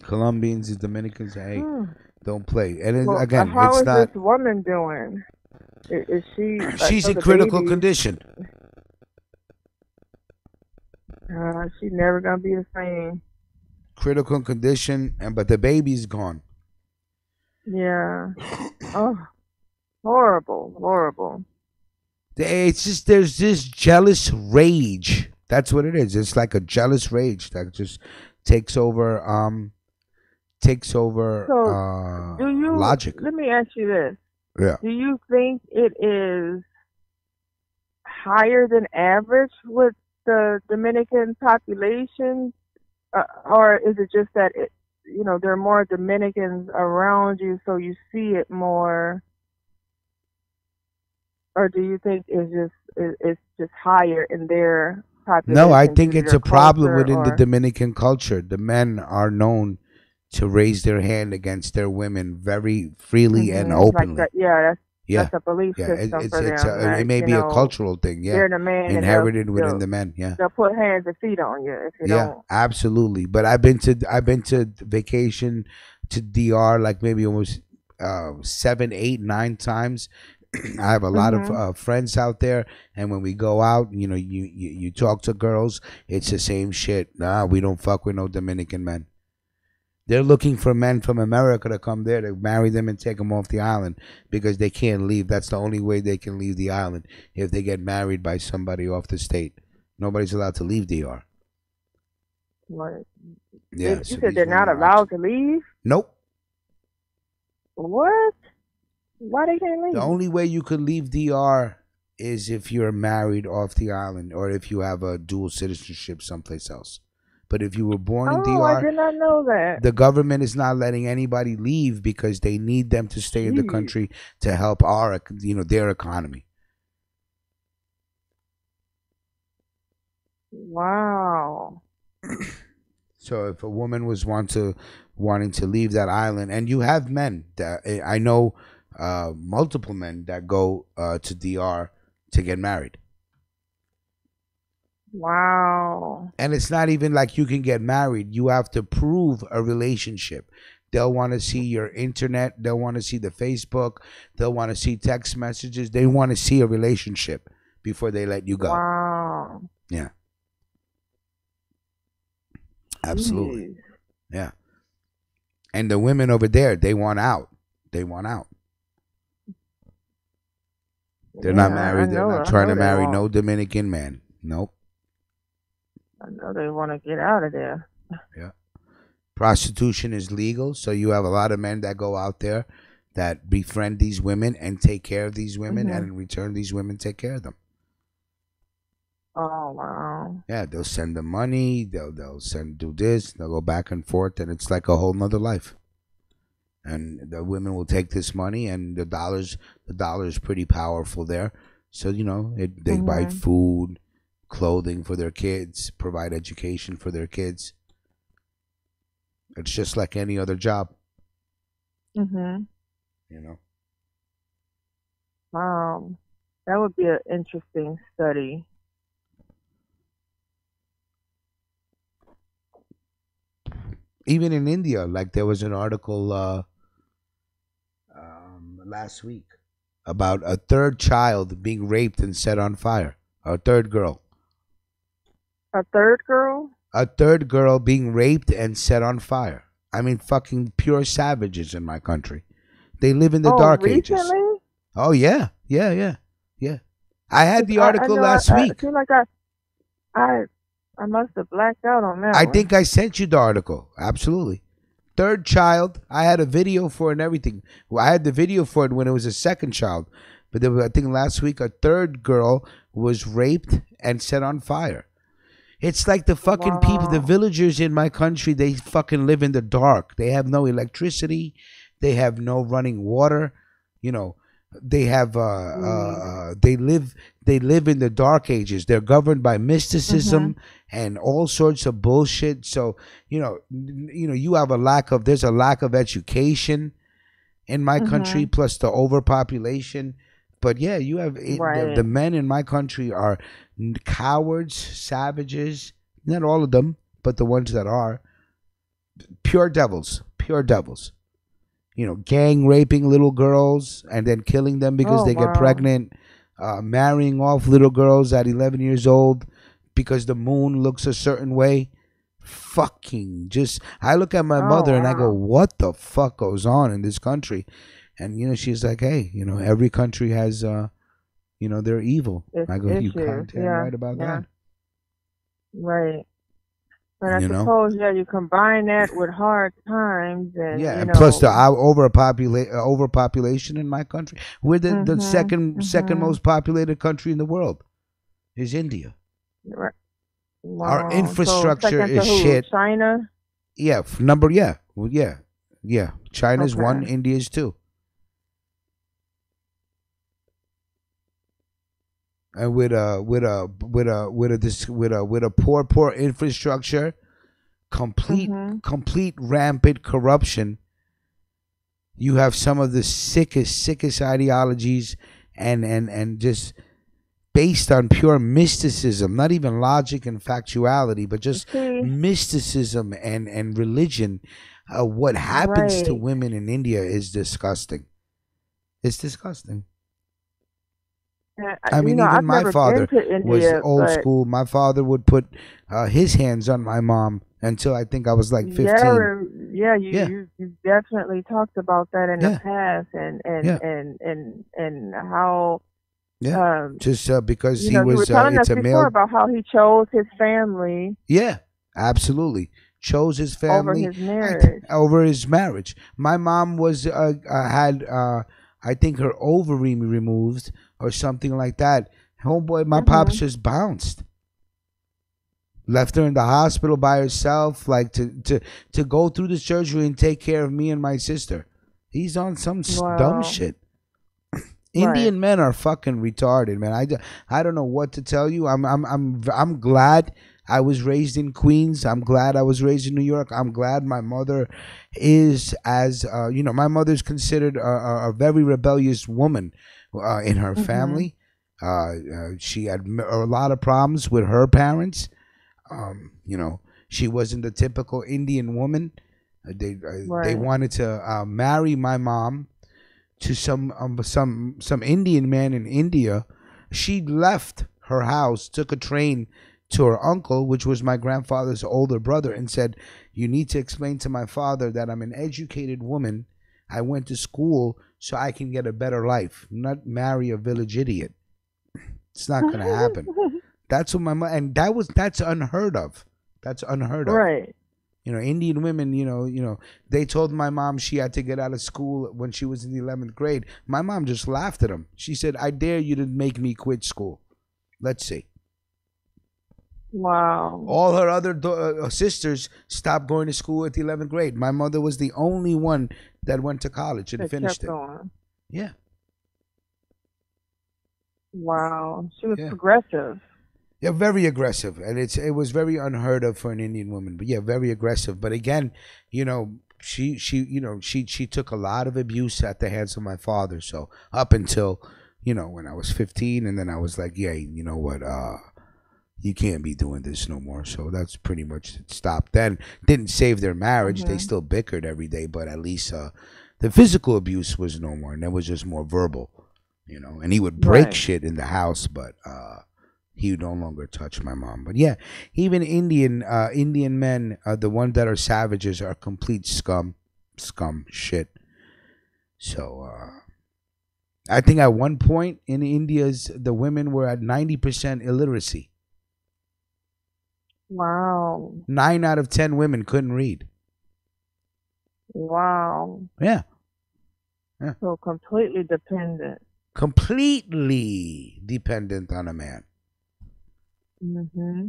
Colombians and Dominicans, hey, Hmm. don't play. And Well, again, how it's is this not. woman doing? Is she? I She's know in the critical baby. condition. She's never gonna be the same. Critical condition, but the baby's gone. Yeah. Oh, horrible, horrible. It's just there's this jealous rage. That's what it is. It's like a jealous rage that just takes over So, do you? logic. Let me ask you this: Yeah. do you think it is higher than average with the Dominican population, or is it just that there are more Dominicans around you, so you see it more, or do you think it's just higher in their No, I population due think to it's their a problem culture, within the or Dominican culture. The men are known to raise their hand against their women very freely and like openly. that? Yeah, Yeah. That's a belief Yeah, system for them. it Like, may be a cultural thing. Yeah, they're the man, inherited and within the men. Yeah, they'll put hands and feet on you if you yeah, don't. absolutely. But I've been to vacation to DR like maybe almost 7, 8, 9 times. I have a lot of friends out there, and when we go out, you talk to girls, it's the same shit. Nah, we don't fuck with no Dominican men. They're looking for men from America to come there to marry them and take them off the island because they can't leave. That's the only way they can leave the island, if they get married by somebody off the state. Nobody's allowed to leave DR. What? Yeah, You so said they're not allowed to leave? Nope. What? Why they can't leave? The only way you could leave DR is if you're married off the island or if you have a dual citizenship someplace else. But if you were born in DR, I did not know that. The government is not letting anybody leave because they need them to stay in the country to help their economy. Wow. So if a woman was wanting to leave that island, and you have men that I know, multiple men that go to DR to get married. Wow. And it's not even like you can get married. You have to prove a relationship. They'll want to see your internet. They'll want to see the Facebook. They'll want to see text messages. They want to see a relationship before they let you go. Wow. Yeah. Absolutely. Jeez. Yeah. And the women over there, they want out. They want out. They're not married. They're not trying to marry no Dominican man. Nope. I know they want to get out of there. Yeah. Prostitution is legal, so you have a lot of men that go out there that befriend these women and take care of these women, and in return, these women take care of them. Oh, wow. Yeah, they'll send them money. They'll do this. They'll go back and forth, and it's like a whole nother life. And the women will take this money, and the dollar is pretty powerful there. So they buy food, clothing for their kids, provide education for their kids. It's just like any other job. Wow. That would be an interesting study. Even in India, like there was an article last week about a third child being raped and set on fire. A third girl. A third girl? A third girl being raped and set on fire. I mean, fucking pure savages in my country. They live in the dark ages. Oh, yeah. Yeah. I had the article last week. I feel like I must have blacked out on that. I think I sent you the article. Absolutely. Third child. I had a video for it and everything. Well, I had the video for it when it was a second child. But I think last week a third girl was raped and set on fire. It's like the fucking people, the villagers in my country, they fucking live in the dark. They have no electricity. They have no running water. They have they live in the dark ages. They're governed by mysticism and all sorts of bullshit. So you have there's a lack of education in my country, plus the overpopulation. But yeah, you have the men in my country are cowards, savages. Not all of them, but the ones that are pure devils. Gang raping little girls and then killing them because they get pregnant, marrying off little girls at 11 years old because the moon looks a certain way. I look at my mother and I go, what the fuck goes on in this country? And, she's like, hey, every country has, they're evil. I go, you can't right about that. Right. But I suppose, you combine that with hard times and, and plus the overpopulation in my country. We're the second most populated country in the world is India. Right. Wow. Our infrastructure is shit. China? Yeah, yeah. China's one, India's two. And with a poor infrastructure, complete rampant corruption, You have some of the sickest ideologies, and just based on pure mysticism, not even logic and factuality, but just mysticism and religion. What happens to women in India is disgusting. It's disgusting. I mean, even I've my never father been to India, was old school. My father would put his hands on my mom until I think I was like 15. You definitely talked about that in the past, and how just because you he was you were telling us it's a before male. about how he chose his family. Yeah, absolutely. Chose his family over his marriage. My mom was had I think her ovary removed or something like that. Homeboy, my pops just bounced. Left her in the hospital by herself, like to go through the surgery and take care of me and my sister. He's on some dumb shit. Indian men are fucking retarded, man. I don't know what to tell you. I'm glad I was raised in Queens. I'm glad I was raised in New York. I'm glad my mother is my mother's considered a very rebellious woman in her family. She had a lot of problems with her parents. She wasn't the typical Indian woman. They wanted to marry my mom to some Indian man in India. She left her house, took a train to her uncle, which was my grandfather's older brother, and said, "You need to explain to my father that I'm an educated woman. I went to school so I can get a better life, not marry a village idiot." It's not going to happen. That's what my mom, and that's unheard of. That's unheard of. Right. Indian women, they told my mom she had to get out of school when she was in the 11th grade. My mom just laughed at them. She said, "I dare you to make me quit school. Let's see." Wow. All her other sisters stopped going to school at the 11th grade. My mother was the only one that went to college and finished it. Going. Yeah. Wow. She was progressive. Yeah, very aggressive, and it was very unheard of for an Indian woman. But yeah, very aggressive. But again, she took a lot of abuse at the hands of my father. So up until when I was 15, and then I was like, yeah, you know what, you can't be doing this no more. So that's pretty much it. Stopped. Then didn't save their marriage. They still bickered every day, but at least the physical abuse was no more, and it was just more verbal. And he would break shit in the house, but he would no longer touch my mom. But yeah, even Indian men, the ones that are savages, are complete scum shit. So I think at one point in India's, the women were at 90% illiteracy. Wow. 9 out of 10 women couldn't read. Wow. Yeah. So completely dependent. Completely dependent on a man. Mm-hmm.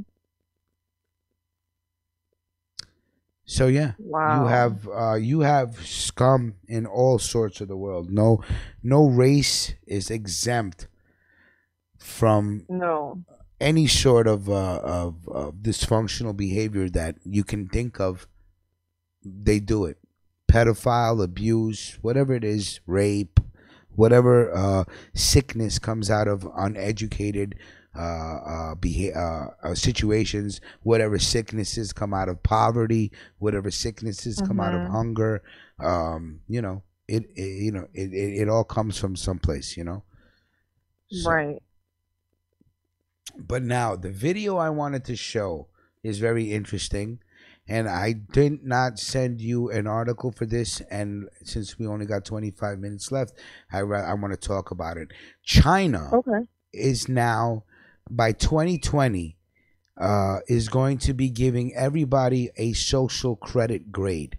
So yeah, wow. You have scum in all sorts of the world. No race is exempt from any sort of dysfunctional behavior that you can think of. They do it. Pedophile, abuse, whatever it is, rape, whatever sickness comes out of uneducated situations, whatever sicknesses come out of poverty, whatever sicknesses come out of hunger, it all comes from someplace, So, right. But now the video I wanted to show is very interesting, and I did not send you an article for this, and since we only got 25 minutes left, I want to talk about it. China is now, by 2020, is going to be giving everybody a social credit grade,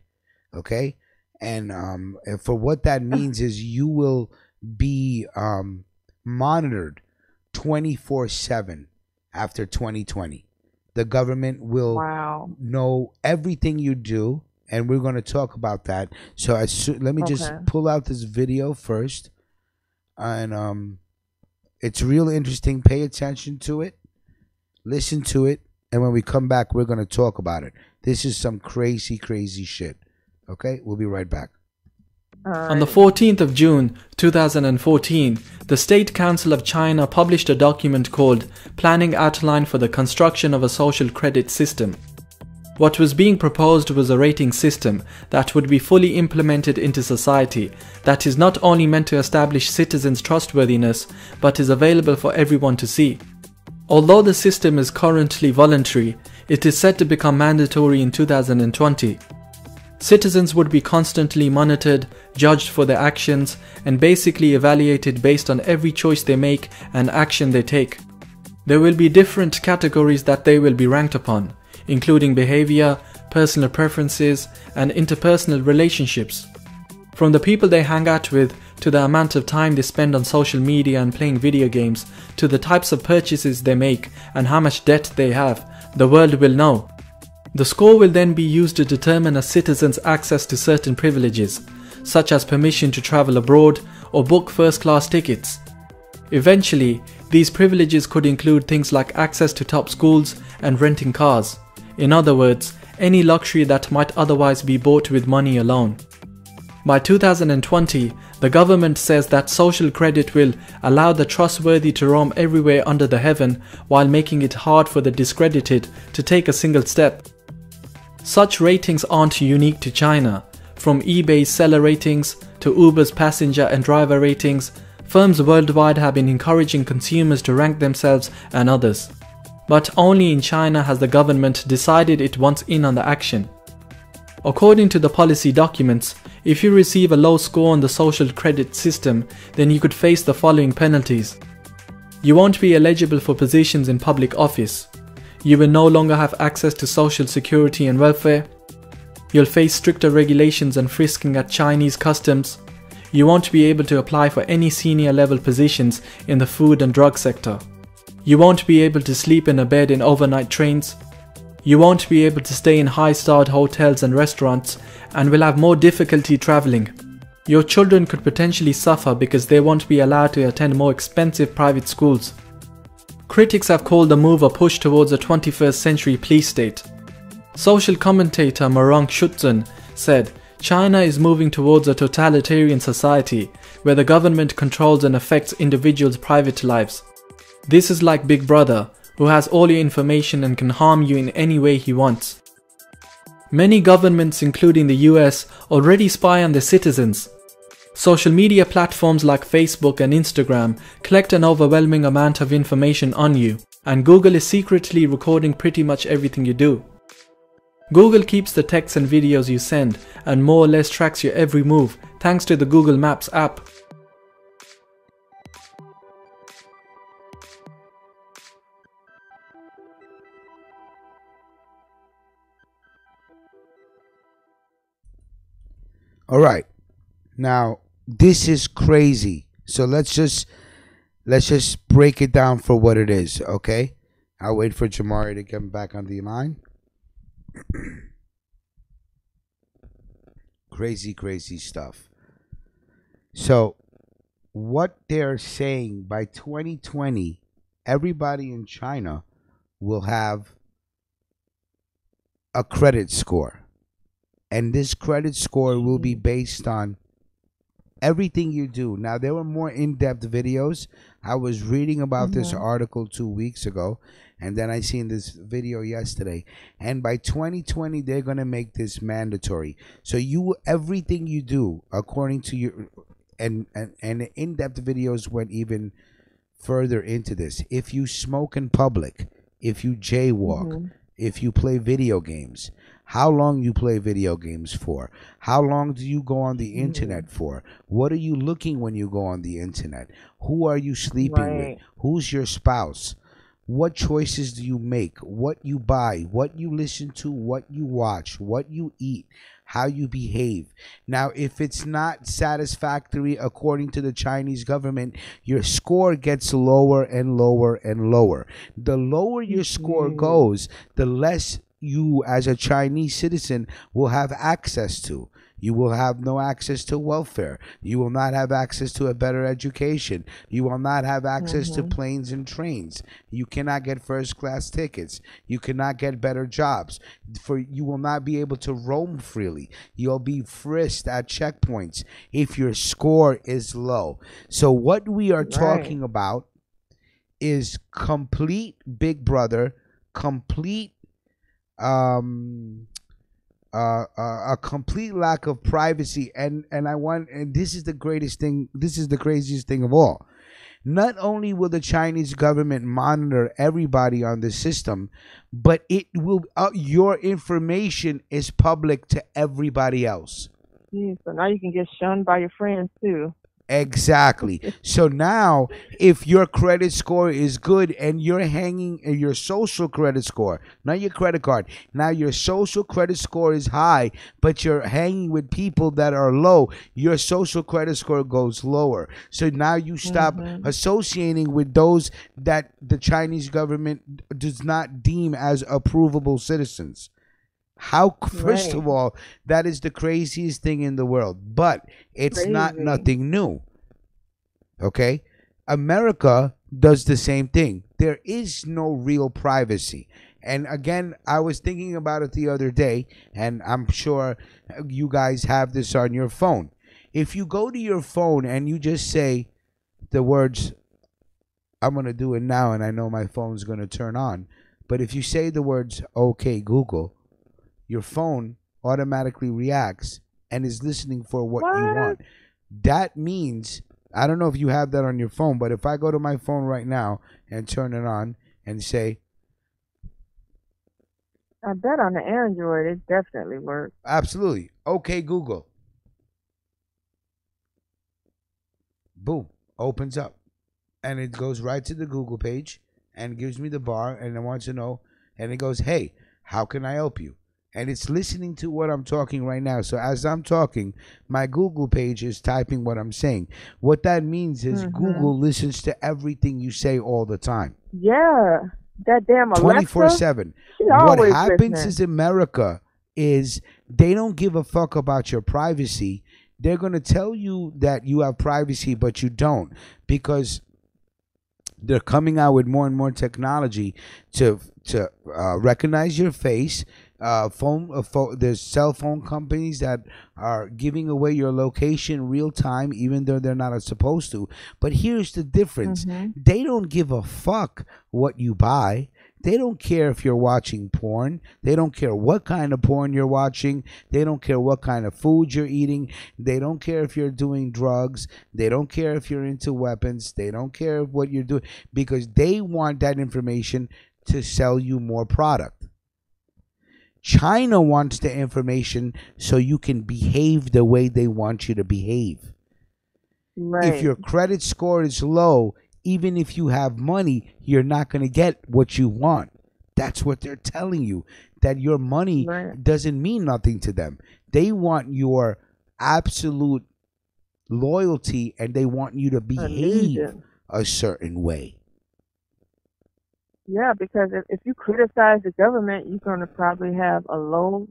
okay? And for what that means is you will be monitored 24/7 after 2020. The government will know everything you do, and we're going to talk about that. So let me just pull out this video first, and it's real interesting. Pay attention to it, listen to it, and when we come back, we're going to talk about it. This is some crazy, crazy shit. Okay, we'll be right back. On the 14th of June 2014, the State Council of China published a document called Planning Outline for the Construction of a Social Credit System. What was being proposed was a rating system that would be fully implemented into society, that is not only meant to establish citizens' trustworthiness, but is available for everyone to see. Although the system is currently voluntary, it is set to become mandatory in 2020. Citizens would be constantly monitored, judged for their actions, and basically evaluated based on every choice they make and action they take. There will be different categories that they will be ranked upon, including behavior, personal preferences, and interpersonal relationships. From the people they hang out with, to the amount of time they spend on social media and playing video games, to the types of purchases they make and how much debt they have, the world will know. The score will then be used to determine a citizen's access to certain privileges, such as permission to travel abroad or book first-class tickets. Eventually, these privileges could include things like access to top schools and renting cars. In other words, any luxury that might otherwise be bought with money alone. By 2020, the government says that social credit will allow the trustworthy to roam everywhere under the heaven while making it hard for the discredited to take a single step. Such ratings aren't unique to China. From eBay's seller ratings to Uber's passenger and driver ratings, firms worldwide have been encouraging consumers to rank themselves and others. But only in China has the government decided it wants in on the action. According to the policy documents, if you receive a low score on the social credit system, then you could face the following penalties. You won't be eligible for positions in public office. You will no longer have access to social security and welfare. You'll face stricter regulations and frisking at Chinese customs. You won't be able to apply for any senior level positions in the food and drug sector. You won't be able to sleep in a bed in overnight trains. You won't be able to stay in high-starred hotels and restaurants and will have more difficulty traveling. Your children could potentially suffer because they won't be allowed to attend more expensive private schools. Critics have called the move a push towards a 21st century police state. Social commentator Marong Shutzen said, China is moving towards a totalitarian society where the government controls and affects individuals' private lives. This is like Big Brother, who has all your information and can harm you in any way he wants. Many governments, including the US, already spy on their citizens. Social media platforms like Facebook and Instagram collect an overwhelming amount of information on you, and Google is secretly recording pretty much everything you do. Google keeps the texts and videos you send and more or less tracks your every move thanks to the Google Maps app. All right. Now, this is crazy. So let's just break it down for what it is, okay? I'll wait for Jamari to come back on the line. Crazy stuff. So, what they're saying, by 2020, everybody in China will have a credit score. And this credit score will be based on everything you do. Now, there were more in-depth videos. I was reading about this article 2 weeks ago, and then I seen this video yesterday. And by 2020, they're going to make this mandatory. So everything you do, according to your, and in-depth videos went even further into this. If you smoke in public, if you jaywalk, if you play video games, how long you play video games for, how long do you go on the internet for, what are you looking when you go on the internet, who are you sleeping with, who's your spouse, what choices do you make, what you buy, what you listen to, what you watch, what you eat, how you behave. Now, if it's not satisfactory according to the Chinese government, your score gets lower and lower and lower. The lower your score goes, the less you as a Chinese citizen will have access to. You will have no access to welfare. You will not have access to a better education. You will not have access to planes and trains. You cannot get first class tickets. You cannot get better jobs. You will not be able to roam freely. You'll be frisked at checkpoints if your score is low. So what we are talking about is complete Big Brother, complete a complete lack of privacy, and this is the greatest thing, this is the craziest thing of all. Not only will the Chinese government monitor everybody on the system, but it will your information is public to everybody else. So now you can get shunned by your friends too. Exactly. So now, if your credit score is good and you're hanging your social credit score, not your credit card, now your social credit score is high, but you're hanging with people that are low, your social credit score goes lower. So now you stop associating with those that the Chinese government does not deem as approvable citizens. First of all, that is the craziest thing in the world, but it's not nothing new. Okay? America does the same thing. There is no real privacy. And again, I was thinking about it the other day, and I'm sure you guys have this on your phone. If you go to your phone and you just say the words, I'm going to do it now, and I know my phone's going to turn on, but if you say the words, okay, Google, your phone automatically reacts and is listening for what you want. That means, I don't know if you have that on your phone, but if I go to my phone right now and turn it on and say, I bet on the Android it definitely works. Absolutely. Okay, Google. Boom. Opens up. And it goes right to the Google page and gives me the bar, and it wants to know, and it goes, hey, how can I help you? And it's listening to what I'm talking right now. So as I'm talking, my Google page is typing what I'm saying. What that means is Google listens to everything you say all the time. Yeah. That damn Alexa. 24/7. What happens is America is they don't give a fuck about your privacy. They're going to tell you that you have privacy, but you don't, because they're coming out with more and more technology to recognize your face. There's cell phone companies that are giving away your location real time, even though they're not supposed to. But here's the difference. They don't give a fuck what you buy. They don't care if you're watching porn. They don't care what kind of porn you're watching. They don't care what kind of food you're eating. They don't care if you're doing drugs. They don't care if you're into weapons. They don't care what you're doing, because they want that information to sell you more product. China wants the information so you can behave the way they want you to behave. If your credit score is low, even if you have money, you're not going to get what you want. That's what they're telling you, that your money doesn't mean nothing to them. They want your absolute loyalty, and they want you to behave a certain way. Yeah, because if you criticize the government, you're going to probably have a low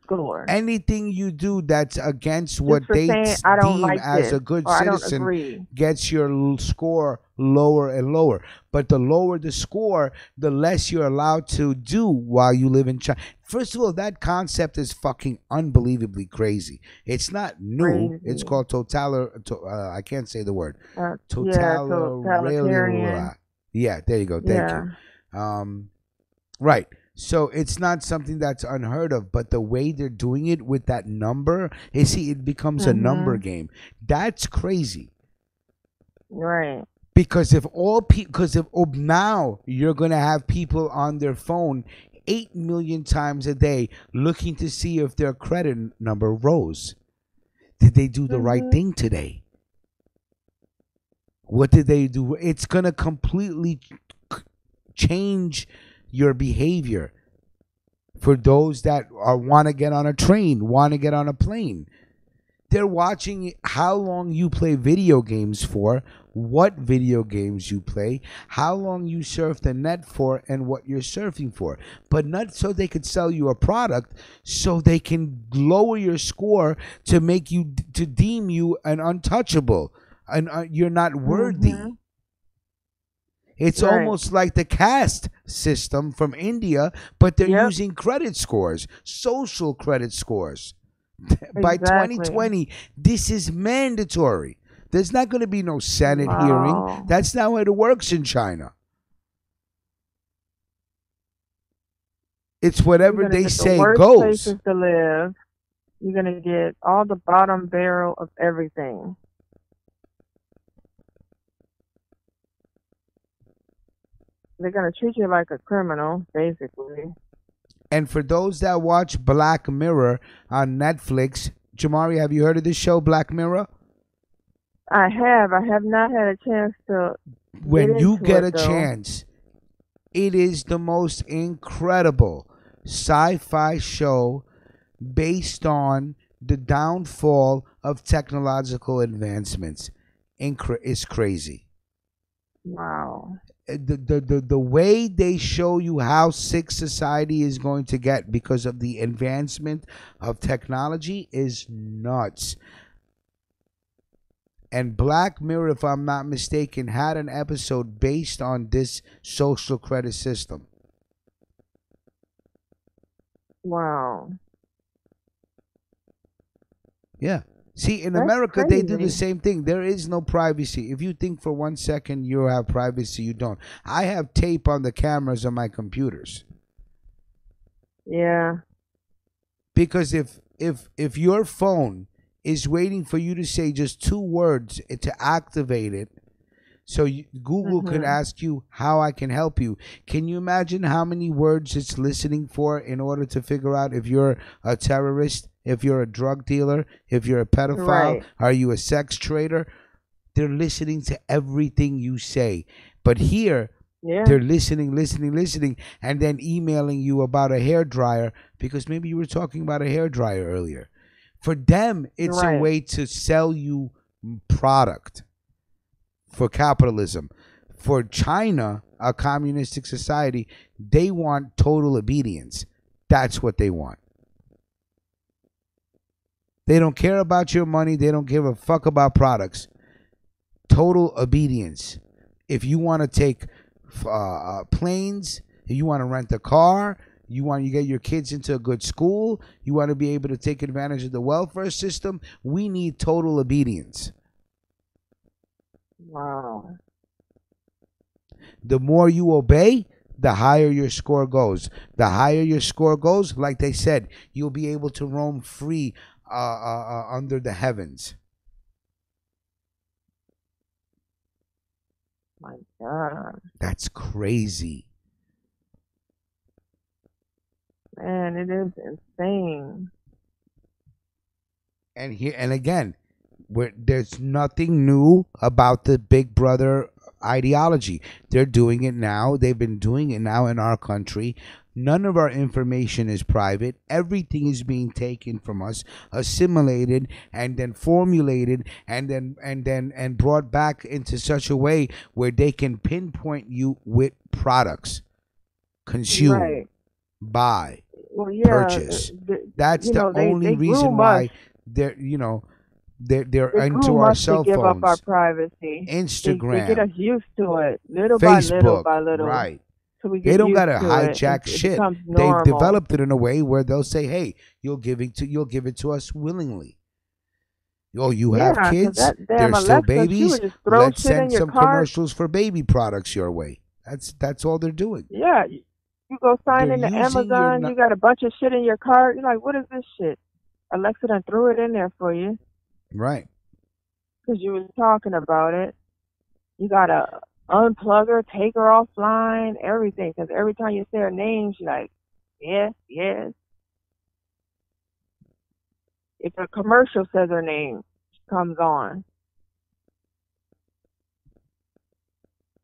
score. Anything you do that's against what they deem as a good citizen gets your score lower and lower. But the lower the score, the less you're allowed to do while you live in China. First of all, that concept is fucking unbelievably crazy. It's not new. It's called I can't say the word. Totalitarian. Yeah, there you go. Thank you. Right. So it's not something that's unheard of, but the way they're doing it with that number, it becomes a number game. That's crazy. Right. Because now you're going to have people on their phone 8 million times a day looking to see if their credit number rose. Did they do the right thing today? What did they do? It's going to completely change your behavior for those that want to get on a train, want to get on a plane. They're watching how long you play video games for, what video games you play, how long you surf the net for, and what you're surfing for. But not so they could sell you a product, so they can lower your score to make you, to deem you an untouchable, and you're not worthy. It's almost like the caste system from India, but they're using credit scores, social credit scores. By 2020, this is mandatory. There's not going to be no Senate hearing. That's not how it works in China. It's whatever they say worst goes. Places to live. You're going to get all the bottom barrel of everything. They're going to treat you like a criminal, basically. And for those that watch Black Mirror on Netflix, Jamari, have you heard of this show, Black Mirror? I have. I have not had a chance to. When you get a chance, it is the most incredible sci-fi show based on the downfall of technological advancements. It's crazy. Wow. The way they show you how sick society is going to get because of the advancement of technology is nuts. And Black Mirror, if I'm not mistaken, had an episode based on this social credit system. Wow. Yeah. See, in That's America, crazy. they do the same thing. There is no privacy. If you think for 1 second you have privacy, you don't. I have tape on the cameras on my computers. Yeah. Because if your phone is waiting for you to say just 2 words to activate it, so Google could ask you how I can help you. Can you imagine how many words it's listening for in order to figure out if you're a terrorist, if you're a drug dealer, if you're a pedophile, are you a sex trader? They're listening to everything you say. But here, they're listening, and then emailing you about a hairdryer because maybe you were talking about a hairdryer earlier. For them, it's a way to sell you product. For capitalism. For China, a communistic society, they want total obedience. That's what they want. They don't care about your money. They don't give a fuck about products. Total obedience. If you want to take planes, if you want to rent a car, you want to get your kids into a good school, you want to be able to take advantage of the welfare system, we need total obedience. Wow. The more you obey, the higher your score goes. The higher your score goes, like they said, you'll be able to roam free under the heavens. My God. That's crazy. Man, it is insane. And again, there's nothing new about the Big Brother ideology. They're doing it now. They've been doing it now in our country. None of our information is private. Everything is being taken from us, assimilated, and then formulated, and brought back into such a way where they can pinpoint you with products. Consume, buy, purchase. That's the only reason why they're into our cell phones. Give up our privacy. Instagram. They get us used to it, little Facebook, by little. Right. So they don't gotta hijack it shit. They've developed it in a way where they'll say, "Hey, you'll give it to us willingly." Oh, you have kids? They're still babies. Let's send some commercials for baby products your way. That's all they're doing. Yeah, you go sign into Amazon. You got a bunch of shit in your cart. You're like, "What is this shit?" Alexa done threw it in there for you. Right. Because you was talking about it. You gotta unplug her, take her offline, everything. Because every time you say her name, she's like, yes, yes. If a commercial says her name, she comes on.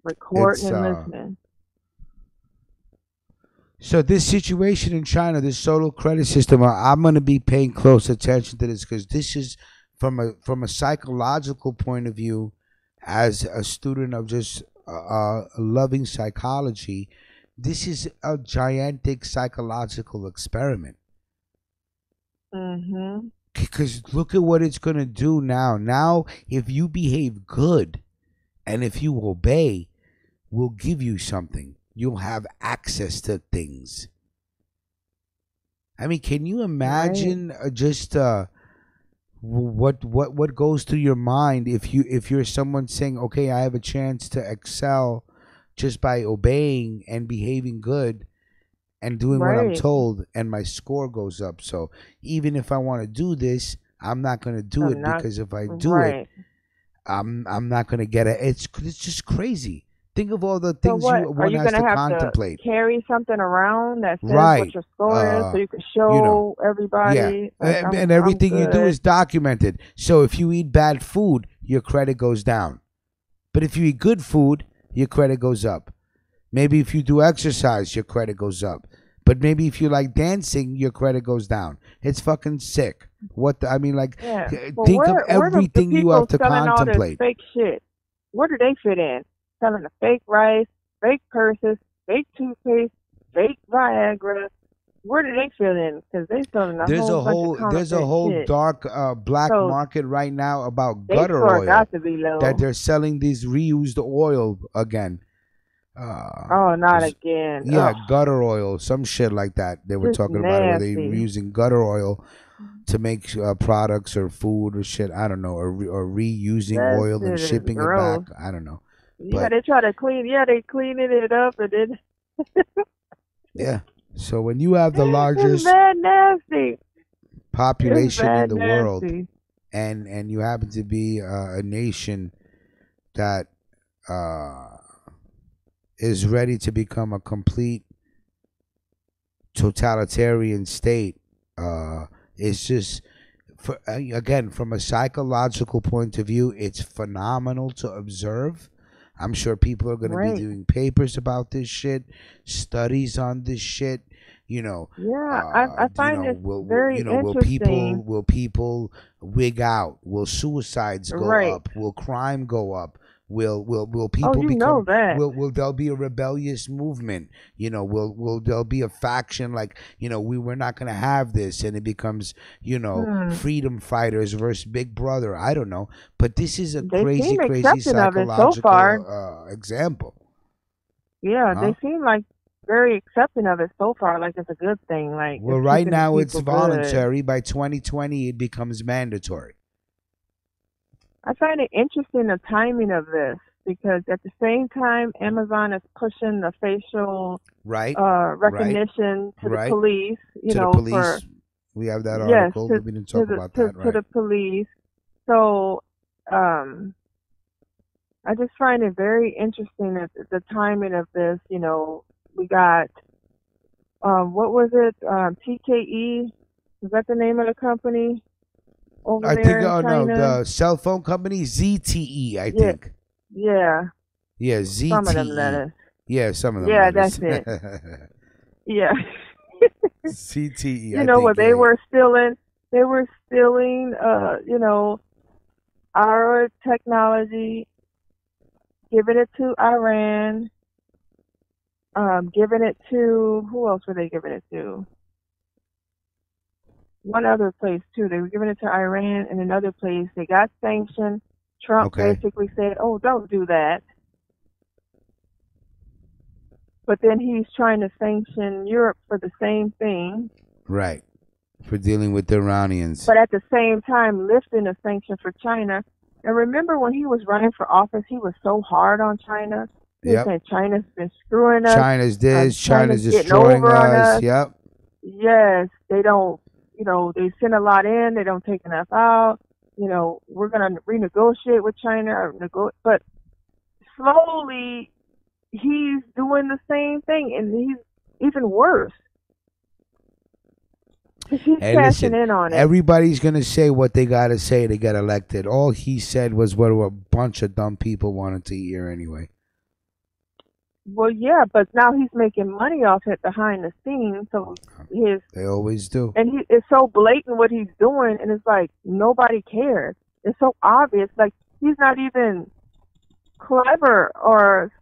Recording and listening. So this situation in China, this social credit system, I'm going to be paying close attention to this because this is from a psychological point of view, as a student of just loving psychology, this is a gigantic psychological experiment. Mm-hmm. Because look at what it's going to do now. Now, if you behave good and if you obey, we'll give you something. You'll have access to things. I mean, can you imagine just what goes through your mind if you're someone saying, okay, I have a chance to excel just by obeying and behaving good and doing what I'm told, and my score goes up. So even if I want to do this, I'm not going to do it because if I do it, I'm not going to get it. It's just crazy. Think of all the things one has to contemplate. To carry something around that says what your score is, so you can show everybody. Yeah, and everything you do is documented. So if you eat bad food, your credit goes down. But if you eat good food, your credit goes up. Maybe if you do exercise, your credit goes up. But maybe if you like dancing, your credit goes down. It's fucking sick. Think of everything you have to contemplate. All this fake shit. Where do they fit in? Selling the fake rice, fake purses, fake toothpaste, fake Viagra. Where do they fit in? Because they selling there's a whole shit. Dark black market right now about gutter oil. Got to be low. That they're selling these reused oil again. Not again. Yeah, gutter oil, some shit like that. They were talking about it, where they were using gutter oil to make products or food or shit. I don't know, or reusing oil and shipping it back. I don't know. Yeah, they try to clean. Yeah, they cleaning it up and then. Yeah. So when you have the largest population in the world, and you happen to be a nation that is ready to become a complete totalitarian state, it's just, again, from a psychological point of view, it's phenomenal to observe. I'm sure people are going to be doing papers about this shit, studies on this shit. I find it very interesting. Will people wig out? Will suicides go up? Will crime go up? Will people become? Will there be a rebellious movement? Will there be a faction like we're not going to have this, and it becomes freedom fighters versus Big Brother? I don't know, but this is a crazy psychological example. Yeah, they seem like very accepting of it so far. Like it's a good thing. Like right now it's voluntary. By 2020, it becomes mandatory. I find it interesting the timing of this because at the same time, Amazon is pushing the facial recognition to the police. The police. We have that article. We didn't talk about that. To the police. So, I just find it very interesting that the timing of this. We got what was it? TKE. Is that the name of the company? I think, the cell phone company, ZTE, I think. Yeah. Yeah, ZTE. Some of them letters. Yeah, some of them letters. Yeah, that's it. Yeah. ZTE, they were stealing, our technology, giving it to Iran, giving it to, who else were they giving it to? One other place too. They were giving it to Iran, and another place they got sanctioned. Trump basically said, "Oh, don't do that." But then he's trying to sanction Europe for the same thing. Right. For dealing with the Iranians. But at the same time, lifting a sanction for China. And remember when he was running for office, he was so hard on China. He said China's been screwing us. China's this. China's destroying us. Yep. Yes, they don't. They send a lot in, they don't take enough out. We're going to renegotiate with China, but slowly he's doing the same thing, and he's even worse. He's cashing in on it. Everybody's going to say what they got to say to get elected. All he said was what a bunch of dumb people wanted to hear anyway. Well, yeah, but now he's making money off it behind the scenes. So his They always do. and it's so blatant what he's doing, and it's like nobody cares. It's so obvious. Like he's not even clever or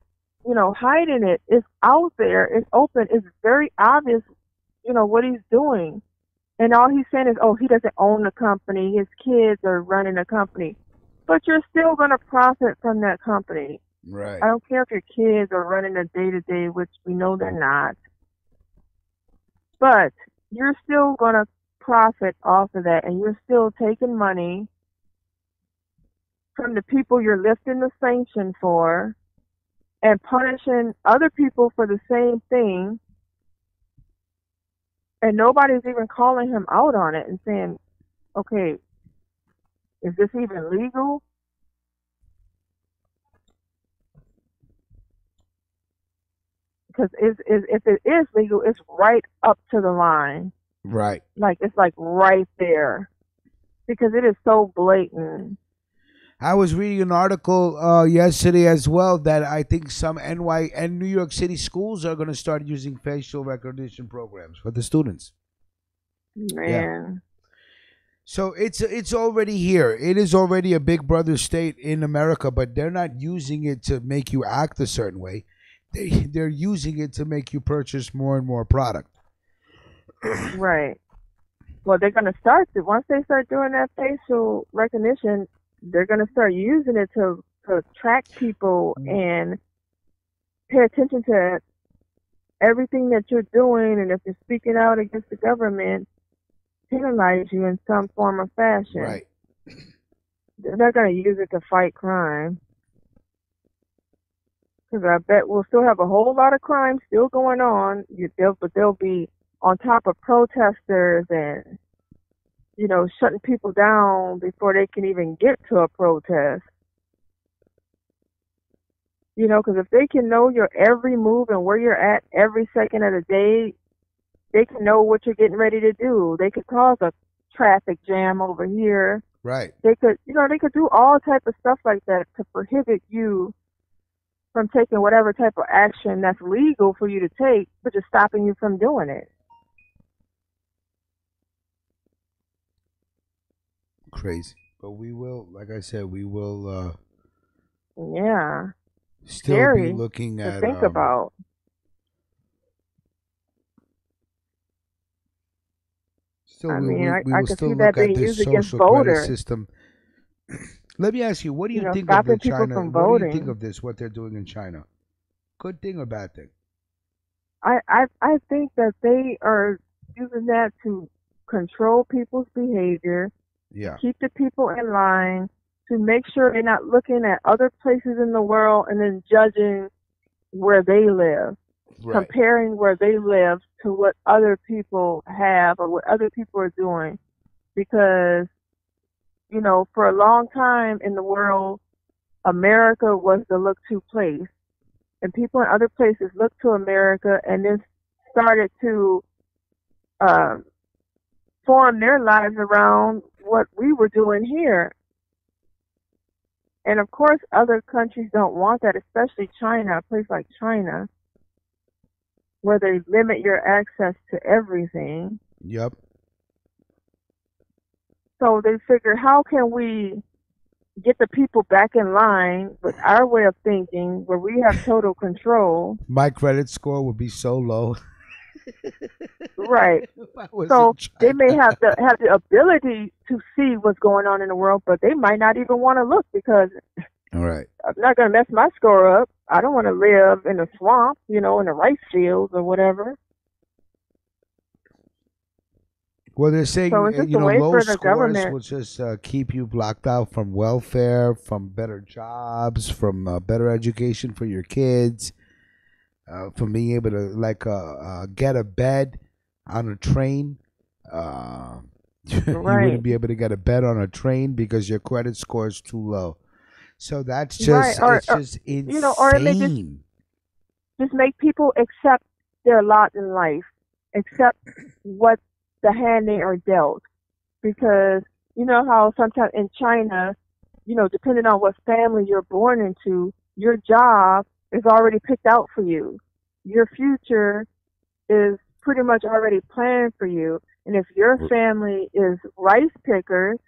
hiding it. It's out there. It's open. It's very obvious. What he's doing, and all he's saying is, oh, he doesn't own the company. His kids are running the company, but you're still going to profit from that company. Right. I don't care if your kids are running a day-to-day, which we know they're not, but you're still going to profit off of that, and you're still taking money from the people you're lifting the sanction for and punishing other people for the same thing, and nobody's even calling him out on it and saying, okay, is this even legal? Because if it is legal, it's right up to the line. Right. Like, it's like right there. Because it is so blatant. I was reading an article yesterday as well that I think some NY and New York City schools are going to start using facial recognition programs for the students. Man. Yeah. So it's already here. It is already a big brother state in America, but they're not using it to make you act a certain way. They're using it to make you purchase more and more product. Right. Well, they're going to start to. Once they start doing that facial recognition, they're going to start using it to track people and pay attention to everything that you're doing. And if you're speaking out against the government, penalize you in some form or fashion. Right. They're not going to use it to fight crime. Because I bet we'll still have a whole lot of crime still going on, but they'll be on top of protesters and, shutting people down before they can even get to a protest. Because if they can know your every move and where you're at every second of the day, they can know what you're getting ready to do. They could cause a traffic jam over here. Right. They could do all type of stuff like that to prohibit you from taking whatever type of action that's legal for you to take, but just stopping you from doing it. Crazy. But we will, like I said, we will Yeah. still Scary be looking to at think about. Still, I we mean, will I can still see look that at being this used against social credit voters. system. Let me ask you, what do you think of stopping the people China? from What do you think voting. of this? What they're doing in China? Good thing or bad thing? I think that they are using that to control people's behavior, Yeah. keep the people in line, to make sure they're not looking at other places in the world and then judging where they live, Right. comparing where they live to what other people have or what other people are doing. Because, for a long time in the world, America was the look-to place. And people in other places looked to America and then started to form their lives around what we were doing here. And of course, other countries don't want that, especially China, a place like China, where they limit your access to everything. Yep. So they figure, how can we get the people back in line with our way of thinking, where we have total control? My credit score would be so low. Right. If I was So in China. they may have the ability to see what's going on in the world, but they might not even want to look, because All right. I'm not going to mess my score up. I don't want to live in a swamp, in the rice fields or whatever. Well, they're saying, So it's just a way low for the scores government. will just keep you blocked out from welfare, from better jobs, from better education for your kids, from being able to get a bed on a train. You Right. wouldn't be able to get a bed on a train because your credit score is too low. So that's Right. just Or insane. or it may just make people accept their lot in life, accept what the hand they are dealt. Because you know how sometimes in China, depending on what family you're born into, your job is already picked out for you. Your future is pretty much already planned for you. And if your family is rice pickers,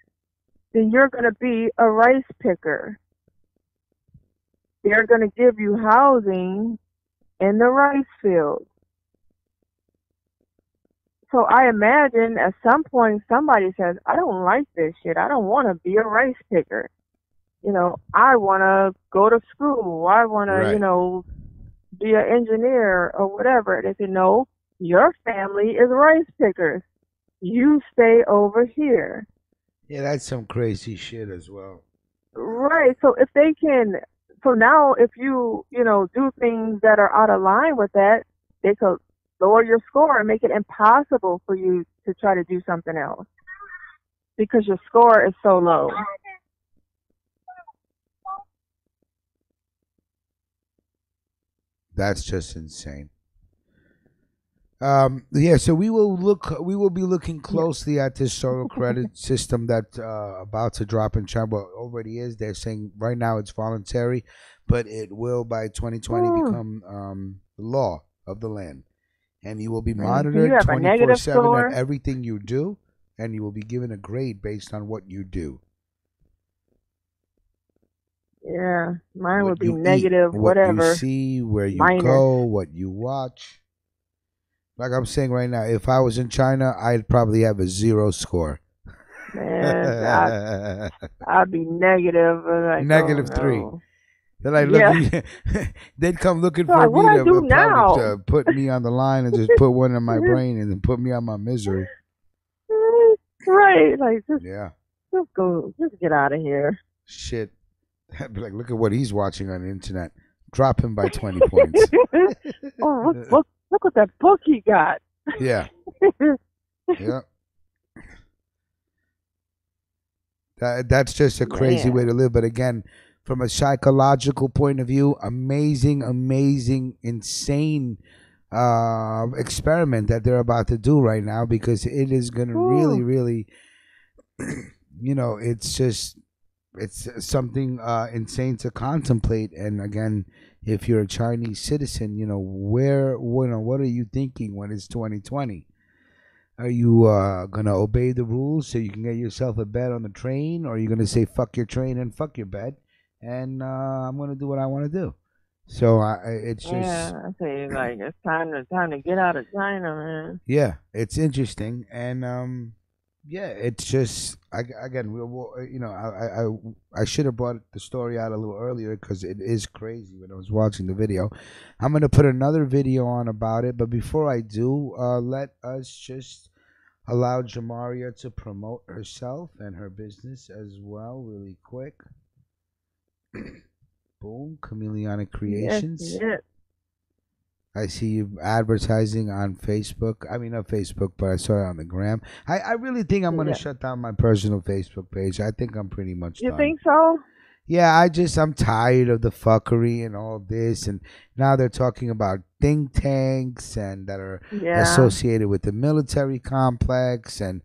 then you're going to be a rice picker. They're going to give you housing in the rice field. So I imagine at some point somebody says, I don't like this shit. I don't want to be a rice picker. You know, I want to go to school. I want to, you know, be an engineer or whatever. They say, no, your family is rice pickers. You stay over here. Yeah, that's some crazy shit as well. Right. So if they can, so now if you, you know, do things that are out of line with that, they could lower your score and make it impossible for you to try to do something else because your score is so low. That's just insane. Yeah, so we will be looking closely at this social credit system that's about to drop in China. Well, already is. They're saying right now it's voluntary, but it will by 2020 become law of the land, and you will be monitored 24/7 at everything you do, and you will be given a grade based on what you do. Yeah, mine would be negative, whatever. What you see, where you go, what you watch. Like I'm saying right now, if I was in China, I'd probably have a 0 score. Man, I'd be negative. Like, -3. They're like, look, they'd come looking for me to put me on the line and just put one in my brain and then put me on my misery. Right, like just get out of here. Shit. I'd be like, look at what he's watching on the internet. Drop him by 20 points. Look what that book he got. Yeah. Yeah. That's just a crazy way to live. But again, from a psychological point of view, amazing, insane experiment that they're about to do right now, because it is going to really, you know, it's something insane to contemplate. And again, if you're a Chinese citizen, you know, what are you thinking when it's 2020? Are you going to obey the rules so you can get yourself a bed on the train? Or are you going to say, fuck your train and fuck your bed, and I'm going to do what I want to do? So it's just... Yeah, I say, like, it's time to get out of China, man. Yeah, it's interesting. And... yeah, it's just again, you know, I should have brought the story out a little earlier because it is crazy when I was watching the video. I'm gonna put another video on about it, but before I do, let us just allow Jamaria to promote herself and her business as well, really quick. Boom, Chameleonic Creations. Yes. I see you advertising on Facebook. I mean, not Facebook, but I saw it on the gram. I really think I'm going to shut down my personal Facebook page. I think I'm pretty much done. You think so? Yeah, I'm tired of the fuckery and all this. And now they're talking about think tanks and that are associated with the military complex and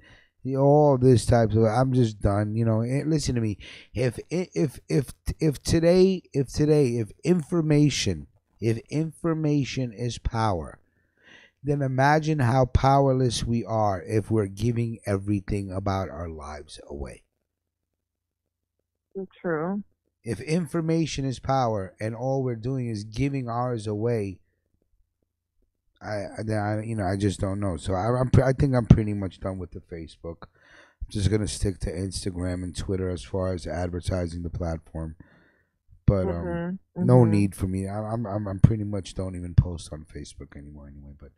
all this types of... I'm just done. You know, listen to me. If information is power, then imagine how powerless we are if we're giving everything about our lives away. True. If information is power and all we're doing is giving ours away, I just don't know. So I think I'm pretty much done with the Facebook. I'm just gonna stick to Instagram and Twitter as far as advertising the platform. But no need for me. I'm pretty much don't even post on Facebook anymore anyway. But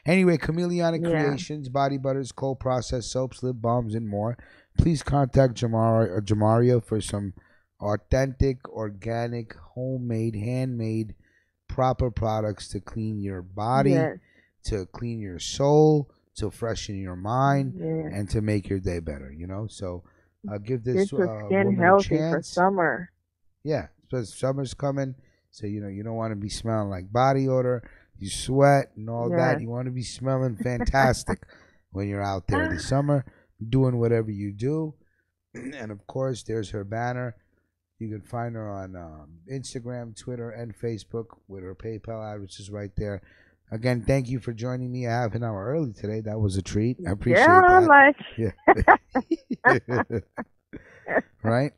anyway, Chameleonic Creations, body butters, cold processed soaps, lip balms, and more. Please contact Jamaria for some authentic, organic, homemade, handmade, proper products to clean your body, to clean your soul, to freshen your mind, and to make your day better. You know, so give this skin healthy for summer. Yeah. Because summer's coming, so you know you don't want to be smelling like body odor. You sweat and all that. You want to be smelling fantastic when you're out there in the summer, doing whatever you do. And of course, there's her banner. You can find her on Instagram, Twitter, and Facebook with her PayPal address is right there. Again, thank you for joining me a half an hour early today. That was a treat. I appreciate that. Yeah. Right?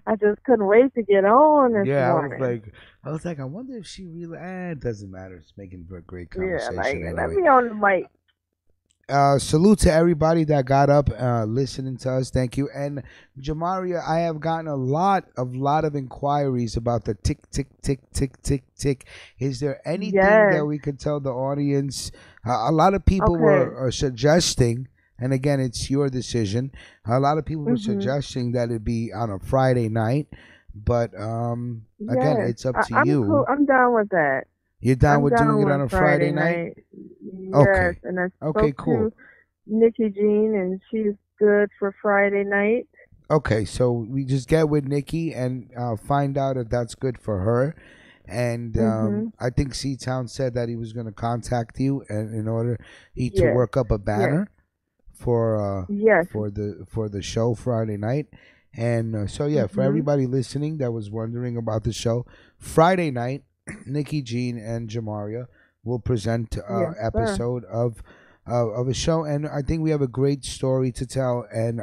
I just couldn't wait to get on this morning. I was like, I wonder if she really. It doesn't matter. It's making for a great conversation. Yeah, anyway. let me on the mic. Salute to everybody that got up listening to us. Thank you. And Jamaria, I have gotten a lot of inquiries about the tick, tick, tick, tick, tick, tick. Is there anything that we could tell the audience? A lot of people were suggesting, and again, it's your decision. A lot of people were suggesting that it be on a Friday night, but again, it's up to you. Cool. I'm down with that. You're down with doing it on a Friday night? Yes, okay. And I spoke to Nikki Jean, and she's good for Friday night. Okay, so we just get with Nikki and find out if that's good for her. And I think C-Town said that he was going to contact you and in order to work up a banner for the show Friday night. And for everybody listening that was wondering about the show, Friday night, Nikki Jean and Jamaria will present an episode of a show, and I think we have a great story to tell. And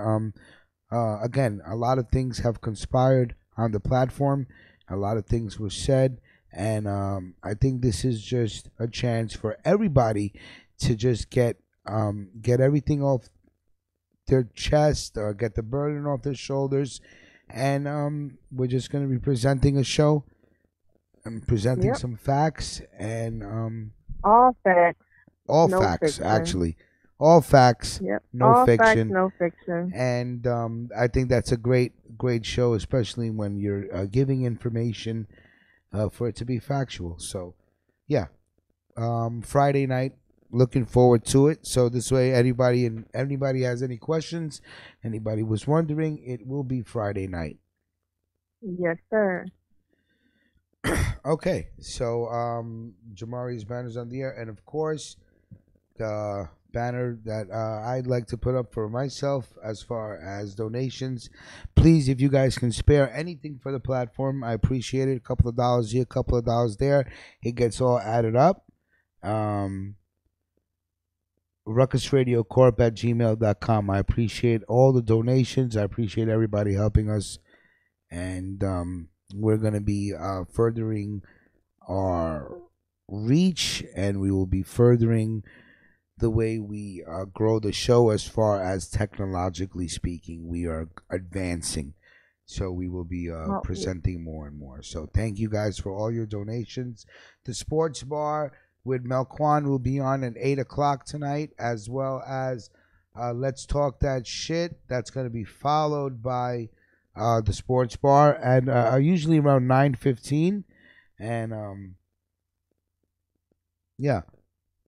again, a lot of things have conspired on the platform. A lot of things were said, and I think this is just a chance for everybody to just get everything off their chest or get the burden off their shoulders. And we're just going to be presenting a show. I'm presenting some facts and all facts. All no facts, fiction. actually. All facts, no all fiction. Facts, no fiction. And I think that's a great show, especially when you're giving information for it to be factual. So, Friday night, looking forward to it. So this way, anybody has any questions, anybody was wondering, it will be Friday night. Yes, sir. Okay, so Jamari's banner's on the air, and of course, the banner that I'd like to put up for myself as far as donations. Please, if you guys can spare anything for the platform, I appreciate it. A couple of dollars here, a couple of dollars there. It gets all added up. RuckusRadioCorp@gmail.com. I appreciate all the donations. I appreciate everybody helping us, and we're going to be furthering our reach, and we will be furthering the way we grow the show as far as technologically speaking. We are advancing, so we will be presenting more and more. So thank you guys for all your donations. The Sports Bar with Melquan will be on at 8 o'clock tonight, as well as Let's Talk That Shit. That's going to be followed by the Sports Bar, and usually around 9:15, and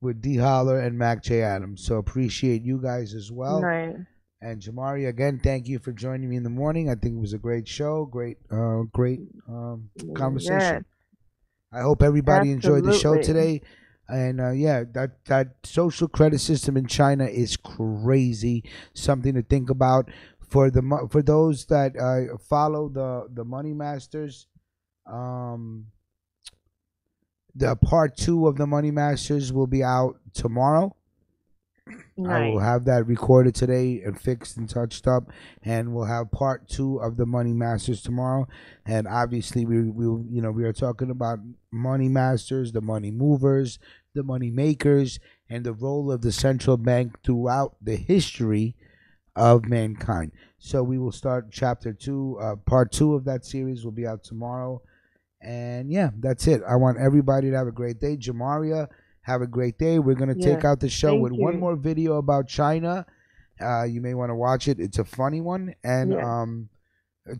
with D Holler and Mac J Adams. So appreciate you guys as well. Right. And Jamari, again, thank you for joining me in the morning. I think it was a great show, great conversation. Yes. I hope everybody enjoyed the show Absolutely. today. And that social credit system in China is crazy. Something to think about. For those that follow the Money Masters, the part 2 of the Money Masters will be out tomorrow. Nice. I will have that recorded today and fixed and touched up, and we'll have part 2 of the Money Masters tomorrow. And obviously, we are talking about Money Masters, the Money Movers, the Money Makers, and the role of the central bank throughout the history of mankind. So we will start chapter 2, part 2 of that series will be out tomorrow. And that's it. I want everybody to have a great day. Jamaria, have a great day. We're going to take out the show with one more video about China. You may want to watch it. It's a funny one. And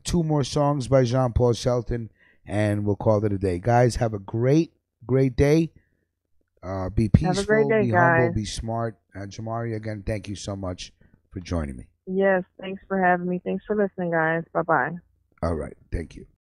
2 more songs by Jean-Paul Shelton, and we'll call it a day. Guys, have a great day. Be peaceful, have a great day, be guys. humble, be smart. Jamaria, again, thank you so much for joining me. Yes, thanks for having me. Thanks for listening, guys. Bye-bye. All right. Thank you.